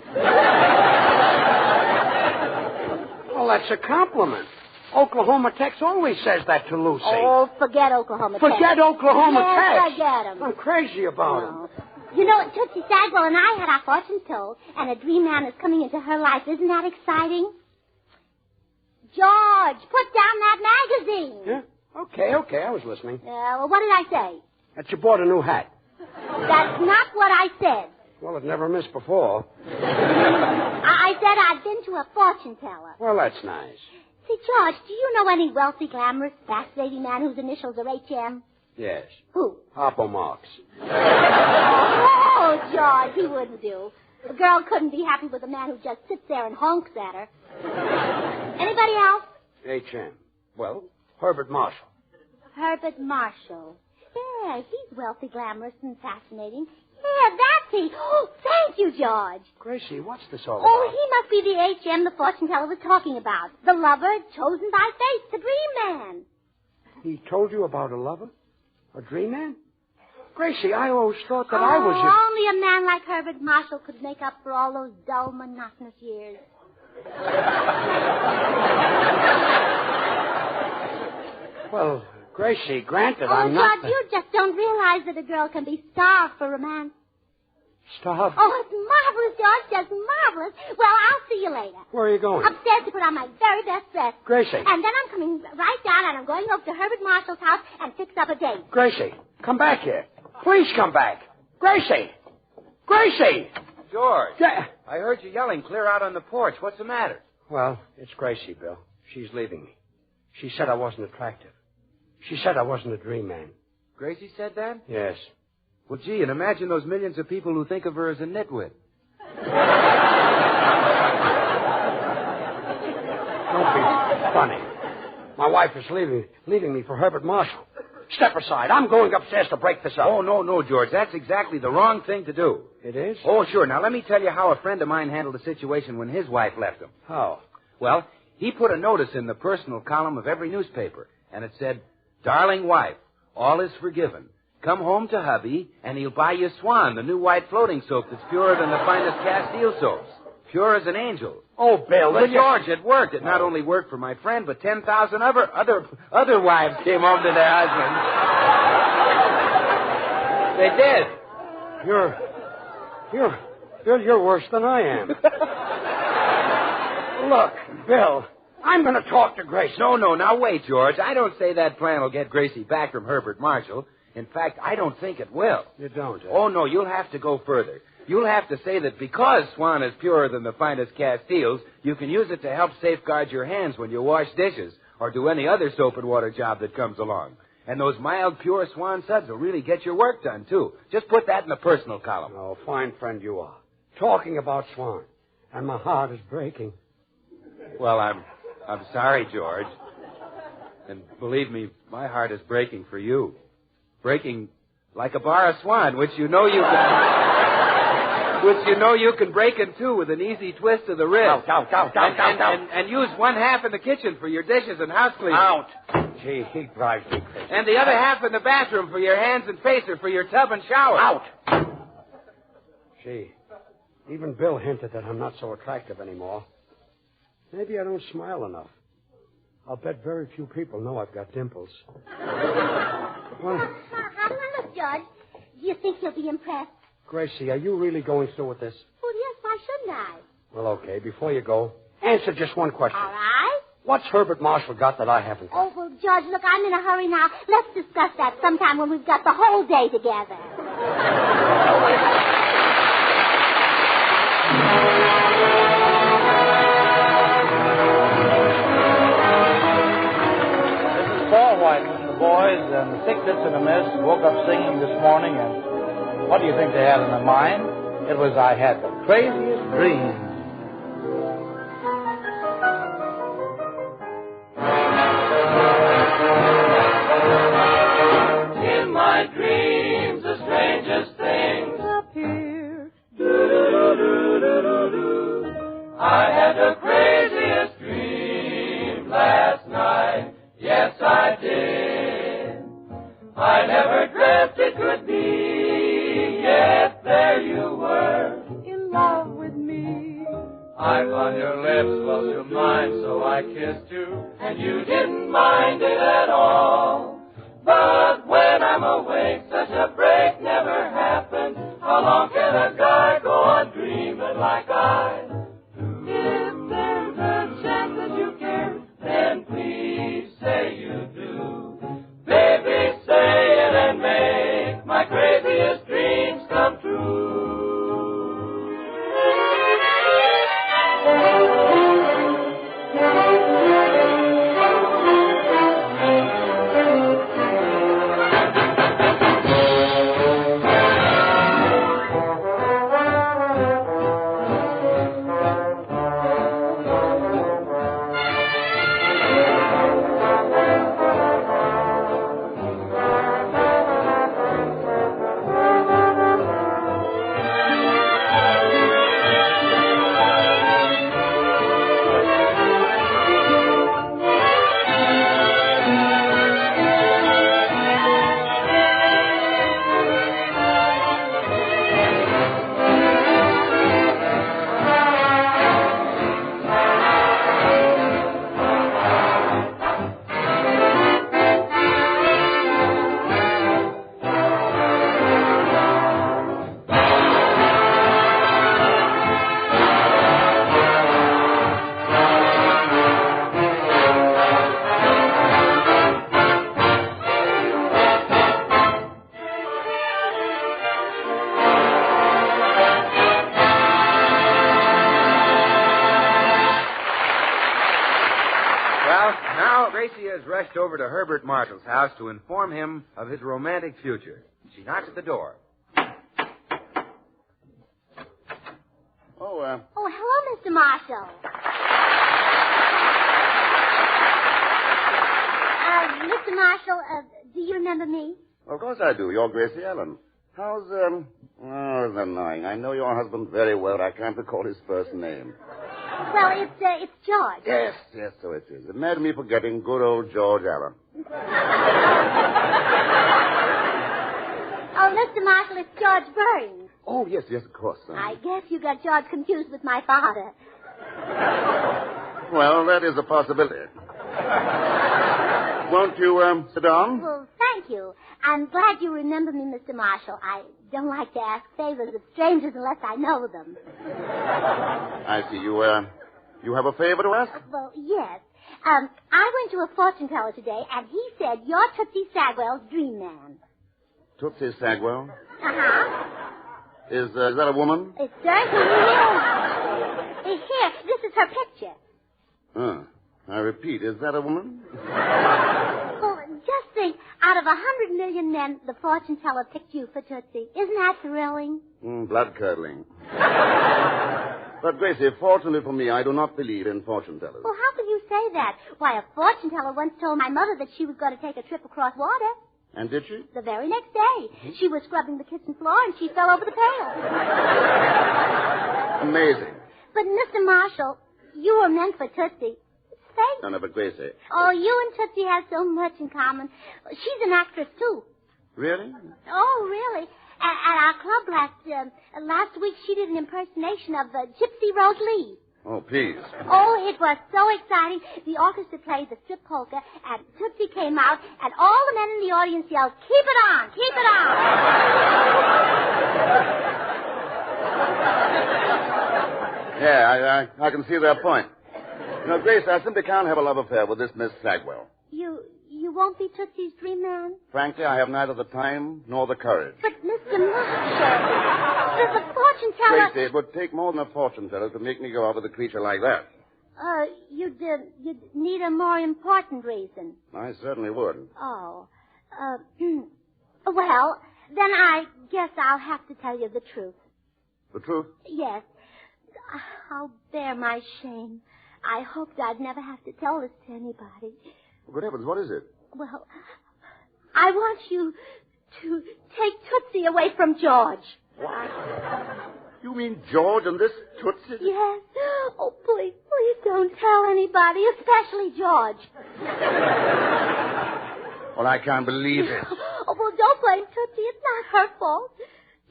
Well, that's a compliment. Oklahoma Tex always says that to Lucy. Oh, forget Oklahoma Tex. Forget Oklahoma Tex. Forget him. I'm crazy about him. You know, Tootsie Sagwell and I had our fortune told, and a dream man is coming into her life. Isn't that exciting? George, put down that magazine. Yeah? Okay, I was listening. Well, what did I say? That you bought a new hat. That's not what I said. Well, it never missed before. I said I'd been to a fortune teller. Well, that's nice. See, George, do you know any wealthy, glamorous, fascinating man whose initials are H.M.? Yes. Who? Harpo Marx. Oh, George, he wouldn't do. A girl couldn't be happy with a man who just sits there and honks at her. Anybody else? H.M. Well, Herbert Marshall. Herbert Marshall. Yeah, he's wealthy, glamorous, and fascinating. Yeah, that's he. Oh, thank you, George. Gracie, what's this all about? Oh, he must be the H.M. the fortune teller was talking about. The lover chosen by fate, the dream man. He told you about a lover? A dream man? Gracie, I always thought that I was only a man like Herbert Marshall could make up for all those dull, monotonous years. Well, Gracie, granted, Oh, I'm not... George, you just don't realize that a girl can be starved for romance. Starved? Oh, it's marvelous, George, just marvelous. Well, I'll see you later. Where are you going? Upstairs to put on my very best dress. Gracie. And then I'm coming right down and I'm going over to Herbert Marshall's house and fix up a date. Gracie, come back here. Please come back. Gracie! Gracie! George, Yeah. I heard you yelling clear out on the porch. What's the matter? Well, it's Gracie, Bill. She's leaving me. She said I wasn't attractive. She said I wasn't a dream man. Gracie said that? Yes. Well, gee, and imagine those millions of people who think of her as a nitwit. Don't be funny. My wife is leaving me for Herbert Marshall. Step aside. I'm going upstairs to break this up. Oh, no, George. That's exactly the wrong thing to do. It is? Oh, sure. Now, let me tell you how a friend of mine handled the situation when his wife left him. How? Well, he put a notice in the personal column of every newspaper, and it said, "Darling wife, all is forgiven. Come home to hubby, and he'll buy you Swan, the new white floating soap that's purer than the finest Castile soaps. Pure as an angel." Oh, Bill, But George, it worked. It not only worked for my friend, but 10,000 other wives came home to their husbands. They did. Bill, you're worse than I am. Look, Bill, I'm going to talk to Gracie. No, now wait, George. I don't say that plan will get Gracie back from Herbert Marshall. In fact, I don't think it will. You don't, eh? Oh, no, you'll have to go further. You'll have to say that because Swan is purer than the finest Castiles, you can use it to help safeguard your hands when you wash dishes or do any other soap and water job that comes along. And those mild, pure Swan suds will really get your work done, too. Just put that in the personal column. Oh, fine friend you are. Talking about Swan. And my heart is breaking. Well, I'm sorry, George. And believe me, my heart is breaking for you. Breaking like a bar of Swan, which you know you can break in two with an easy twist of the wrist. Out. And use one half in the kitchen for your dishes and house cleaning. Out. Gee, he drives me crazy. And the other half in the bathroom for your hands and face or for your tub and shower. Out. Gee, even Bill hinted that I'm not so attractive anymore. Maybe I don't smile enough. I'll bet very few people know I've got dimples. Look, George. Do you think he'll be impressed? Gracie, are you really going through with this? Well, yes, why shouldn't I? Well, okay, before you go, answer just one question. All right. What's Herbert Marshall got that I haven't got? Oh, well, George, look, I'm in a hurry now. Let's discuss that sometime when we've got the whole day together. Paul Whiteman, the boys, and the Sixtets and the Miss woke up singing this morning, and what do you think they had in their mind? It was, "I had the craziest dream." In my dreams, the strangest things appear. Do-do-do-do-do-do. I had the craziest dream last night. Yes, I did. I never dreamt it could be, yet there you were, in love with me. I found your lips close to mine, so I kissed you, and you didn't mind it at all. But when I'm awake, such a break never happens. How long can a guy go on dreaming like I do? If there's a chance that you care, then please say you do. Baby, say it and make my craziest dreams come true. Over to Herbert Marshall's house to inform him of his romantic future. She knocks at the door. Oh, hello, Mr. Marshall. Mr. Marshall, do you remember me? Of course I do. You're Gracie Allen. How's, oh, it's annoying. I know your husband very well. I can't recall his first name. Well, it's George. Yes, so it is. Imagine me forgetting good old George Allen. Oh, Mr. Marshall, it's George Burns. Oh, yes, of course. I guess you got George confused with my father. Well, that is a possibility. Won't you, sit down? Well, thank you. I'm glad you remember me, Mr. Marshall. I don't like to ask favors of strangers unless I know them. I see. You have a favor to ask? Well, yes. I went to a fortune teller today, and he said you're Tootsie Sagwell's dream man. Tootsie Sagwell? Uh-huh. Is that a woman? It certainly is. Here, this is her picture. I repeat, is that a woman? Well, just think, out of 100 million men, the fortune teller picked you for Tootsie. Isn't that thrilling? Blood-curdling. But, Gracie, fortunately for me, I do not believe in fortune tellers. Well, how can you say that? Why, a fortune teller once told my mother that she was going to take a trip across water. And did she? The very next day. She was scrubbing the kitchen floor, and she fell over the pail. Amazing. But, Mr. Marshall, you were meant for Tootsie. Thank you. No, but Gracie. Oh, you and Tootsie have so much in common. She's an actress, too. Really? Oh, really? At our club last week, she did an impersonation of Gypsy Rose Lee. Oh, please. Oh, it was so exciting. The orchestra played the strip polka, and Tootsie came out, and all the men in the audience yelled, "Keep it on! Keep it on!" Yeah, I can see their point. You know, Grace, I simply can't have a love affair with this Miss Sagwell. You won't be Tootsie's dream man? Frankly, I have neither the time nor the courage. But, Mr. Marshall, the fortune teller... Gracie, it would take more than a fortune teller to make me go out with a creature like that. You'd need a more important reason. I certainly would. Oh. Well, then I guess I'll have to tell you the truth. The truth? Yes. I'll bear my shame. I hoped I'd never have to tell this to anybody. Good heavens, what is it? Well, I want you to take Tootsie away from George. What? You mean George and this Tootsie? Yes. Oh, please don't tell anybody, especially George. Well, I can't believe it. Oh, well, don't blame Tootsie. It's not her fault.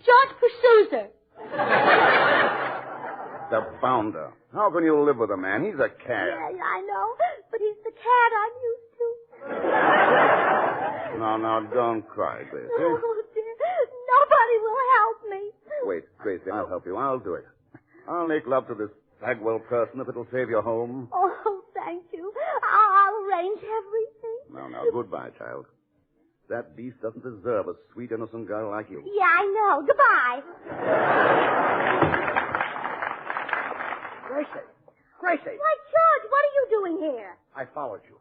George pursues her. The bounder. How can you live with a man? He's a cad. Yeah, I know. But he's the cad I'm used to. No, don't cry, Gracie. Oh, dear. Nobody will help me. Wait, Gracie, I'll help you. I'll do it. I'll make love to this Sagwell person if it'll save your home. Oh, thank you. I'll arrange everything. No, goodbye, child. That beast doesn't deserve a sweet, innocent girl like you. Yeah, I know. Goodbye. Gracie! Why, George, what are you doing here? I followed you.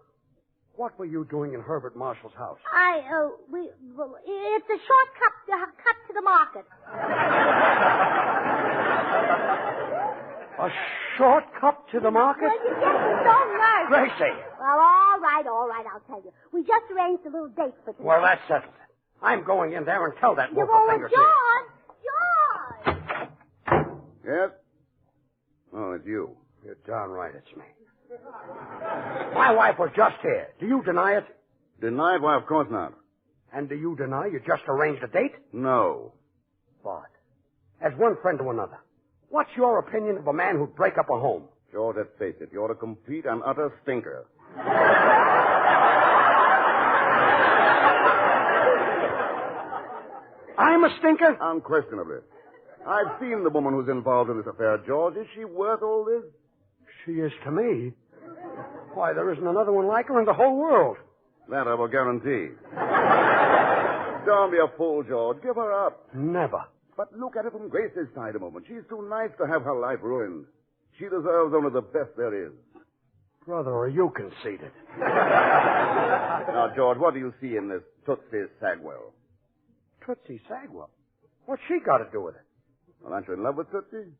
What were you doing in Herbert Marshall's house? It's a short cut to the market. A short cut to the market? Well, you get me so nervous. Gracie! Well, all right, I'll tell you. We just arranged a little date for tonight. Well, that's settled. I'm going in there and tell that wolf Oh, finger. George! Yes? Oh, it's you. You're darn right it's me. My wife was just here. Do you deny it? Deny it? Why, of course not. And do you deny you just arranged a date? No. But, as one friend to another, what's your opinion of a man who'd break up a home? George, let's face it, you're a complete and utter stinker. I'm a stinker? Unquestionably. I've seen the woman who's involved in this affair, George. Is she worth all this? She is to me. Why, there isn't another one like her in the whole world. That I will guarantee. Don't be a fool, George. Give her up. Never. But look at it from Grace's side a moment. She's too nice to have her life ruined. She deserves only the best there is. Brother, are you conceited? Now, George, what do you see in this Tootsie Sagwell? Tootsie Sagwell? What's she got to do with it? Well, aren't you in love with Tootsie?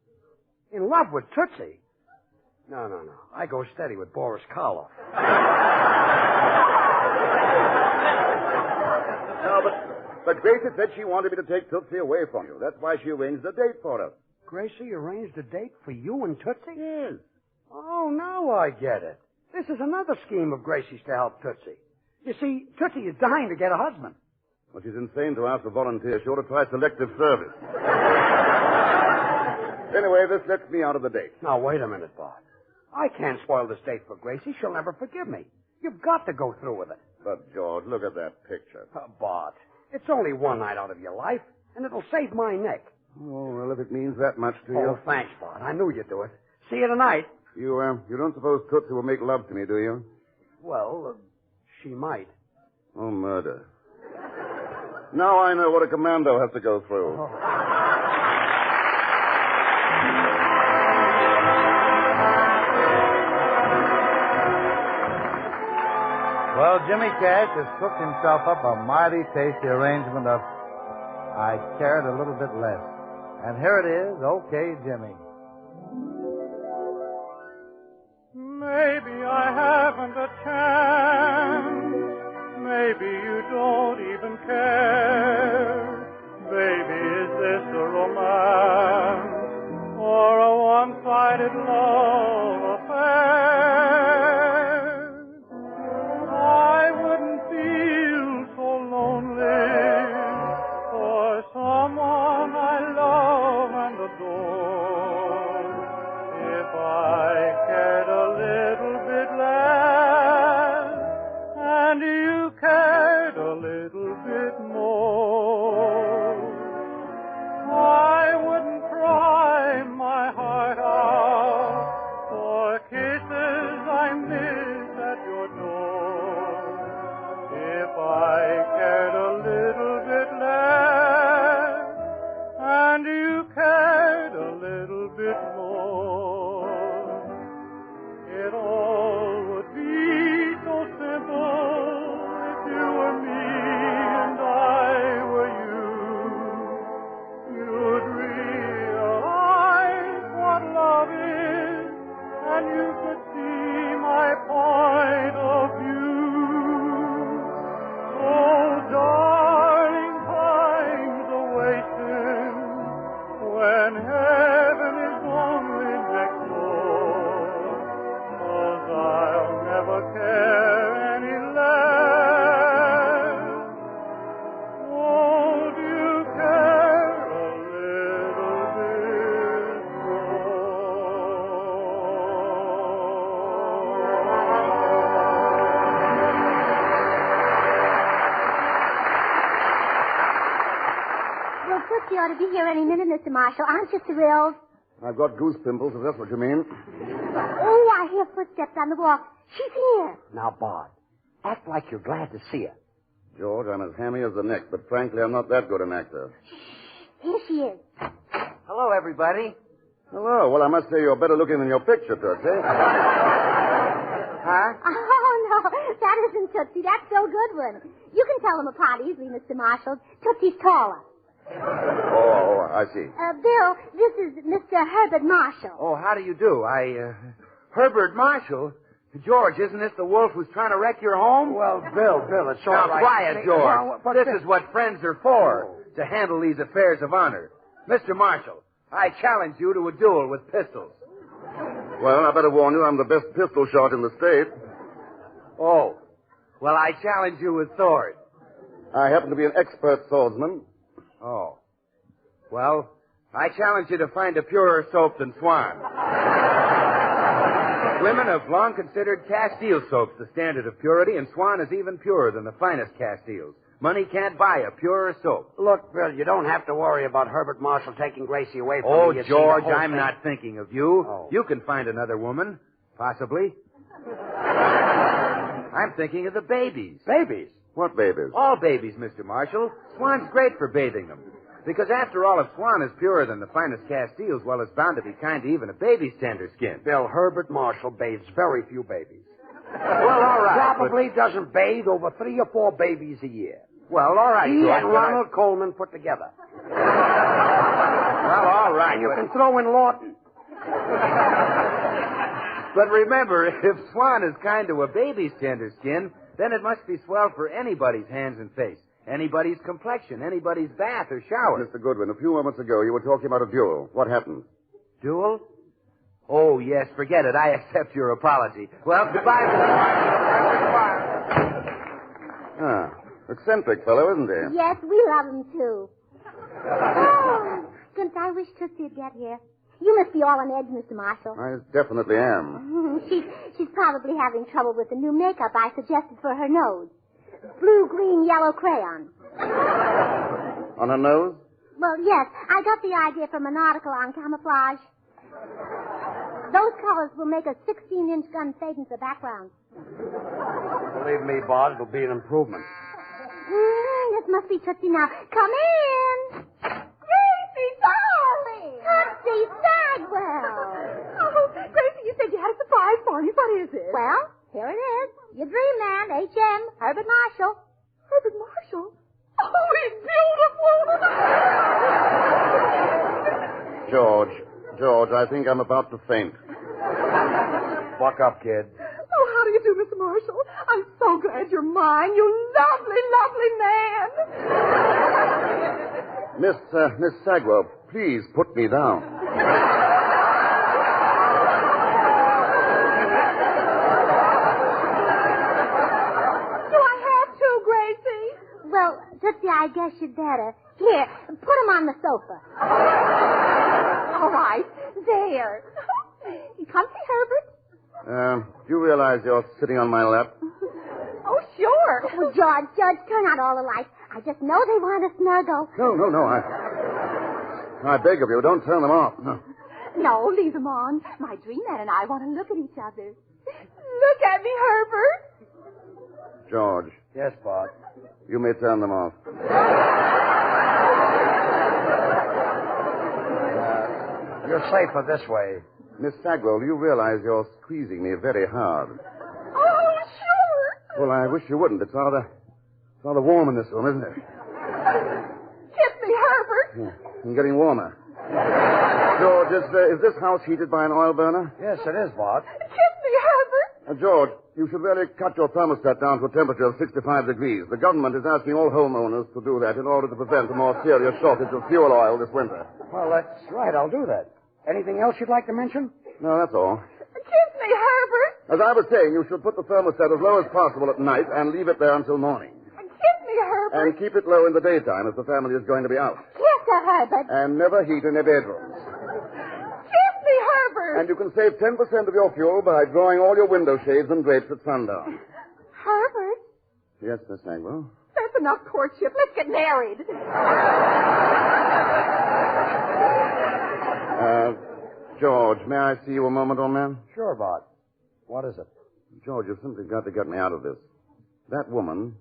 In love with Tootsie? No. I go steady with Boris Karloff. But Gracie said she wanted me to take Tootsie away from you. That's why she arranged the date for us. Gracie arranged a date for you and Tootsie? Yes. Oh, now I get it. This is another scheme of Gracie's to help Tootsie. You see, Tootsie is dying to get a husband. Well, she's insane to ask for volunteers. She ought to try selective service. Anyway, this lets me out of the date. Now, wait a minute, Bart. I can't spoil this date for Gracie. She'll never forgive me. You've got to go through with it. But, George, look at that picture. Bart, it's only one night out of your life, and it'll save my neck. Oh, well, if it means that much to you. Oh, thanks, Bart. I knew you'd do it. See you tonight. You don't suppose Tootsie will make love to me, do you? Well, she might. Oh, murder. Now I know what a commando has to go through. Oh. Well, Jimmy Cash has cooked himself up a mighty tasty arrangement of I Cared a Little Bit Less. And here it is, Okay, Jimmy. Maybe I haven't a chance. Maybe you don't even care. Baby, is this a romance or a one-sided love affair? I wouldn't feel so lonely for someone I love and adore if I cared a little bit less and you cared a little bit more. I wouldn't cry my heart out for kisses I miss at your door if I cared a little bit less and you cared a little bit more. It all would be so simple if you were me and I were you. You'd realize what love is and you could see my point of view. Oh, darling, time's a-wasting when heaven is only next door. 'Cause I'll never care any less. Won't you care a little bit Well, Tootsie ought to be here any minute, Mr. Marshall. Aren't you thrilled? I've got goose pimples, if that's what you mean. Oh, I hear footsteps on the walk. She's here. Now, Bart, act like you're glad to see her. George, I'm as hammy as the neck, but frankly, I'm not that good an actor. Here she is. Hello, everybody. Hello. Well, I must say you're better looking than your picture, Tootsie. Huh? Oh, no, that isn't Tootsie. That's Bill Goodwin. You can tell them apart easily, Mr. Marshall. Tootsie's taller. Oh, I see. Bill, this is Mr. Herbert Marshall. Oh, how do you do? Herbert Marshall? George, isn't this the wolf who's trying to wreck your home? Well, Bill, it's all now, right. quiet, George. Well, but this Bill- is what friends are for, to handle these affairs of honor. Mr. Marshall, I challenge you to a duel with pistols. Well, I better warn you, I'm the best pistol shot in the state. Oh, well, I challenge you with swords. I happen to be an expert swordsman. Oh. Well, I challenge you to find a purer soap than Swan. Women have long considered Castile soap the standard of purity, and Swan is even purer than the finest Castiles. Money can't buy a purer soap. Look, Bill, you don't have to worry about Herbert Marshall taking Gracie away from Oh, me. You see, George, the whole I'm thing- not thinking of you. Oh. You can find another woman, possibly. I'm thinking of the babies. Babies? What babies? All babies, Mr. Marshall. Swan's great for bathing them. Because after all, if Swan is purer than the finest Castiles, well, it's bound to be kind to even a baby's tender skin. Bill, Herbert Marshall bathes very few babies. Well, all right. Probably doesn't bathe over 3 or 4 babies a year. Well, all right, He George. and Ronald Coleman put together. Well, all right. And you can throw in Lawton. But remember, if Swan is kind to a baby's tender skin, then it must be swell for anybody's hands and face. Anybody's complexion, anybody's bath or shower. Mr. Goodwin, a few moments ago you were talking about a duel. What happened? Duel? Oh, yes, forget it. I accept your apology. Well, goodbye, Mr. Marshall. Ah, eccentric fellow, isn't he? Yes, we love him, too. Oh, Gunter, I wish Tootsie would get here. You must be all on edge, Mr. Marshall. I definitely am. She's probably having trouble with the new makeup I suggested for her nose. Blue, green, yellow crayon. On her nose? Well, yes. I got the idea from an article on camouflage. Those colors will make a 16-inch gun fade into the background. Believe me, Bart, it'll be an improvement. This must be Tootsie now. Come in. Gracie, darling. Tootsie Sagwell. Oh, Gracie, you said you had a surprise for me. What is it? Well, here it is. Your dream man, H.M. Herbert Marshall. Herbert Marshall? Oh, he's beautiful. George, I think I'm about to faint. Buck up, kid. Oh, how do you do, Mr. Marshall? I'm so glad you're mine, you lovely, lovely man. Miss Sagwell, please put me down. Well, Tootsie, I guess you'd better. Here, put him on the sofa. All right. There. You comfy, Herbert? Do you realize you're sitting on my lap? Oh, sure. Well, George, turn out all the lights. I just know they want to snuggle. No. I beg of you, don't turn them off. No. No, leave them on. My dream man and I want to look at each other. Look at me, Herbert. George. Yes, Bart. You may turn them off. You're safer this way. Miss Sagwell, you realize you're squeezing me very hard. Oh, sure. Well, I wish you wouldn't. It's rather warm in this room, isn't it? Kiss me, Herbert. Yeah, I'm getting warmer. George, is this house heated by an oil burner? Yes, it is, Bart. Kiss me, Herbert. George, you should really cut your thermostat down to a temperature of 65 degrees. The government is asking all homeowners to do that in order to prevent a more serious shortage of fuel oil this winter. Well, that's right. I'll do that. Anything else you'd like to mention? No, that's all. Kiss me, Herbert. As I was saying, you should put the thermostat as low as possible at night and leave it there until morning. Kiss me, Herbert. And keep it low in the daytime if the family is going to be out. Kiss her, Herbert. And never heat in their bedrooms. Kiss me, Herbert. And you can save 10% of your fuel by drawing all your window shades and drapes at sundown. Herbert? Yes, Miss Sagwell? That's enough courtship. Let's get married. George, may I see you a moment, old man? Sure, Bart. What is it? George, you've simply got to get me out of this. That woman,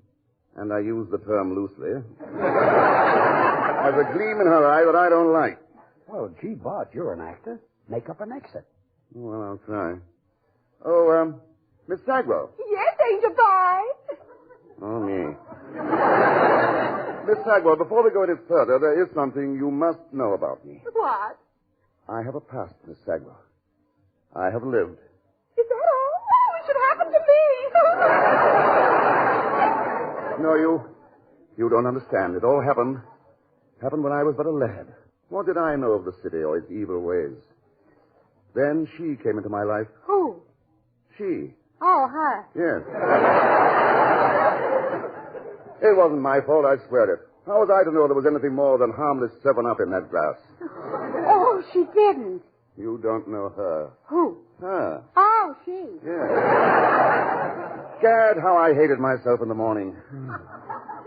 and I use the term loosely, has a gleam in her eye that I don't like. Well, gee, Bart, you're an actor. Make up an exit. Well, I'll try. Oh, Miss Sagwell. Yes, Angel Pie. Oh, me. Miss Sagwell, before we go any further, there is something you must know about me. What? I have a past, Miss Sagwell. I have lived. Is that all? Oh, it should happen to me. No, you don't understand. It all happened when I was but a lad. What did I know of the city or its evil ways? Then she came into my life. Who? She. Oh, her. Yes. It wasn't my fault, I swear it. How was I to know there was anything more than harmless 7-Up in that glass? Oh, she didn't. You don't know her. Who? Her. Oh, she. Yes. Gad, how I hated myself in the morning.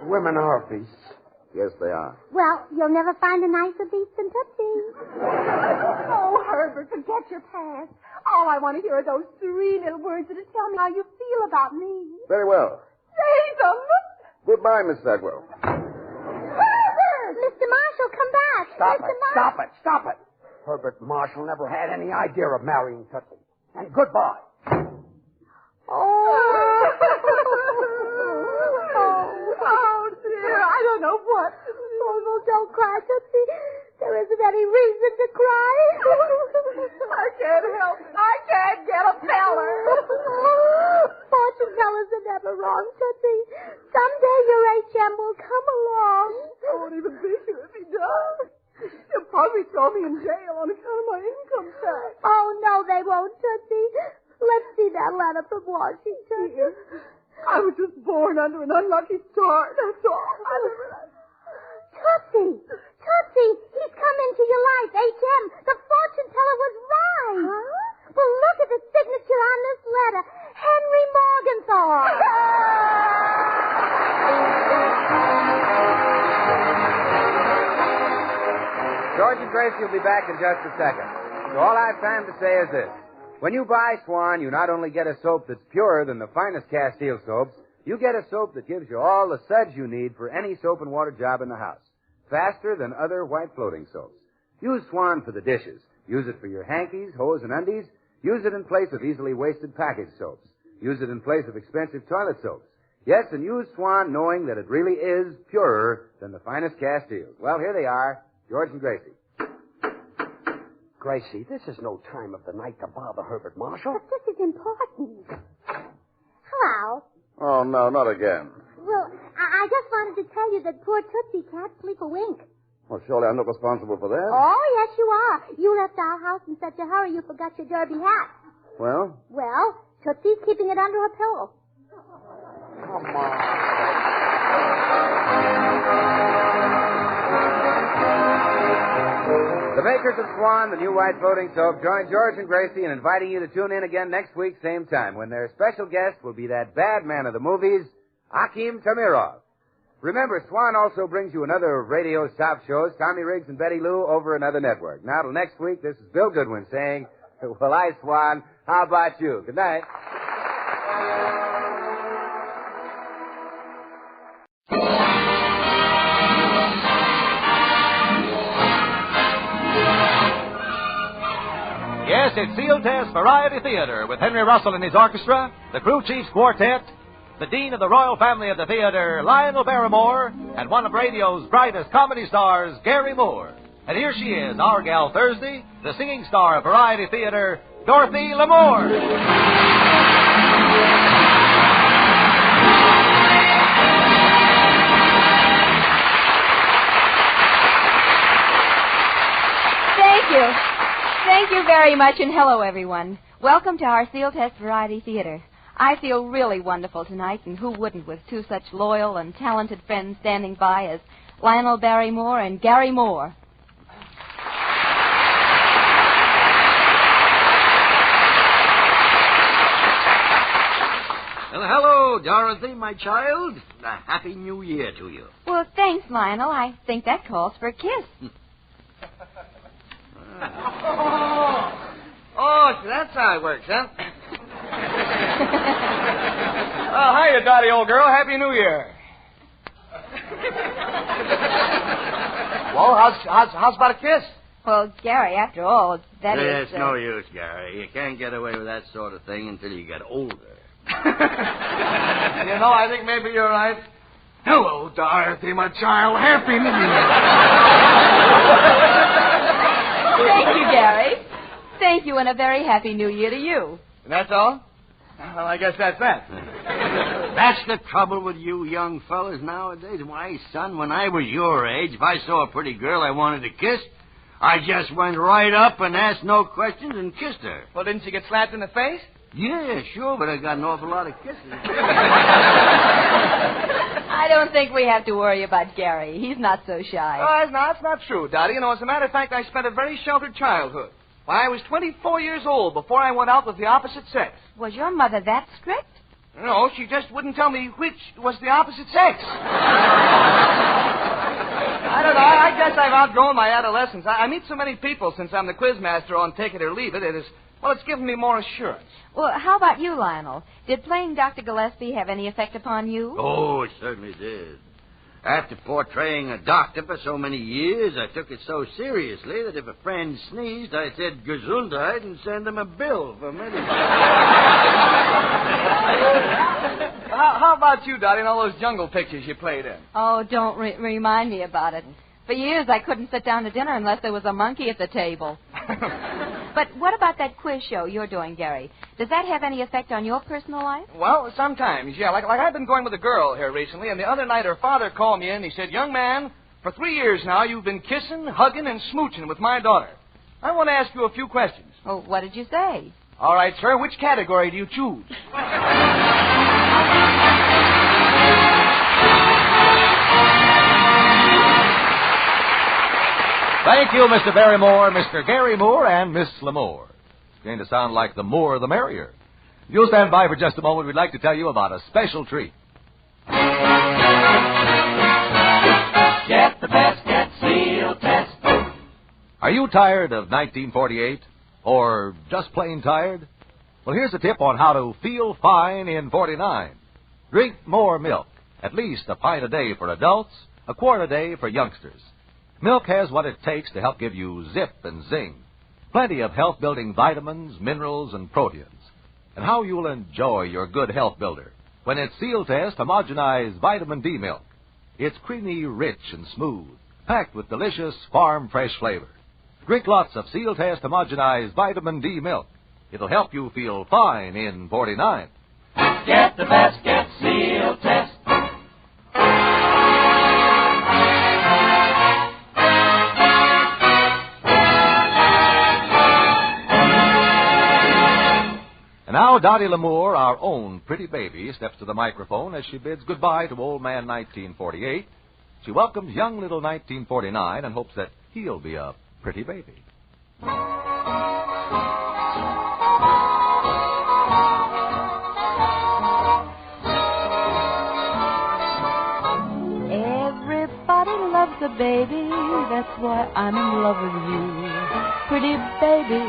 Women are beasts. Yes, they are. Well, you'll never find a nicer beast than Tootsie. Oh, Herbert, forget your past. All I want to hear are those 3 little words that'll tell me how you feel about me. Very well. Say them. Goodbye, Miss Sagwell. Herbert! Mr. Marshall, come back. Stop it. Herbert Marshall never had any idea of marrying Tootsie. And goodbye. Oh, dear. I don't know what. Oh, don't cry, Tootsie. There isn't any reason to cry. I can't help it. I can't get a feller. Fortune tellers are never wrong, Tootsie. Someday your HM will come won't even be here if he does. He'll probably throw me in jail on account of my income tax. Oh, no, they won't, Tootsie. Let's see that letter from Washington. Yes. I was just born under an unlucky star, that's all. Tootsie! Tootsie! He's come into your life, H.M. The fortune teller was right. Huh? Well, look at the signature on this letter. Henry Morgenthau. George and Gracie will be back in just a second. So all I have time to say is this. When you buy Swan, you not only get a soap that's purer than the finest Castile soaps, you get a soap that gives you all the suds you need for any soap and water job in the house. Faster than other white floating soaps. Use Swan for the dishes. Use it for your hankies, hose, and undies. Use it in place of easily wasted package soaps. Use it in place of expensive toilet soaps. Yes, and use Swan knowing that it really is purer than the finest Castiles. Well, here they are, George and Gracie. Gracie, this is no time of the night to bother Herbert Marshall. But this is important. Hello. Oh, no, not again. Well, I just wanted to tell you that poor Tootsie can't sleep a wink. Well, surely I'm not responsible for that. Oh, yes, you are. You left our house in such a hurry you forgot your derby hat. Well? Well, Tootsie's keeping it under her pillow. Come on. The makers of Swan, the new white floating soap, join George and Gracie in inviting you to tune in again next week, same time, when their special guest will be that bad man of the movies, Akim Tamirov. Remember, Swan also brings you another of radio's top shows, Tommy Riggs and Betty Lou, over another network. Now, till next week, this is Bill Goodwin saying, well, I, Swan, how about you? Good night. Yes, it's Sealtest Variety Theater with Henry Russell and his orchestra, the Crew Chiefs Quartet, the Dean of the Royal Family of the Theater, Lionel Barrymore, and one of radio's brightest comedy stars, Gary Moore. And here she is, our gal Thursday, the singing star of Variety Theater, Dorothy Lamour. Thank you. Thank you very much, and hello, everyone. Welcome to our Sealtest Variety Theater. I feel really wonderful tonight, and who wouldn't with two such loyal and talented friends standing by as Lionel Barrymore and Gary Moore. Well, hello, Dorothy, my child. A happy new year to you. Well, thanks, Lionel. I think that calls for a kiss. Oh, so that's how it works, huh? Oh, hiya, Dottie, old girl. Happy New Year. Well, how's about a kiss? Well, Gary, after all, that is... It's no use, Gary. You can't get away with that sort of thing until you get older. You know, I think maybe you're right. Hello, Dorothy, my child. Happy New Year. Thank you, Gary. Thank you, and a very happy New Year to you. And that's all? Well, I guess that's that. That's the trouble with you young fellas nowadays. Why, son, when I was your age, if I saw a pretty girl I wanted to kiss, I just went right up and asked no questions and kissed her. Well, didn't you get slapped in the face? Yeah, sure, but I got an awful lot of kisses. I don't think we have to worry about Gary. He's not so shy. Oh, that's not true, Dottie. You know, as a matter of fact, I spent a very sheltered childhood. Why, I was 24 years old before I went out with the opposite sex. Was your mother that strict? No, she just wouldn't tell me which was the opposite sex. I don't know. I guess I've outgrown my adolescence. I meet so many people since I'm the quizmaster on Take It or Leave It. It's given me more assurance. Well, how about you, Lionel? Did playing Dr. Gillespie have any effect upon you? Oh, it certainly did. After portraying a doctor for so many years, I took it so seriously that if a friend sneezed, I said Gesundheit and send him a bill for medicine. How about you, Dottie, and all those jungle pictures you played in? Oh, don't remind me about it. For years, I couldn't sit down to dinner unless there was a monkey at the table. But what about that quiz show you're doing, Gary? Does that have any effect on your personal life? Well, sometimes, yeah. Like I've been going with a girl here recently, and the other night her father called me in and he said, "Young man, For 3 years now, you've been kissing, hugging, and smooching with my daughter. I want to ask you a few questions. Oh, what did you say? All right, sir. Which category do you choose? Thank you, Mr. Barrymore, Mr. Gary Moore, and Miss Lamore. It's going to sound like the more the merrier. If you'll stand by for just a moment, we'd like to tell you about a special treat. Get the best, get Sealtest. Are you tired of 1948? Or just plain tired? Well, here's a tip on how to feel fine in 49. Drink more milk, at least a pint a day for adults, a quart a day for youngsters. Milk has what it takes to help give you zip and zing. Plenty of health-building vitamins, minerals, and proteins. And how you'll enjoy your good health builder when it's Sealtest homogenized vitamin D milk. It's creamy, rich, and smooth, packed with delicious farm-fresh flavor. Drink lots of Sealtest homogenized vitamin D milk. It'll help you feel fine in 49. Get the best, get Sealtest. And now Dottie Lamour, our own pretty baby, steps to the microphone as she bids goodbye to old man 1948. She welcomes young little 1949 and hopes that he'll be a pretty baby. Everybody loves a baby, that's why I'm in love with you. Pretty baby,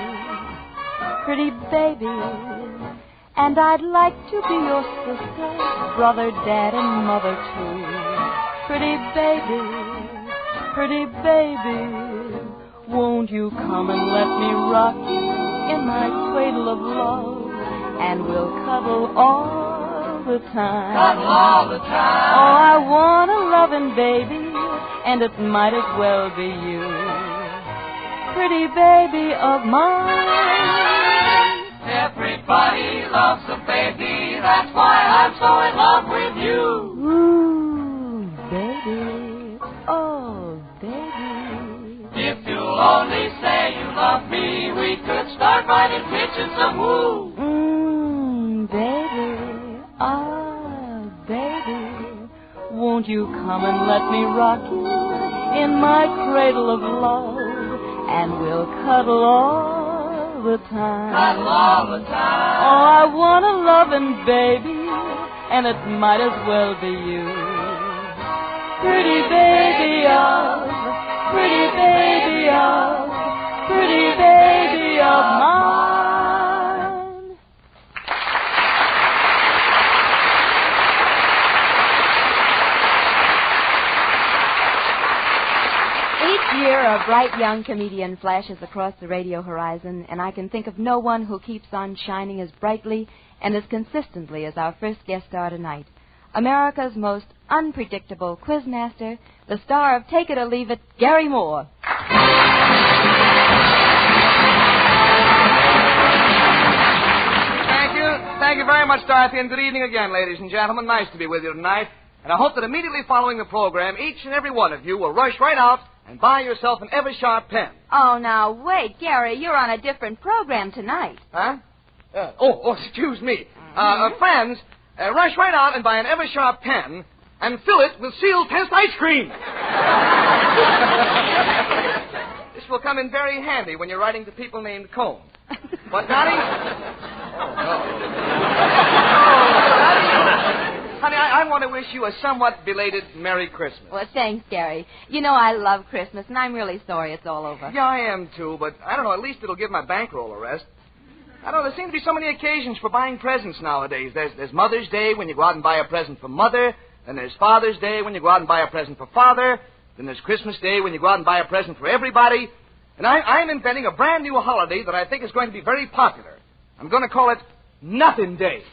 pretty baby. And I'd like to be your sister, brother, dad, and mother, too. Pretty baby, won't you come and let me rock you in my cradle of love? And we'll cuddle all the time. Cuddle all the time. Oh, I want a loving baby, and it might as well be you. Pretty baby of mine. Everybody loves a baby, that's why I'm so in love with you. Ooh, baby, oh, baby. If you'll only say you love me, we could start right in pitching some woo. Baby, ah, baby, won't you come and let me rock you in my cradle of love, and we'll cuddle all the time. Cuddle all the time. Oh, I want a loving baby, and it might as well be you. Pretty baby of, pretty baby of, pretty baby of mine. Each year, a bright young comedian flashes across the radio horizon, and I can think of no one who keeps on shining as brightly and as consistently as our first guest star tonight. America's most unpredictable quizmaster, the star of Take It or Leave It, Gary Moore. Thank you very much, Dorothy, and good evening again, ladies and gentlemen. Nice to be with you tonight. And I hope that immediately following the program, each and every one of you will rush right out and buy yourself an Eversharp pen. Oh, now, wait, Gary, you're on a different program tonight. Huh? Excuse me. Friends, rush right out and buy an Eversharp pen and fill it with Sealtest ice cream. This will come in very handy when you're writing to people named Combe. But, Dottie... Honey, I want to wish you a somewhat belated Merry Christmas. Well, thanks, Gary. You know I love Christmas, and I'm really sorry it's all over. Yeah, I am, too, but I don't know, at least it'll give my bankroll a rest. I don't know, there seem to be so many occasions for buying presents nowadays. There's Mother's Day when you go out and buy a present for Mother, then there's Father's Day when you go out and buy a present for Father, then there's Christmas Day when you go out and buy a present for everybody, and I'm inventing a brand new holiday that I think is going to be very popular. I'm going to call it Nothing Day.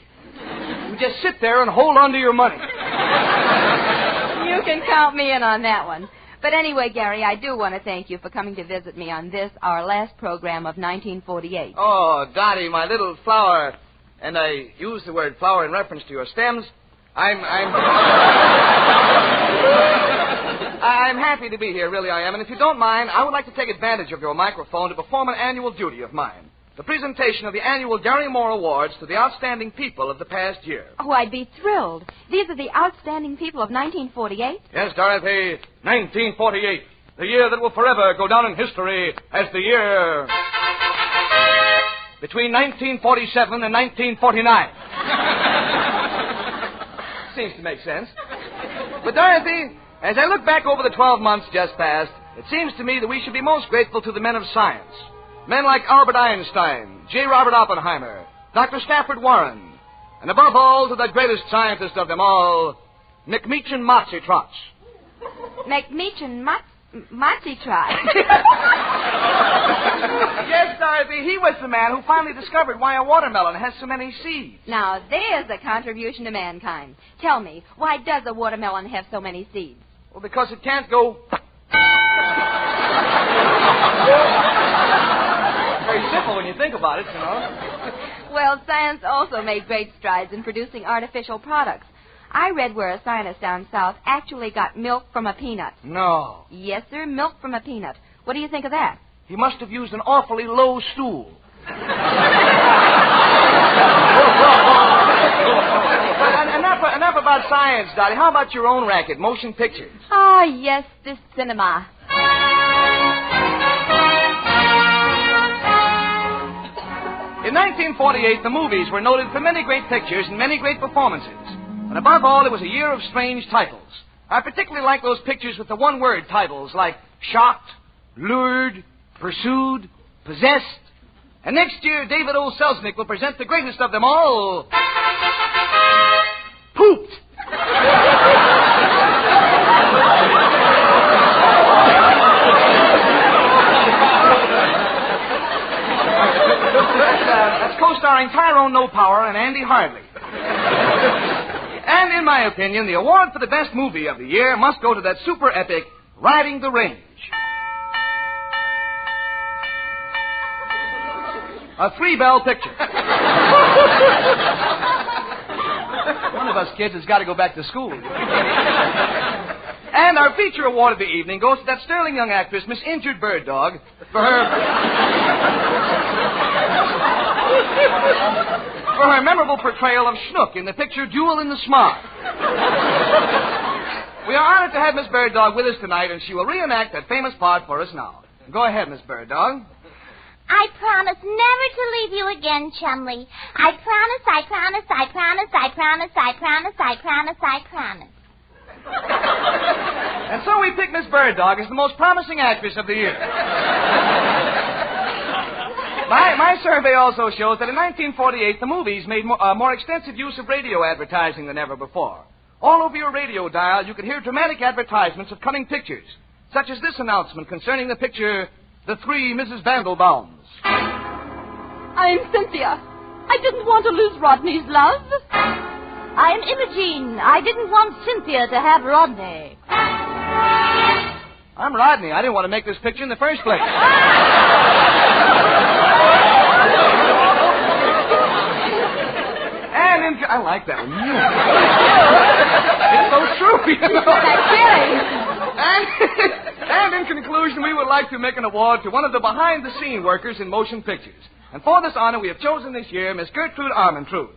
You just sit there and hold on to your money. You can count me in on that one. But anyway, Gary, I do want to thank you for coming to visit me on this, our last program of 1948. Oh, Dottie, my little flower, and I use the word flower in reference to your stems. I'm I'm happy to be here, really I am. And if you don't mind, I would like to take advantage of your microphone to perform an annual duty of mine. The presentation of the annual Gary Moore Awards to the outstanding people of the past year. Oh, I'd be thrilled. These are the outstanding people of 1948. Yes, Dorothy, 1948. The year that will forever go down in history as the year between 1947 and 1949. Seems to make sense. But, Dorothy, as I look back over the 12 months just past, it seems to me that we should be most grateful to the men of science. Men like Albert Einstein, J. Robert Oppenheimer, Dr. Stafford Warren, and above all to the greatest scientist of them all, McMeechin Motzitrotz. McMeechin Motzitrotz. Yes, Dorothy, he was the man who finally discovered why a watermelon has so many seeds. Now, there's a contribution to mankind. Tell me, why does a watermelon have so many seeds? Well, because it can't go... Very simple when you think about it, you know. Well, science also made great strides in producing artificial products. I read where a scientist down south actually got milk from a peanut. No. Yes, sir, milk from a peanut. What do you think of that? He must have used an awfully low stool. Enough about science, Dottie. How about your own racket, motion pictures? Ah, yes, this cinema. In 1948, the movies were noted for many great pictures and many great performances. And above all, it was a year of strange titles. I particularly like those pictures with the one-word titles like Shocked, Lured, Pursued, Possessed. And next year, David O. Selznick will present the greatest of them all, Pooped. That's co-starring Tyrone No Power and Andy Hartley. And in my opinion, the award for the best movie of the year must go to that super epic, Riding the Range. A 3-bell picture. One of us kids has got to go back to school. And our feature award of the evening goes to that sterling young actress, Miss Injured Bird Dog, for her memorable portrayal of Schnook in the picture Jewel in the Smog. We are honored to have Miss Bird Dog with us tonight, and she will reenact that famous part for us now. Go ahead, Miss Bird Dog. I promise never to leave you again, Chumley. I promise, I promise, I promise, I promise, I promise, I promise, I promise. And so we pick Miss Bird Dog as the most promising actress of the year. My survey also shows that in 1948, the movies made more extensive use of radio advertising than ever before. All over your radio dial, you could hear dramatic advertisements of coming pictures, such as this announcement concerning the picture, The Three Mrs. Vandelbaums. I'm Cynthia. I didn't want to lose Rodney's love. I'm Imogene. I didn't want Cynthia to have Rodney. I'm Rodney. I didn't want to make this picture in the first place. And I like that one. It's so true, you know. And in conclusion, we would like to make an award to one of the behind-the-scene workers in motion pictures. And for this honor, we have chosen this year Miss Gertrude Armentrude.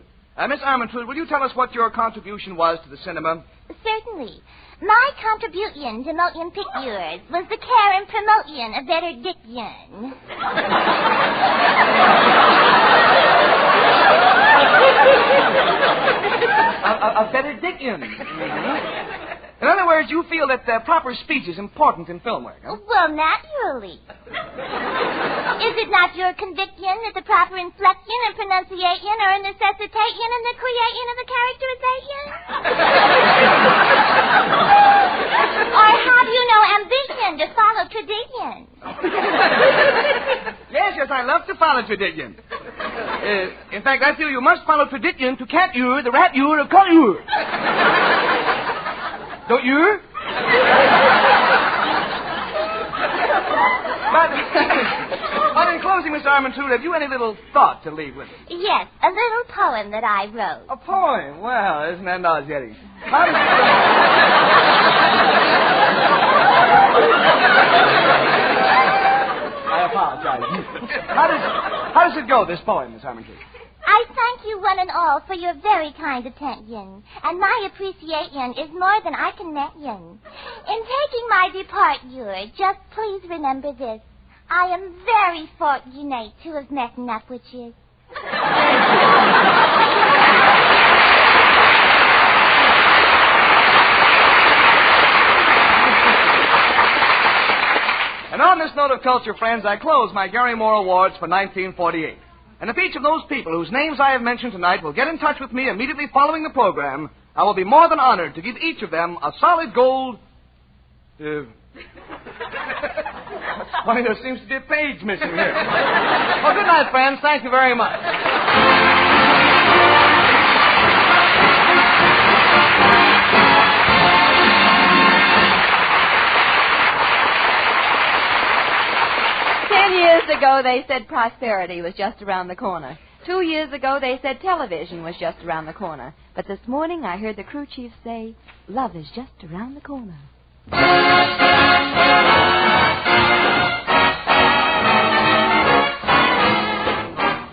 Miss Armentrude, will you tell us what your contribution was to the cinema? Certainly. My contribution to motion pictures was the care and promotion of better diction. A better diction. In other words, you feel that proper speech is important in film work, huh? Well, naturally. Is it not your conviction that the proper inflection and pronunciation are a necessitation in the creation of the characterization? Or have you no ambition to follow tradition? Yes, I love to follow tradition. In fact, I feel you must follow tradition to cat you, the rat you, or call you. Don't you? But in closing, Miss Armentrude, have you any little thought to leave with us? Yes, a little poem that I wrote. A poem? Well, isn't that nauseating? How does it go, this poem, Miss Harmon? I thank you one and all for your very kind attention, and my appreciation is more than I can mention. In taking my departure, just please remember this. I am very fortunate to have met up with you. And on this note of culture, friends, I close my Gary Moore Awards for 1948. And if each of those people whose names I have mentioned tonight will get in touch with me immediately following the program, I will be more than honored to give each of them a solid gold... It's funny, there seems to be a page missing here. Well, good night, friends. Thank you very much. Years ago, they said prosperity was just around the corner. 2 years ago, they said television was just around the corner. But this morning, I heard the crew chief say, love is just around the corner.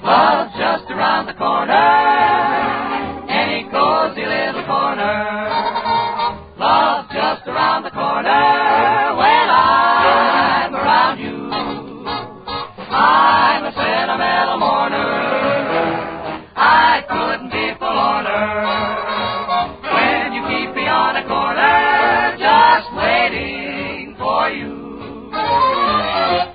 Love just around the corner, any cozy little corner. Love just around the corner, when I'm around you. I'm a sentimental mourner. I couldn't be forlorner when you keep me on a corner, just waiting for you.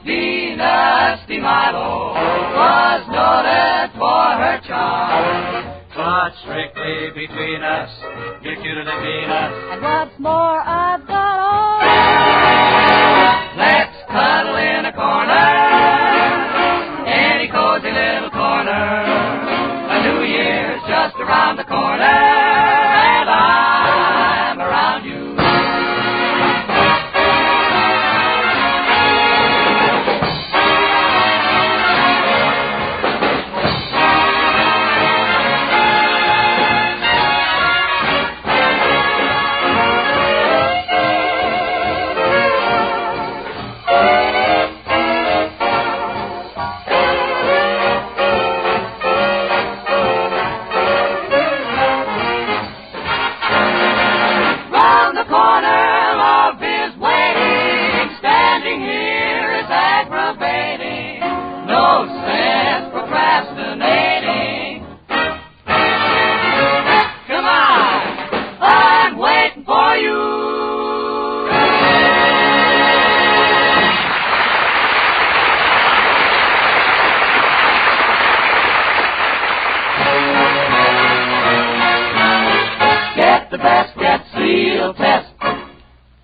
Venus de Milo was noted for her charm, but strictly between us, you're cuter than Venus. And what's more, I've got all. Let's cuddle in a corner. Cozy little corner. A new year's just around the corner, and I'm around you.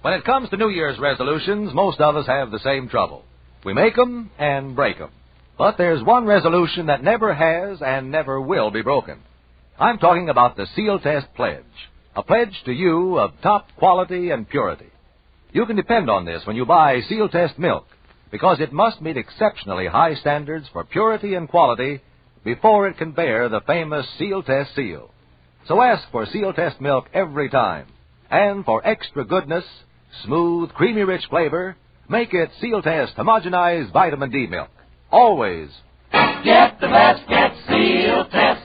When it comes to New Year's resolutions, most of us have the same trouble. We make 'em and break 'em. But there's one resolution that never has and never will be broken. I'm talking about the Sealtest Pledge, a pledge to you of top quality and purity. You can depend on this when you buy Sealtest milk, because it must meet exceptionally high standards for purity and quality before it can bear the famous Sealtest seal. So ask for Sealtest milk every time. And for extra goodness, smooth, creamy rich flavor, make it Sealtest homogenized vitamin D milk. Always. Get the best, get Sealtest.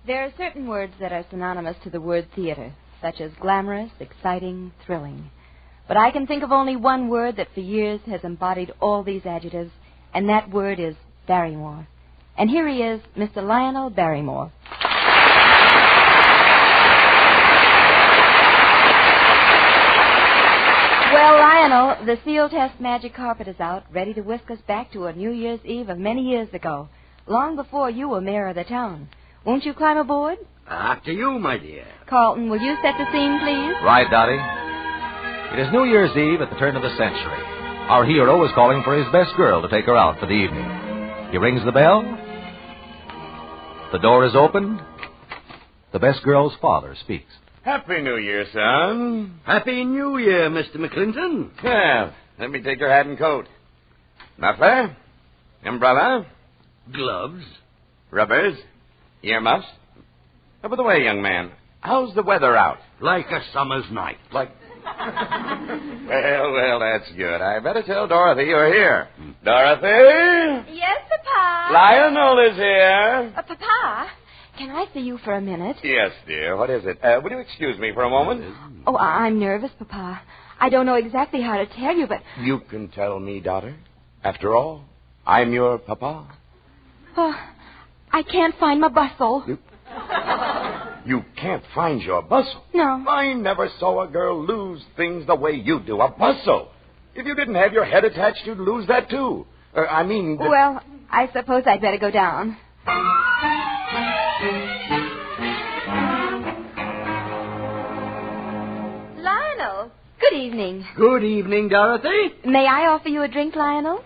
There are certain words that are synonymous to the word theater, such as glamorous, exciting, thrilling. But I can think of only one word that for years has embodied all these adjectives, and that word is Barrymore. And here he is, Mr. Lionel Barrymore. Well, Lionel, the Sealtest magic carpet is out, ready to whisk us back to a New Year's Eve of many years ago, long before you were mayor of the town. Won't you climb aboard? After you, my dear. Carlton, will you set the scene, please? Right, Dottie. It is New Year's Eve at the turn of the century. Our hero is calling for his best girl to take her out for the evening. He rings the bell. The door is opened. The best girl's father speaks. Happy New Year, son. Happy New Year, Mr. McClinton. Yeah, let me take your hat and coat. Muffler, umbrella, gloves, rubbers, earmuffs. By the way, young man, how's the weather out? Like a summer's night. Like... Well, that's good. I better tell Dorothy you're here. Dorothy? Yes, Papa? Lionel is here. Papa, can I see you for a minute? Yes, dear. What is it? Will you excuse me for a moment? Oh, I'm nervous, Papa. I don't know exactly how to tell you, but... You can tell me, daughter. After all, I'm your papa. Oh, I can't find my bustle. You can't find your bustle? No. I never saw a girl lose things the way you do. A bustle. If you didn't have your head attached, you'd lose that, too. Well, I suppose I'd better go down. Lionel, good evening. Good evening, Dorothy. May I offer you a drink, Lionel?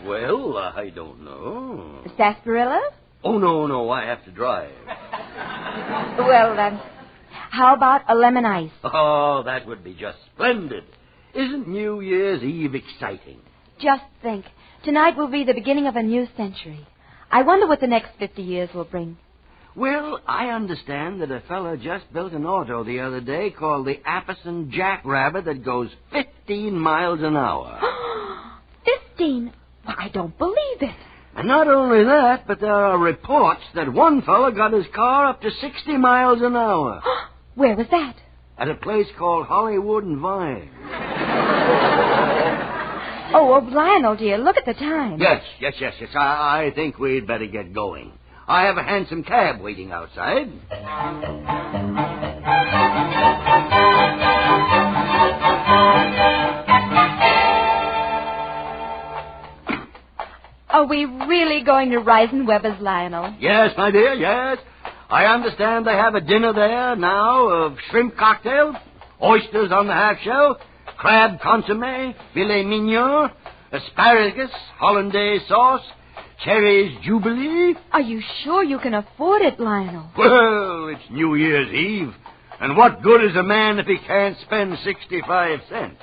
Well, I don't know. Sarsaparilla? Oh, no, I have to drive. Well, how about a lemon ice? Oh, that would be just splendid. Isn't New Year's Eve exciting? Just think. Tonight will be the beginning of a new century. I wonder what the next 50 years will bring. Well, I understand that a fella just built an auto the other day called the Apperson Jackrabbit that goes 15 miles an hour. 15? Well, I don't believe it. And not only that, but there are reports that one fella got his car up to 60 miles an hour. Where was that? At a place called Hollywood and Vine. Oh, Lionel, dear, look at the time. Yes. I think we'd better get going. I have a handsome cab waiting outside. Are we really going to Reisenweber's, Lionel? Yes, my dear, yes. I understand they have a dinner there now of shrimp cocktail, oysters on the half-shell, crab consommé, filet mignon, asparagus, hollandaise sauce, cherries jubilee. Are you sure you can afford it, Lionel? Well, it's New Year's Eve. And what good is a man if he can't spend 65 cents?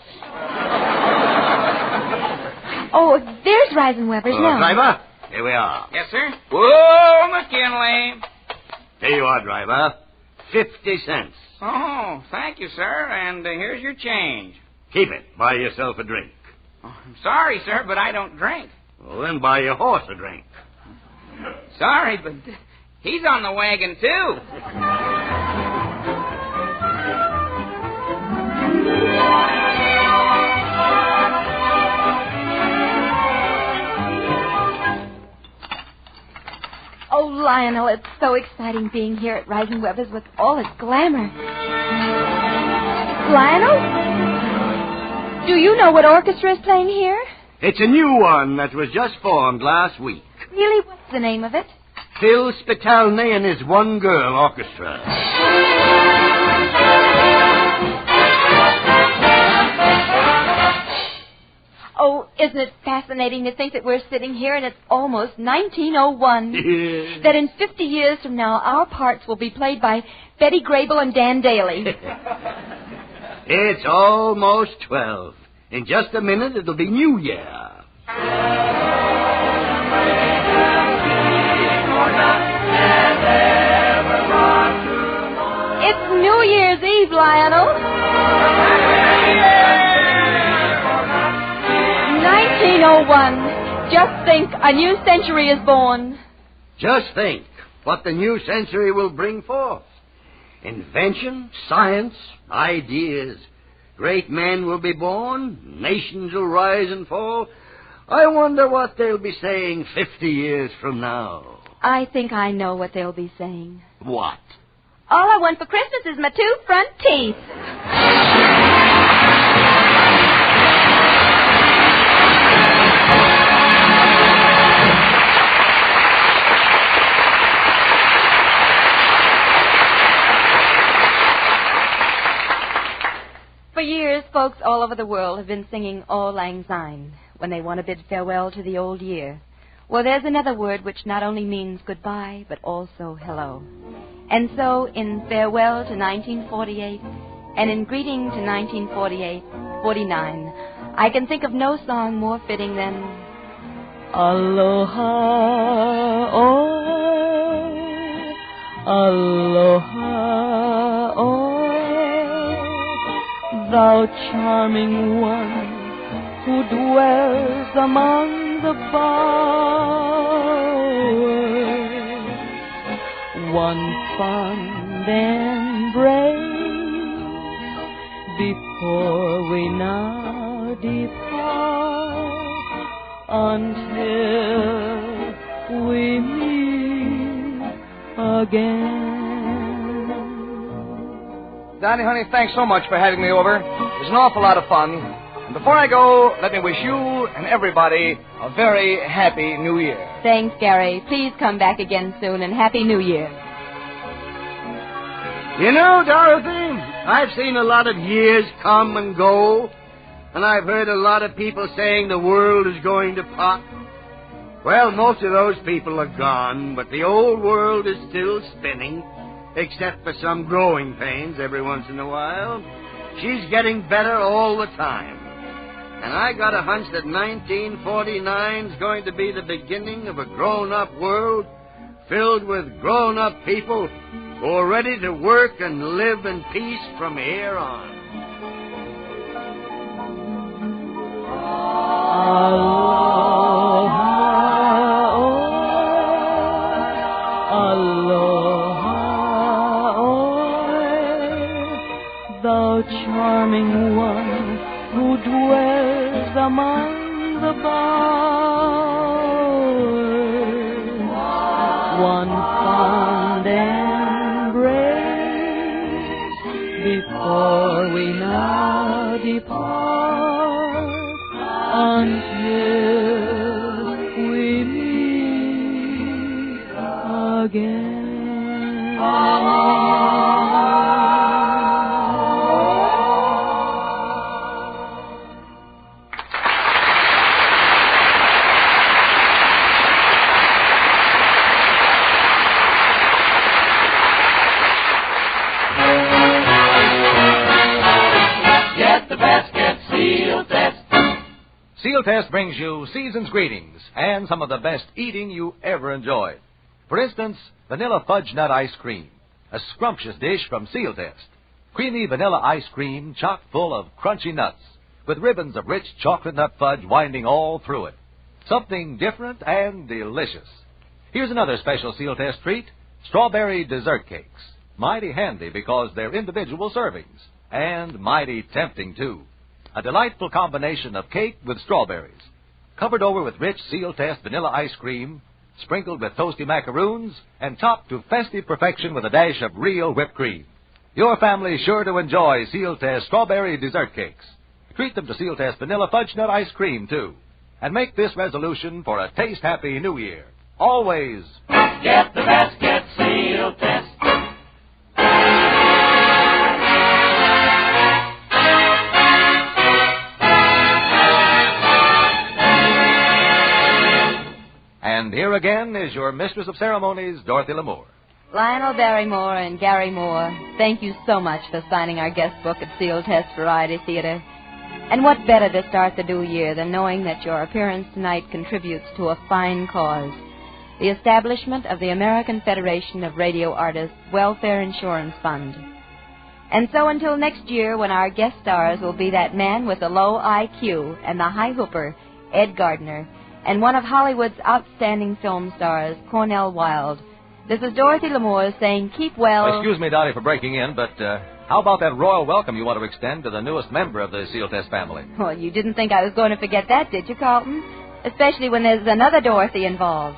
Oh, there's Reisenweber's now. Driver, here we are. Yes, sir. Whoa, McKinley. Here you are, driver. 50 cents. Oh, thank you, sir. And here's your change. Keep it. Buy yourself a drink. Oh, I'm sorry, sir, but I don't drink. Well, then buy your horse a drink. Sorry, but he's on the wagon, too. Oh, Lionel, it's so exciting being here at Reisenweber's with all its glamour. Lionel? Do you know what orchestra is playing here? It's a new one that was just formed last week. Really? What's the name of it? Phil Spitalny and his one-girl orchestra. Oh, isn't it fascinating to think that we're sitting here and it's almost 1901? Yeah. That in 50 years from now, our parts will be played by Betty Grable and Dan Daly. It's almost 12. In just a minute, it'll be New Year. It's New Year's Eve, Lionel. 1901. Just think, a new century is born. Just think what the new century will bring forth. Invention, science, ideas. Great men will be born. Nations will rise and fall. I wonder what they'll be saying 50 years from now. I think I know what they'll be saying. What? All I want for Christmas is my 2 front teeth. For years, folks all over the world have been singing Auld Lang Syne when they want to bid farewell to the old year. Well, there's another word which not only means goodbye, but also hello. And so, in farewell to 1948, and in greeting to 1948-49, I can think of no song more fitting than Aloha, oh, aloha. thou charming one who dwells among the bowers. One fond embrace before we now depart, until we meet again. Donnie, honey, thanks so much for having me over. It was an awful lot of fun. And before I go, let me wish you and everybody a very happy New Year. Thanks, Gary. Please come back again soon, and Happy New Year. You know, Dorothy, I've seen a lot of years come and go, and I've heard a lot of people saying the world is going to pot. Well, most of those people are gone, but the old world is still spinning, except for some growing pains every once in a while. She's getting better all the time. And I got a hunch that 1949's going to be the beginning of a grown-up world filled with grown-up people who are ready to work and live in peace from here on. Thou charming one who dwells among the bowers, one fond embrace before we now depart, until we meet again. Sealtest brings you season's greetings and some of the best eating you ever enjoyed. For instance, vanilla fudge nut ice cream, a scrumptious dish from Sealtest. Creamy vanilla ice cream chock full of crunchy nuts with ribbons of rich chocolate nut fudge winding all through it. Something different and delicious. Here's another special Sealtest treat, strawberry dessert cakes. Mighty handy because they're individual servings, and mighty tempting, too. A delightful combination of cake with strawberries, covered over with rich Sealtest vanilla ice cream, sprinkled with toasty macaroons, and topped to festive perfection with a dash of real whipped cream. Your family's sure to enjoy Sealtest strawberry dessert cakes. Treat them to Sealtest vanilla fudge nut ice cream, too. And make this resolution for a taste-happy New Year. Always get the best, get Sealtest. And here again is your mistress of ceremonies, Dorothy Lamour. Lionel Barrymore and Gary Moore, thank you so much for signing our guest book at Sealtest Variety Theater. And what better to start the new year than knowing that your appearance tonight contributes to a fine cause, the establishment of the American Federation of Radio Artists Welfare Insurance Fund. And so until next year, when our guest stars will be that man with the low IQ and the high hooper, Ed Gardner, and one of Hollywood's outstanding film stars, Cornell Wilde. This is Dorothy Lamour saying keep well. Excuse me, Dottie, for breaking in, but how about that royal welcome you want to extend to the newest member of the Sealtest family? Well, you didn't think I was going to forget that, did you, Carlton? Especially when there's another Dorothy involved.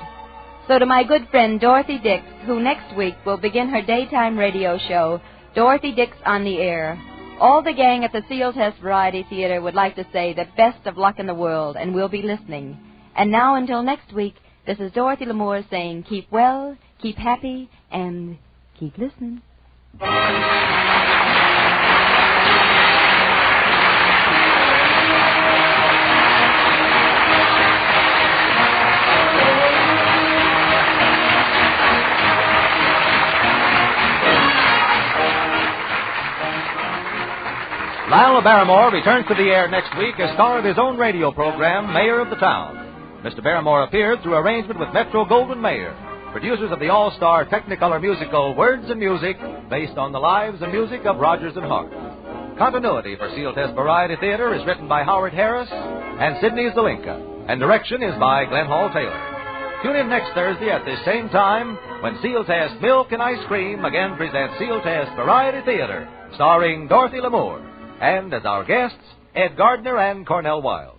So to my good friend Dorothy Dix, who next week will begin her daytime radio show, Dorothy Dix on the Air, all the gang at the Sealtest Variety Theater would like to say the best of luck in the world, and we'll be listening. And now, until next week, this is Dorothy Lamour saying keep well, keep happy, and keep listening. Lionel Barrymore returns to the air next week as star of his own radio program, Mayor of the Town. Mr. Barrymore appeared through arrangement with Metro-Goldwyn-Mayer, producers of the all-star Technicolor musical Words and Music, based on the lives and music of Rodgers and Hart. Continuity for Sealtest Variety Theater is written by Howard Harris and Sidney Zelinka, and direction is by Glenn Hall Taylor. Tune in next Thursday at this same time when Sealtest Milk and Ice Cream again presents Sealtest Variety Theater, starring Dorothy Lamour, and as our guests, Ed Gardner and Cornell Wilde.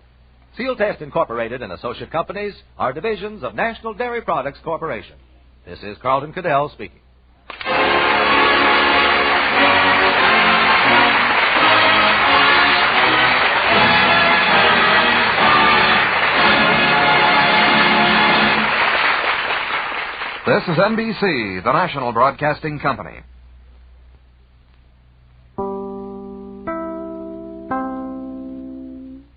Sealtest Incorporated and associate companies are divisions of National Dairy Products Corporation. This is Carlton Cadell speaking. This is NBC, the national broadcasting company.